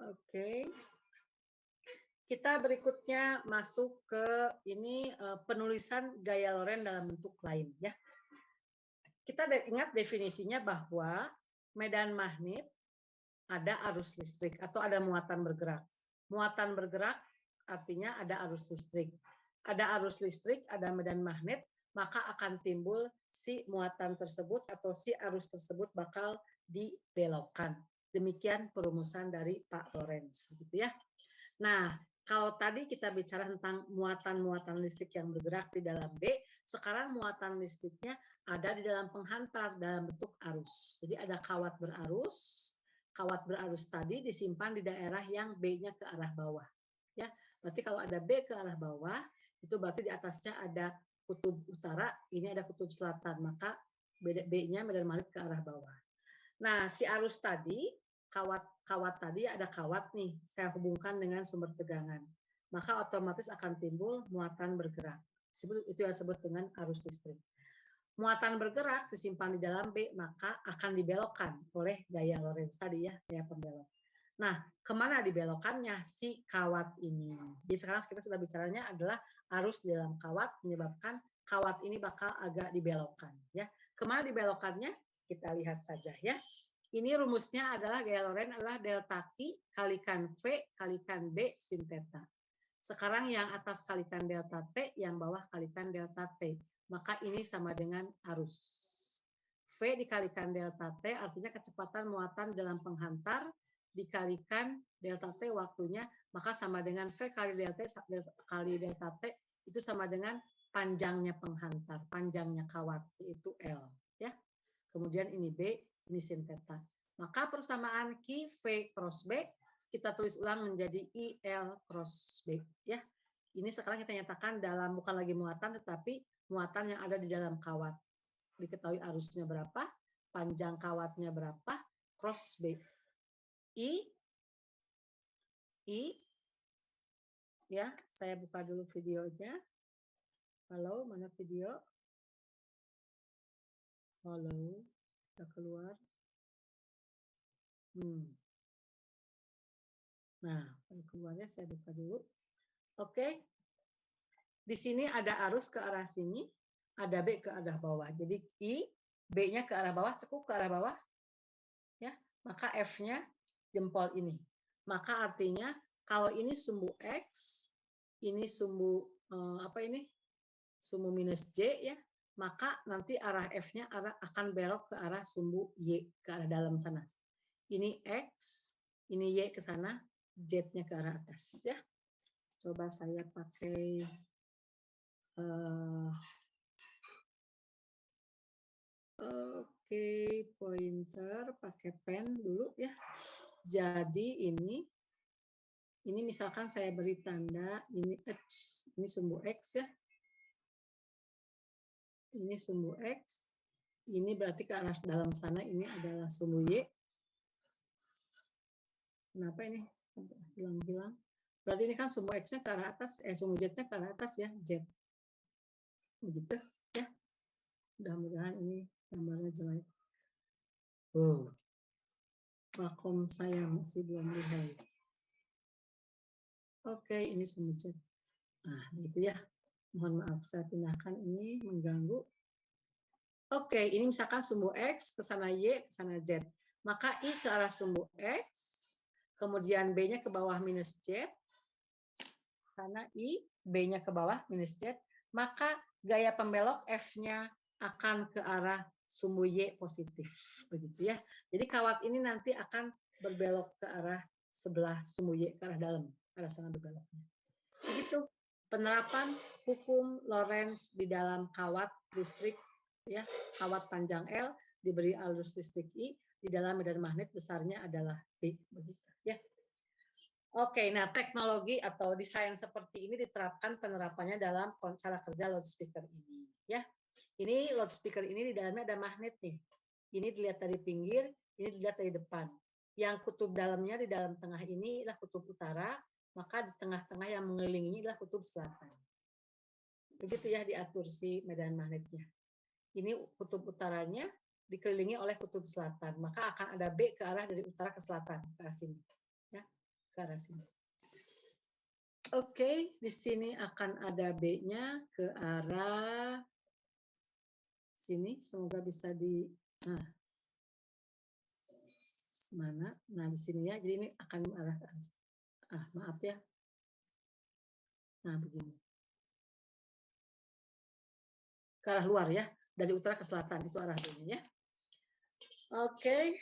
Oke. Kita berikutnya masuk ke ini penulisan gaya Lorentz dalam bentuk lain ya. Kita ingat definisinya bahwa medan magnet ada arus listrik atau ada muatan bergerak. Muatan bergerak artinya ada arus listrik. Ada arus listrik, ada medan magnet, maka akan timbul si muatan tersebut atau si arus tersebut bakal dibelokkan. Demikian perumusan dari Pak Lorentz gitu ya. Nah, kalau tadi kita bicara tentang muatan-muatan listrik yang bergerak di dalam B, sekarang muatan listriknya ada di dalam penghantar dalam bentuk arus. Jadi ada kawat berarus. Kawat berarus tadi disimpan di daerah yang B-nya ke arah bawah. Ya, berarti kalau ada B ke arah bawah, itu berarti di atasnya ada kutub utara, ini ada kutub selatan, maka B-nya medan magnet ke arah bawah. Nah, si arus tadi, kawat tadi ada kawat nih, saya hubungkan dengan sumber tegangan. Maka otomatis akan timbul muatan bergerak. Itu yang disebut dengan arus listrik. Muatan bergerak disimpan di dalam B, maka akan dibelokkan oleh gaya Lorentz tadi ya, gaya pembelok. Nah, kemana dibelokkannya si kawat ini? Jadi sekarang kita sudah bicaranya adalah arus di dalam kawat menyebabkan kawat ini bakal agak dibelokkan. Ya, kemana dibelokkannya? Kita lihat saja ya. Ini rumusnya adalah gaya Lorentz adalah delta Q kalikan V kalikan B sin theta. Sekarang yang atas kalikan delta T, yang bawah kalikan delta T. Maka ini sama dengan arus. V dikalikan delta T artinya kecepatan muatan dalam penghantar dikalikan delta T waktunya, maka sama dengan V kali delta T itu sama dengan panjangnya penghantar, panjangnya kawat, yaitu L. Ya. Kemudian ini B, ini sin theta. Maka persamaan Q V cross B kita tulis ulang menjadi IL cross B. Ya. Ini sekarang kita nyatakan dalam bukan lagi muatan, tetapi muatan yang ada di dalam kawat. Diketahui arusnya berapa, panjang kawatnya berapa, cross B. I, ya, saya buka dulu videonya. Halo, mana video? Halo, kita keluar. Nah, keluarnya saya buka dulu. Oke, di sini ada arus ke arah sini, ada B ke arah bawah. Jadi I, B-nya ke arah bawah, tekuk ke arah bawah, ya. Maka F-nya jempol ini. Maka artinya kalau ini sumbu X, ini sumbu sumbu minus J ya, maka nanti arah F-nya akan belok ke arah sumbu Y, ke arah dalam sana. Ini X, ini Y ke sana, Z-nya ke arah atas ya. Coba saya pakai pointer, pakai pen dulu ya. Jadi ini misalkan saya beri tanda ini X, ini sumbu X ya. Ini sumbu X, ini berarti ke arah dalam sana, ini adalah sumbu Y. Kenapa ini hilang-hilang? Berarti ini kan sumbu X-nya ke arah atas, sumbu Z-nya ke arah atas ya, Z. Begitu ya. Mudah-mudahan ini gambarnya jelek. Vakum saya masih belum lihat. Oke, ini sumbu Z. Nah, gitu ya. Mohon maaf, saya pindahkan ini mengganggu. Oke, ini misalkan sumbu X, ke sana Y, ke sana Z. Maka I ke arah sumbu X, kemudian B-nya ke bawah minus Z, karena I, B-nya ke bawah minus Z, maka gaya pembelok F-nya akan ke arah sumbu Y positif. Begitu ya. Jadi kawat ini nanti akan berbelok ke arah sebelah sumbu Y, ke arah dalam, ke arah sana berbeloknya. Begitu penerapan hukum Lorentz di dalam kawat listrik ya, kawat panjang L diberi arus listrik I, di dalam medan magnet besarnya adalah B, begitu ya. Oke, nah teknologi atau desain seperti ini diterapkan penerapannya dalam cara kerja loudspeaker ini ya. Ini loudspeaker ini di dalamnya ada magnet nih. Ini dilihat dari pinggir, ini dilihat dari depan. Yang kutub dalamnya di dalam tengah ini adalah kutub utara, maka di tengah-tengah yang mengelilinginya adalah kutub selatan. Begitu ya diatur si medan magnetnya. Ini kutub utaranya dikelilingi oleh kutub selatan, maka akan ada B ke arah dari utara ke selatan, ke arah sini. Ya, ke arah sini. Oke, di sini akan ada B-nya ke arah sini, semoga bisa di mana? Nah, di sini ya. Jadi ini akan arah maaf ya. Nah, begini. Ke arah luar ya, dari utara ke selatan itu arah B-nya ya. Oke.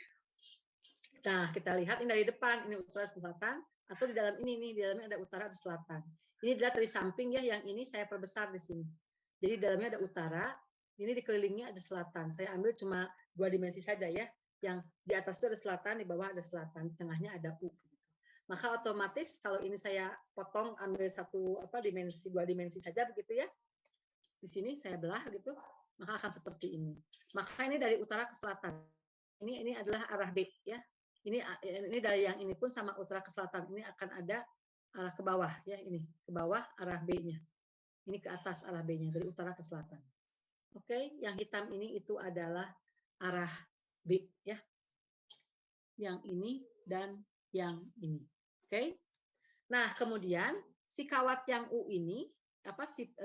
Nah, kita lihat ini dari depan, ini utara selatan, atau di dalam ini nih, di dalamnya ada utara dan selatan. Ini dilihat dari samping ya, yang ini saya perbesar di sini. Jadi di dalamnya ada utara, ini dikelilingi ada selatan. Saya ambil cuma 2 dimensi saja ya. Yang di atas itu ada selatan, di bawah ada selatan, di tengahnya ada U. Maka otomatis kalau ini saya potong ambil dimensi 2 dimensi saja begitu ya. Di sini saya belah gitu, maka akan seperti ini. Maka ini dari utara ke selatan. Ini adalah arah B ya. Ini dari yang ini pun sama utara ke selatan. Ini akan ada arah ke bawah ya, ini ke bawah arah B-nya. Ini ke atas arah B-nya dari utara ke selatan. Oke, yang hitam ini itu adalah arah B ya. Yang ini dan yang ini. Oke. Nah, kemudian si kawat yang U ini,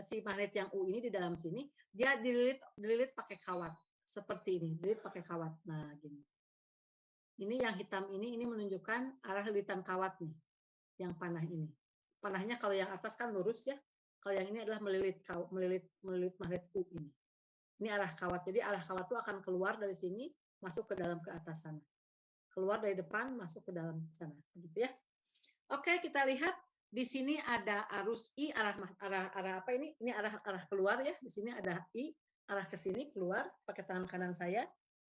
si magnet yang U ini di dalam sini, dia dililit pakai kawat seperti ini, dililit pakai kawat. Nah, gini. Ini yang hitam ini menunjukkan arah lilitan kawat nih, yang panah ini. Panahnya kalau yang atas kan lurus ya, kalau yang ini adalah melilit magnet U ini. Ini arah kawat, jadi arah kawat itu akan keluar dari sini, masuk ke dalam ke atas sana. Keluar dari depan, masuk ke dalam sana, begitu ya. Oke, kita lihat di sini ada arus I arah apa ini? Ini arah keluar ya. Di sini ada I arah ke sini keluar pakai tangan kanan saya.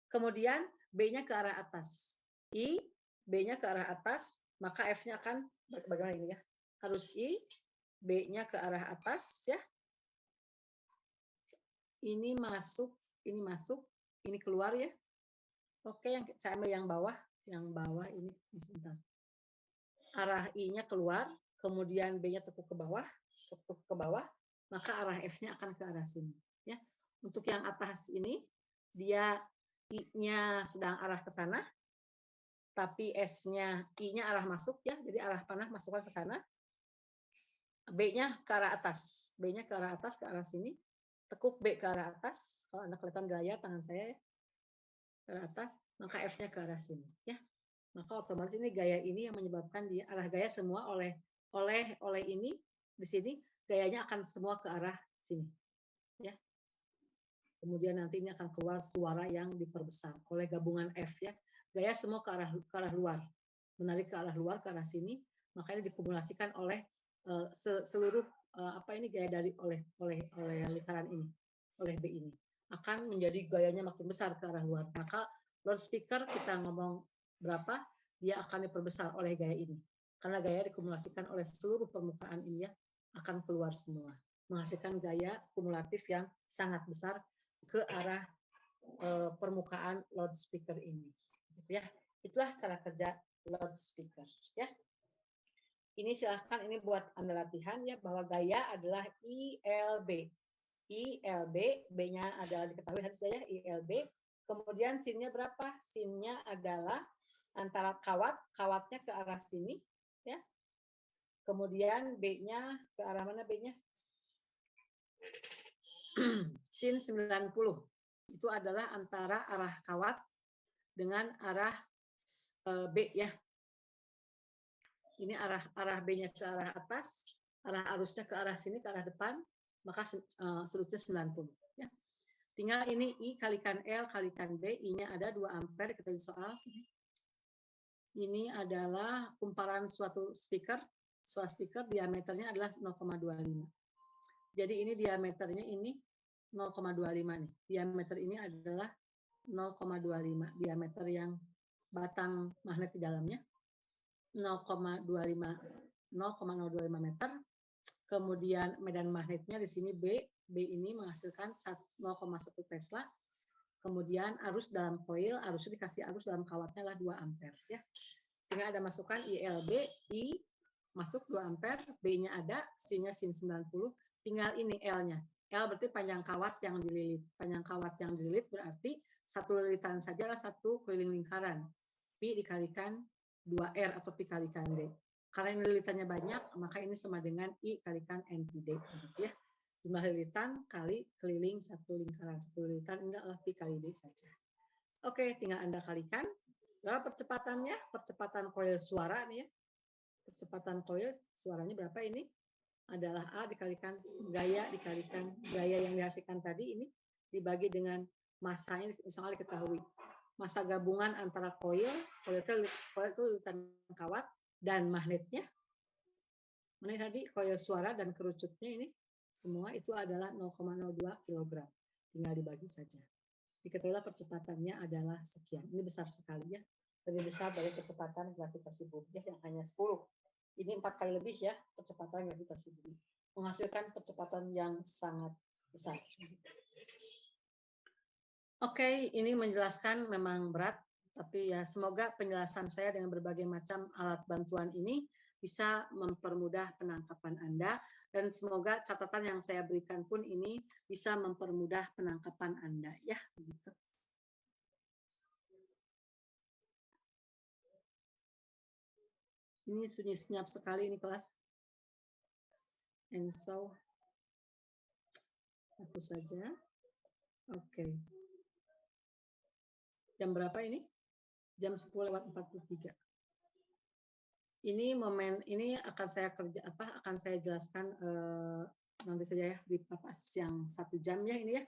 Kemudian B-nya ke arah atas. I, B-nya ke arah atas, maka F-nya akan bagaimana ini ya? Arus I, B-nya ke arah atas ya. Ini masuk, ini keluar ya. Oke, yang saya ambil yang bawah ini sebentar. Arah I-nya keluar, kemudian B-nya tekuk ke bawah, maka arah F-nya akan ke arah sini. Ya, untuk yang atas ini dia I-nya sedang arah ke sana, tapi I-nya arah masuk ya, jadi arah panah masukkan ke sana. B-nya ke arah atas, B-nya ke arah atas ke arah sini. Tekuk B ke arah atas, kalau Anda kelihatan gaya tangan saya ya, ke arah atas, maka F-nya ke arah sini ya. Maka otomatis ini gaya ini yang menyebabkan dia arah gaya semua oleh ini di sini gayanya akan semua ke arah sini ya. Kemudian nanti ini akan keluar suara yang diperbesar oleh gabungan F ya. Gaya semua ke arah luar. Menarik ke arah luar ke arah sini, makanya dikumulasikan oleh seluruh gaya dari oleh lingkaran ini, oleh B ini akan menjadi gayanya makin besar ke arah luar. Maka loudspeaker kita ngomong berapa, dia akan diperbesar oleh gaya ini. Karena gaya dikumulasikan oleh seluruh permukaan ini ya, akan keluar semua. Menghasilkan gaya kumulatif yang sangat besar ke arah permukaan loudspeaker ini. Ya, itulah cara kerja loudspeaker. Ya. Ini silahkan ini buat Anda latihan ya, bahwa gaya adalah ILB. ILB, B-nya adalah diketahui harus ya, ILB. Kemudian sin-nya berapa? Sin-nya adalah antara kawatnya ke arah sini ya. Kemudian B-nya ke arah mana B-nya? Sin 90. Itu adalah antara arah kawat dengan arah B ya. Ini arah B-nya ke arah atas, arah arusnya ke arah sini ke arah depan, maka sudutnya 90 ya. Tinggal ini I kalikan L kalikan B, I-nya ada 2 ampere kita di soal. Ini adalah kumparan suatu speaker diameternya adalah 0,25. Jadi ini diameternya ini 0,25 nih. Diameter ini adalah 0,25. Diameter yang batang magnet di dalamnya 0,025 meter. Kemudian medan magnetnya di sini B ini menghasilkan 0,1 Tesla. Kemudian arus dalam koil, arusnya dikasih arus dalam kawatnya lah 2 ampere ya. Tinggal ada masukkan ILB, I masuk 2 ampere, B-nya ada, sin-nya sin 90, tinggal ini L-nya. L berarti panjang kawat yang dililit. Panjang kawat yang dililit berarti satu lilitan saja lah satu keliling lingkaran. Pi dikalikan 2R atau Pi kalikan D. Karena ini lilitannya banyak, maka ini sama dengan I kalikan NPD. Gitu ya. Jumlah lilitan kali keliling satu lingkaran. Satu lilitan ini adalah Pi kali D saja. Oke, tinggal Anda kalikan. Berapa percepatannya? Percepatan koil suara nih ya. Percepatan koil suaranya berapa ini? Adalah A dikalikan gaya yang dihasilkan tadi ini dibagi dengan masanya misalnya diketahui. Massa gabungan antara koil itu lilitan kawat dan magnetnya. Mana tadi koil suara dan kerucutnya ini semua itu adalah 0,02 kg. Tinggal dibagi saja. Diketahuilah percepatannya adalah sekian. Ini besar sekali ya. Lebih besar dari kecepatan gravitasi bumi yang hanya 10. Ini 4 kali lebih ya percepatan gravitasi bumi. Menghasilkan percepatan yang sangat besar. Oke, ini menjelaskan memang berat, tapi ya semoga penjelasan saya dengan berbagai macam alat bantuan ini bisa mempermudah penangkapan Anda, dan semoga catatan yang saya berikan pun ini bisa mempermudah penangkapan Anda. Ya, begitu. Ini sunyi senyap sekali ini kelas. And so, hapus saja. Oke. Jam berapa ini? Jam 10:43. Ini momen ini akan saya akan saya jelaskan nanti saja ya di yang 1 jam ya ini ya.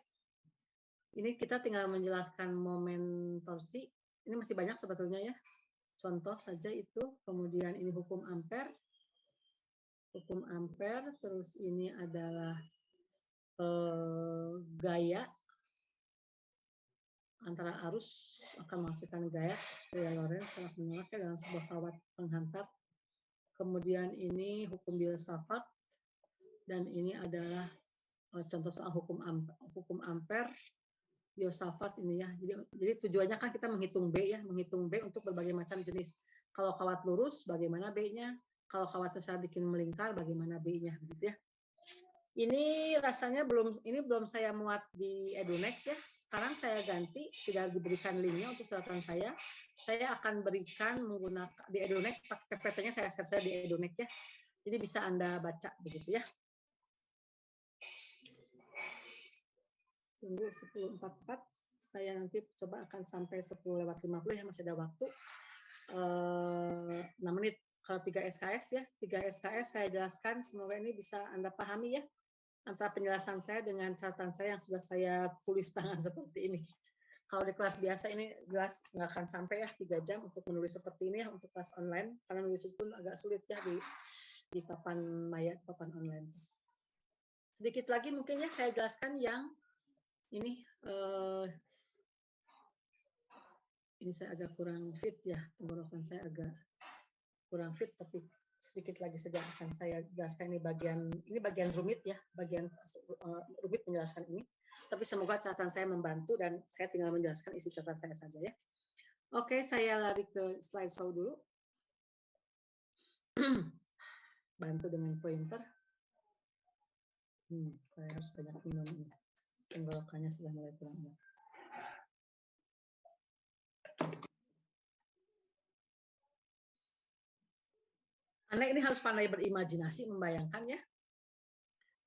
Ini kita tinggal menjelaskan momen torsi. Ini masih banyak sebetulnya ya. Contoh saja itu, kemudian ini hukum Ampere. Hukum Ampere, terus ini adalah gaya antara arus akan menghasilkan gaya Lorentz sangat menolaknya dalam sebuah kawat penghantar. Kemudian ini hukum Biot-Savart dan ini adalah contoh soal hukum Ampere. Biot-Savart ini ya. Jadi tujuannya kan kita menghitung B ya, menghitung B untuk berbagai macam jenis. Kalau kawat lurus, bagaimana B-nya? Kalau kawatnya saya bikin melingkar, bagaimana B-nya? Gitu ya. Ini rasanya belum saya muat di Edunext ya. Sekarang saya ganti, tidak diberikan linknya untuk catatan saya. Saya akan berikan menggunakan di Edunext, PPT-nya saya share di Edunext ya. Jadi bisa Anda baca begitu ya. Tunggu 10:44, saya nanti coba akan sampai 10:50 ya, masih ada waktu 6 menit. Kalau 3 SKS ya, 3 SKS saya jelaskan, semoga ini bisa Anda pahami ya, antara penjelasan saya dengan catatan saya yang sudah saya tulis tangan seperti ini. Kalau di kelas biasa ini jelas nggak akan sampai ya 3 jam untuk menulis seperti ini ya, untuk kelas online, karena nulis itu pun agak sulit ya di papan maya, papan online. Sedikit lagi mungkin ya saya jelaskan yang ini saya agak kurang fit ya, tenggorokan saya agak kurang fit, tapi sedikit lagi saja akan saya jelaskan ini bagian rumit ya, bagian rumit menjelaskan ini. Tapi semoga catatan saya membantu dan saya tinggal menjelaskan isi catatan saya saja ya. Oke, saya lari ke slide show dulu. Bantu dengan pointer. Saya harus banyak minum ini. Tenggorokannya sudah mulai kurang. Anda ini harus pandai berimajinasi, membayangkan ya.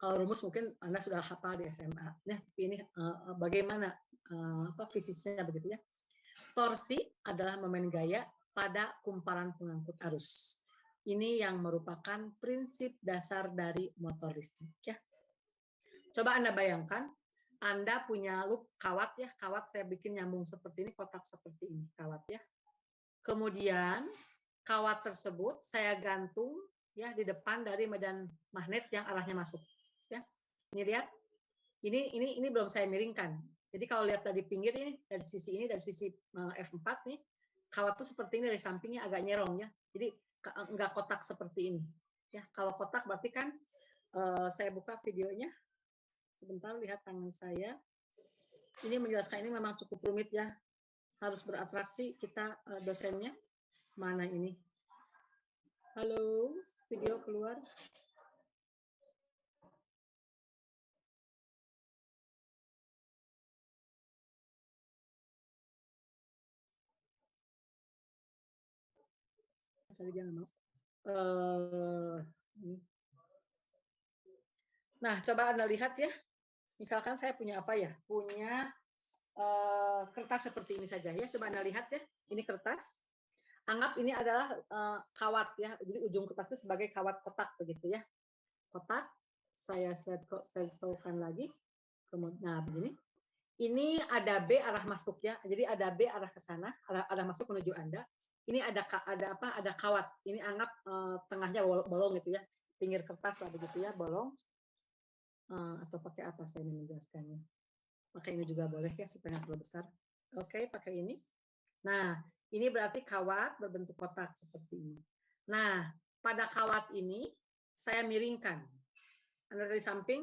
Kalau rumus mungkin Anda sudah hafal di SMA. Ya, ini bagaimana fisiknya begitu ya. Torsi adalah momen gaya pada kumparan pengangkut arus. Ini yang merupakan prinsip dasar dari motor listrik ya. Coba Anda bayangkan, Anda punya loop kawat ya, kawat saya bikin nyambung seperti ini, kotak seperti ini, kawat ya. Kemudian kawat tersebut saya gantung ya di depan dari medan magnet yang arahnya masuk ya. Ini lihat. Ini belum saya miringkan. Jadi kalau lihat dari pinggir ini, dari sisi F4 nih, kawat tuh seperti ini dari sampingnya agak nyerong ya. Jadi enggak kotak seperti ini. Ya, kalau kotak berarti kan saya buka videonya. Sebentar, lihat tangan saya. Ini menjelaskan, ini memang cukup rumit ya. Harus beratraksi kita dosennya. Mana ini? Halo, video keluar. Tadi jangan mau. Nah, coba Anda lihat ya. Misalkan saya punya apa ya? Punya kertas seperti ini saja ya. Coba Anda lihat ya. Ini kertas. Anggap ini adalah kawat ya. Jadi ujung kertas itu sebagai kawat kotak begitu ya. Kotak. Saya showkan lagi. Nah, begini. Ini ada B arah masuk ya. Jadi ada B arah ke sana, arah masuk menuju Anda. Ini ada kawat. Ini anggap tengahnya bolong gitu ya. Pinggir kertas lah begitu ya, bolong. Atau pakai apa saya ini menjelaskannya. Pakai ini juga boleh ya supaya nggak terlalu besar. Oke, pakai ini. Nah, ini berarti kawat berbentuk kotak seperti ini. Nah, pada kawat ini saya miringkan. Anda dari samping,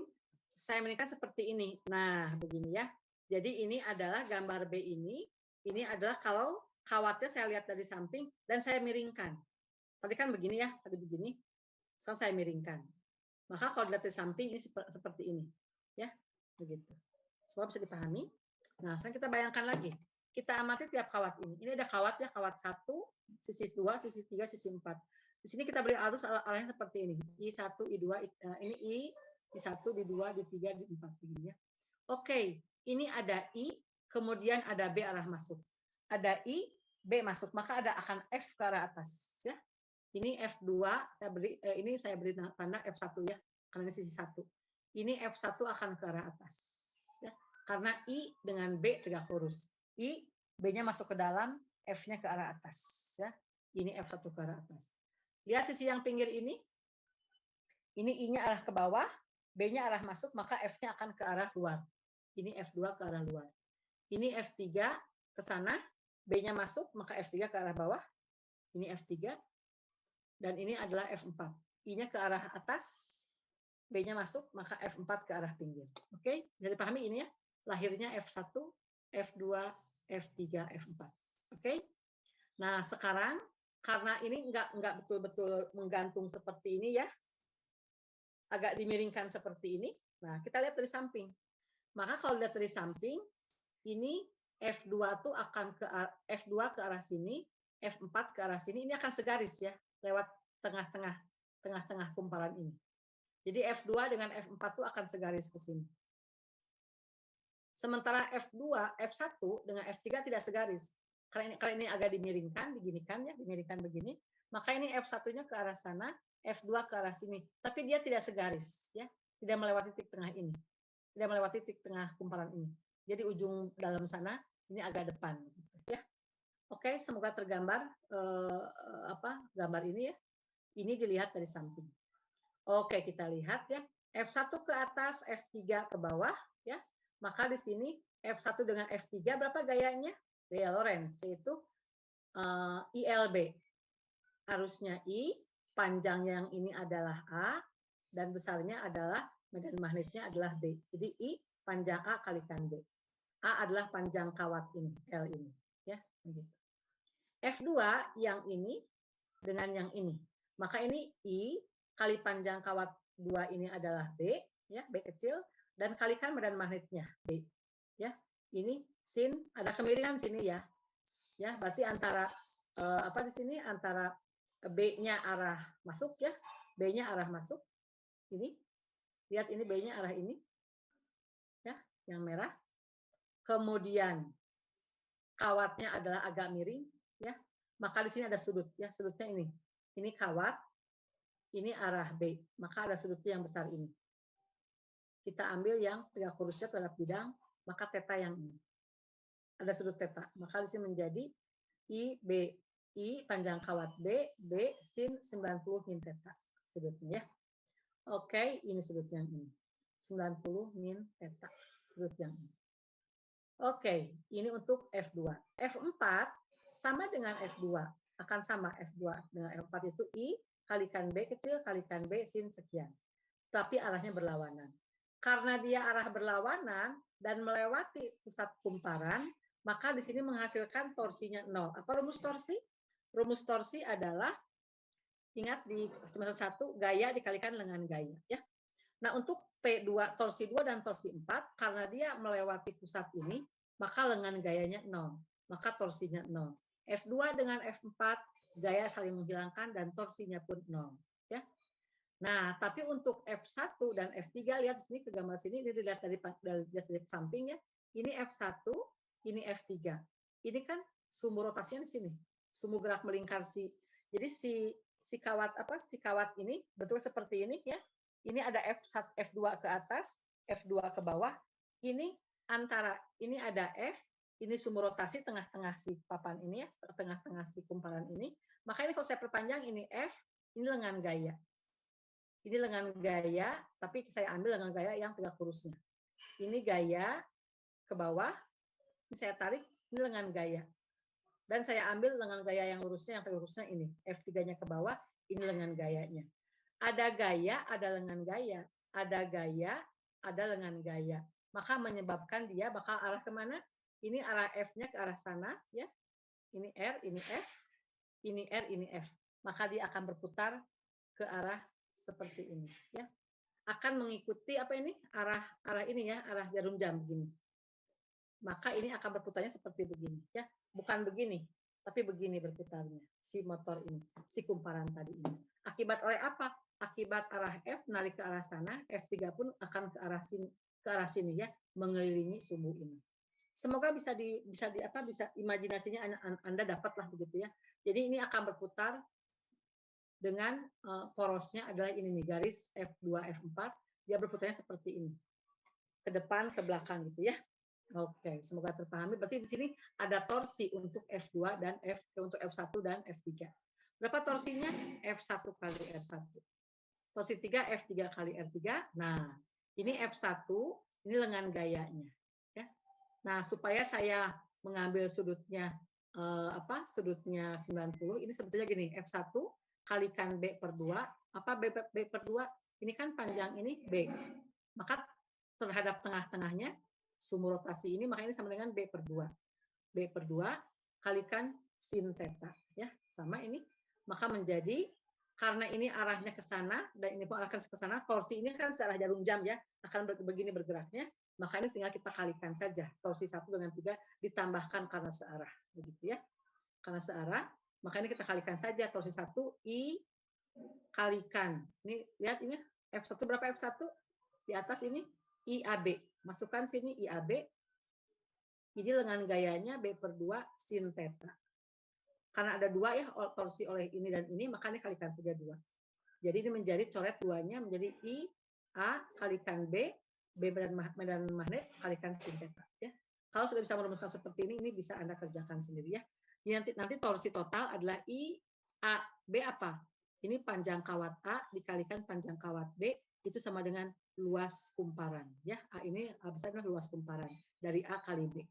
saya miringkan seperti ini. Nah, begini ya. Jadi ini adalah gambar B ini adalah kalau kawatnya saya lihat dari samping dan saya miringkan. Tadi kan begini ya, tadi begini. Sekarang saya miringkan. Maka kalau dilihat dari samping ini seperti ini. Ya, begitu. Semua bisa dipahami. Nah, sekarang kita bayangkan lagi. Kita amati tiap kawat ini. Ini ada kawat ya, kawat 1, sisi 2, sisi 3, sisi 4. Di sini kita beri arus arahnya seperti ini. I1, I2, ini I1, I2, I3, I4 begini ya. Oke, ini ada I, kemudian ada B arah masuk. Ada I, B masuk, maka akan F ke arah atas ya. Ini F2, saya beri tanda F1 ya, karena ini sisi 1. Ini F1 akan ke arah atas ya. Karena I dengan B tegak lurus. I, B-nya masuk ke dalam, F-nya ke arah atas ya. Ini F1 ke arah atas. Lihat sisi yang pinggir ini. Ini I-nya arah ke bawah, B-nya arah masuk, maka F-nya akan ke arah luar. Ini F2 ke arah luar. Ini F3 ke sana, B-nya masuk, maka F3 ke arah bawah. Ini F3. Dan ini adalah F4. I-nya ke arah atas, B-nya masuk, maka F4 ke arah pinggir. Oke, bisa dipahami ini ya. Lahirnya F1, F2, F3, F4. Oke. Nah, sekarang karena ini enggak betul-betul menggantung seperti ini ya. Agak dimiringkan seperti ini. Nah, kita lihat dari samping. Maka kalau lihat dari samping, ini F2 tuh akan ke F2 ke arah sini, F4 ke arah sini, ini akan segaris ya, lewat tengah-tengah kumparan ini. Jadi F2 dengan F4 tuh akan segaris ke sini. Sementara F2, F1 dengan F3 tidak segaris. Karena ini agak dimiringkan, begini kan ya, dimiringkan begini, maka ini F1-nya ke arah sana, F2 ke arah sini, tapi dia tidak segaris ya, tidak melewati titik tengah ini. Tidak melewati titik tengah kumparan ini. Jadi ujung dalam sana ini agak depan gitu, ya. Oke, semoga tergambar gambar ini ya. Ini dilihat dari samping. Oke, kita lihat ya. F1 ke atas, F3 ke bawah ya. Maka di sini F1 dengan F3 berapa gayanya? Gaya Lorentz yaitu ILB. Arusnya I, panjangnya yang ini adalah A dan besarnya adalah medan magnetnya adalah B. Jadi I panjang A kalikan B. A adalah panjang kawat ini, L ini, ya, begitu. F2 yang ini dengan yang ini. Maka ini I kali panjang kawat 2 ini adalah B, ya, B kecil dan kalikan medan magnetnya B. Ya. Ini sin ada kemiringan sini ya. Ya, berarti antara di sini antara B-nya arah masuk ya. B-nya arah masuk. Ini lihat ini B-nya arah ini. Ya, yang merah. Kemudian kawatnya adalah agak miring ya. Maka di sini ada sudut ya, sudutnya ini. Ini kawat, ini arah B. Maka ada sudutnya yang besar ini. Kita ambil yang tegak lurusnya terhadap bidang, maka theta yang ini. Ada sudut theta. Maka di sini menjadi IB. I panjang kawat B, B sin 90 min theta sudutnya ya. Oke, ini sudut yang ini. 90 min theta sudut yang ini. Oke, ini untuk F2. F4 sama dengan F2. Akan sama F2 dengan F4 itu I kalikan B kecil kalikan B sin sekian. Tapi arahnya berlawanan. Karena dia arah berlawanan dan melewati pusat kumparan, maka di sini menghasilkan torsinya 0. Apa rumus torsi? Rumus torsi adalah, ingat di semester 1, gaya dikalikan dengan gaya. Ya. Nah, untuk P2, torsi 2 dan torsi 4, karena dia melewati pusat ini, maka lengan gayanya 0. Maka torsinya 0. F2 dengan F4, gaya saling menghilangkan dan torsinya pun 0. Ya. Nah, tapi untuk F1 dan F3, lihat sini ke gambar sini, ini dilihat dari samping ya. Ini F1, ini F3. Ini kan sumbu rotasinya di sini. Sumbu gerak melingkar si. Jadi si kawat ini betul seperti ini ya. Ini ada F2 ke atas, F2 ke bawah. Ini ada F, ini sumbu rotasi tengah-tengah si papan ini ya, tengah-tengah si kumparan ini. Maka ini kalau saya perpanjang ini F, ini lengan gaya. Ini lengan gaya, tapi saya ambil lengan gaya yang tegak lurusnya. Ini gaya ke bawah, ini saya tarik, ini lengan gaya. Dan saya ambil lengan gaya yang lurusnya, yang tegak lurusnya ini. F3-nya ke bawah, ini lengan gayanya. Ada gaya, ada lengan gaya. Ada gaya, ada lengan gaya. Maka menyebabkan dia bakal arah kemana? Ini arah F-nya ke arah sana, ya. Ini R, ini F, ini R, ini F. Maka dia akan berputar ke arah seperti ini, ya. Akan mengikuti apa ini? Arah ini ya, arah jarum jam begini. Maka ini akan berputarnya seperti begini, ya. Bukan begini, tapi begini berputarnya si motor ini, si kumparan tadi ini. Akibat oleh apa? Akibat arah F menarik ke arah sana, F3 pun akan ke arah sini ya, mengelilingi sumbu ini. Semoga bisa imajinasinya Anda dapatlah begitu ya. Jadi ini akan berputar dengan porosnya adalah ini nih, garis F2 F4, dia berputarnya seperti ini. Ke depan, ke belakang gitu ya. Oke, semoga terpahami. Berarti di sini ada torsi untuk F2 dan untuk F1 dan F3. Berapa torsinya? F1 kali F1. Torsi 3 F3 kali R3. Nah, ini F1, ini lengan gayanya. Ya. Nah, supaya saya mengambil sudutnya sudutnya 90, ini sebetulnya gini, F1 kalikan B per 2, apa B per 2? Ini kan panjang ini B. Maka terhadap tengah-tengahnya sumbu rotasi ini, maka ini sama dengan B per 2. B per 2 kalikan sin theta ya, sama ini. Maka menjadi, karena ini arahnya ke sana dan ini pun arahkan ke sana, torsi ini kan searah jarum jam ya, akan begini bergeraknya, maka ini tinggal kita kalikan saja. Torsi 1 dengan 3 ditambahkan karena searah begitu ya. Karena searah, maka ini kita kalikan saja torsi 1 I kalikan. Ini lihat ini F1 berapa F1? Di atas ini IAB. Masukkan sini IAB. Jadi lengan gayanya B per 2 sin theta. Karena ada 2 ya, torsi oleh ini dan ini, maka ini kalikan saja 2. Jadi ini menjadi coret 2-nya menjadi I A kalikan B, B medan magnet kalikan sin theta. Ya. Kalau sudah bisa merumuskan seperti ini bisa Anda kerjakan sendiri ya. Nanti torsi total adalah I A B apa? Ini panjang kawat A dikalikan panjang kawat B, itu sama dengan luas kumparan ya. A ini besar adalah luas kumparan dari A kali B.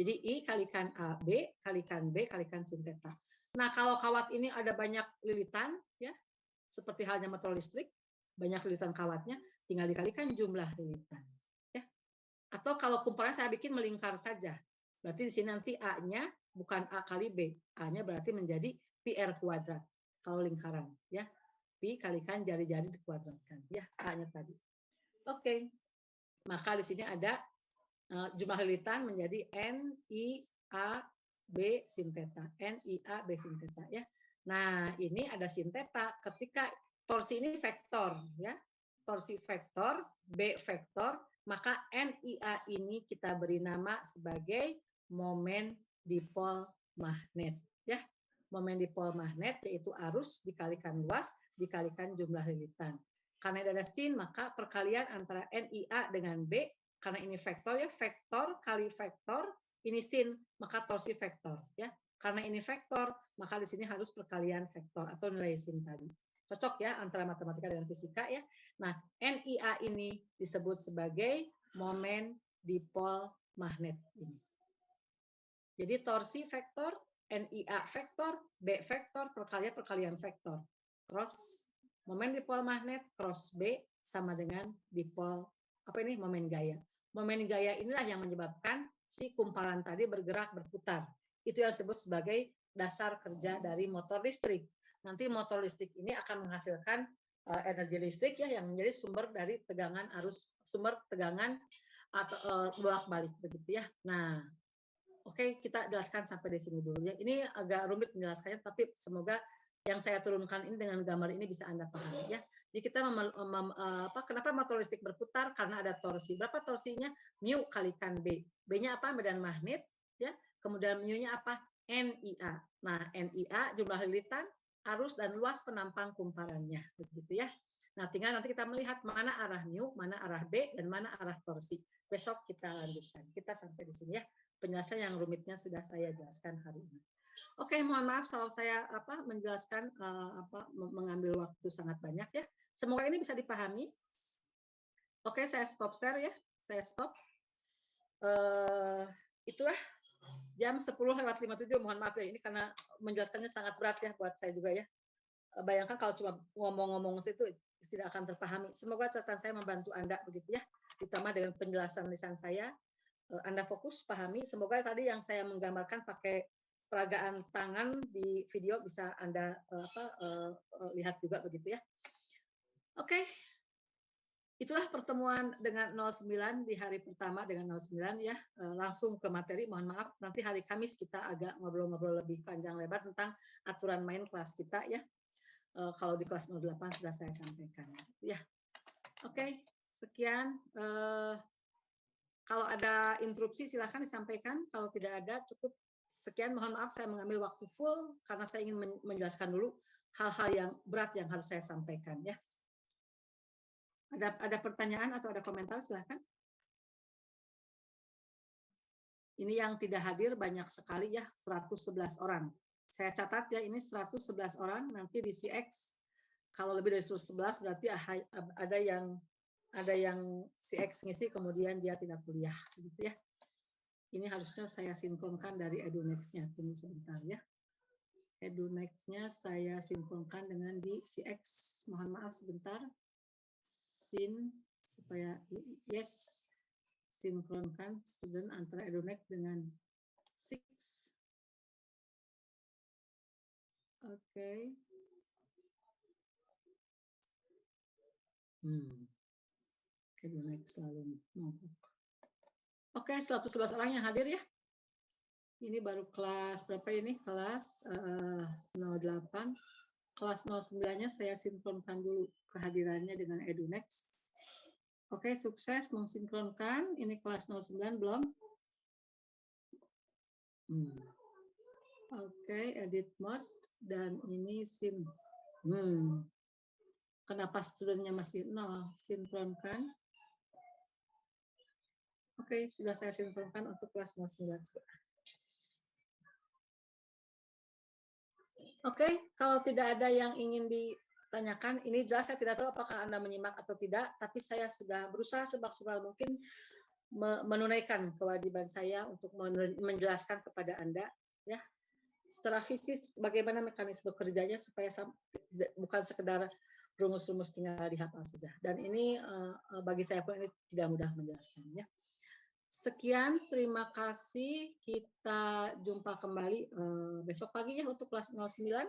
Jadi I kalikan A B kalikan B kalikan sin theta. Nah, kalau kawat ini ada banyak lilitan ya, seperti halnya motor listrik, banyak lilitan kawatnya, tinggal dikalikan jumlah lilitan ya. Atau kalau kumparan saya bikin melingkar saja. Berarti di sini nanti A-nya bukan A kali B, A-nya berarti menjadi PR kuadrat kalau lingkaran ya. Pi kalikan jari-jari dikuadratkan ya, A-nya tadi. Oke. Maka di sini ada jumlah lilitan menjadi N I A B sin theta. N I A B sin theta ya. Nah, ini ada sin theta ketika torsi ini vektor ya. Torsi vektor, B vektor, maka N I A ini kita beri nama sebagai momen dipol magnet ya. Momen dipol magnet yaitu arus dikalikan luas dikalikan jumlah lilitan. Karena ada sin, maka perkalian antara NIA dengan B, karena ini vektor ya, vektor kali vektor, ini sin, maka torsi vektor ya. Karena ini vektor, maka di sini harus perkalian vektor atau nilai sin tadi. Cocok ya antara matematika dan fisika ya. Nah, NIA ini disebut sebagai momen dipol magnet ini. Jadi torsi vektor, NIA vektor, B vektor, perkalian vektor. Cross momen dipol magnet cross B sama dengan dipol momen gaya. Momen gaya inilah yang menyebabkan si kumparan tadi bergerak berputar. Itu yang disebut sebagai dasar kerja dari motor listrik. Nanti motor listrik ini akan menghasilkan energi listrik ya yang menjadi sumber dari tegangan arus, sumber tegangan atau bolak-balik begitu ya. Nah, oke, kita jelaskan sampai di sini dulu ya. Ini agak rumit menjelaskannya, tapi semoga yang saya turunkan ini dengan gambar ini bisa Anda pahami ya. Jadi kita kenapa motor listrik berputar? Karena ada torsi. Berapa torsinya? Mu kalikan B. B-nya apa? Medan magnet ya. Kemudian mu-nya apa? NIA. Nah, NIA jumlah lilitan, arus dan luas penampang kumparannya begitu ya. Nah, tinggal nanti kita melihat mana arah mu, mana arah B dan mana arah torsi. Besok kita lanjutkan. Kita sampai di sini ya. Penjelasan yang rumitnya sudah saya jelaskan hari ini. Oke, mohon maaf kalau saya menjelaskan mengambil waktu sangat banyak ya. Semoga ini bisa dipahami. Oke, saya stop share ya. Saya stop. Itulah jam 10:57. Mohon maaf ya, ini karena menjelaskannya sangat berat ya buat saya juga ya. Bayangkan kalau cuma ngomong-ngomong situ tidak akan terpahami. Semoga catatan saya membantu Anda begitu ya. Ditambah dengan penjelasan lisan saya, Anda fokus pahami. Semoga tadi yang saya menggambarkan pakai peragaan tangan di video bisa Anda lihat juga begitu ya. Oke. Itulah pertemuan dengan 09 di hari pertama dengan 09 ya. Langsung ke materi, mohon maaf nanti hari Kamis kita agak ngobrol-ngobrol lebih panjang lebar tentang aturan main kelas kita ya. Kalau di kelas 08 sudah saya sampaikan ya. Oke, sekian. Kalau ada interupsi silahkan disampaikan, kalau tidak ada cukup sekian. Mohon maaf saya mengambil waktu full karena saya ingin menjelaskan dulu hal-hal yang berat yang harus saya sampaikan ya. Ada pertanyaan atau ada komentar silahkan. Ini yang tidak hadir banyak sekali ya, 111 orang. Saya catat ya, ini 111 orang, nanti di CX kalau lebih dari 111 berarti ada yang CX ngisi kemudian dia tidak kuliah gitu ya. Ini harusnya saya sinkronkan dari EduNext-nya. Tunggu sebentar ya. EduNext-nya saya sinkronkan dengan di CX. Mohon maaf sebentar. Supaya yes, sinkronkan student antara EduNext dengan Six. Oke. EduNext selalu mogok. Oke, 111 orang yang hadir ya. Ini baru kelas berapa ini? Kelas 08. Kelas 09-nya saya sinkronkan dulu kehadirannya dengan EduNext. Oke, sukses mensinkronkan. Ini kelas 09 belum? Oke, edit mode. Dan ini sim. Kenapa studentnya masih 0? Sinkronkan. Oke, sudah saya sinkronkan untuk kelas 09. Oke, kalau tidak ada yang ingin ditanyakan, ini jelas saya tidak tahu apakah Anda menyimak atau tidak, tapi saya sudah berusaha semaksimal mungkin menunaikan kewajiban saya untuk menjelaskan kepada Anda ya secara fisik bagaimana mekanisme kerjanya supaya bukan sekedar rumus-rumus tinggal dihafal saja. Dan ini bagi saya pun ini tidak mudah menjelaskannya. Sekian, terima kasih. Kita jumpa kembali besok pagi ya untuk kelas 09.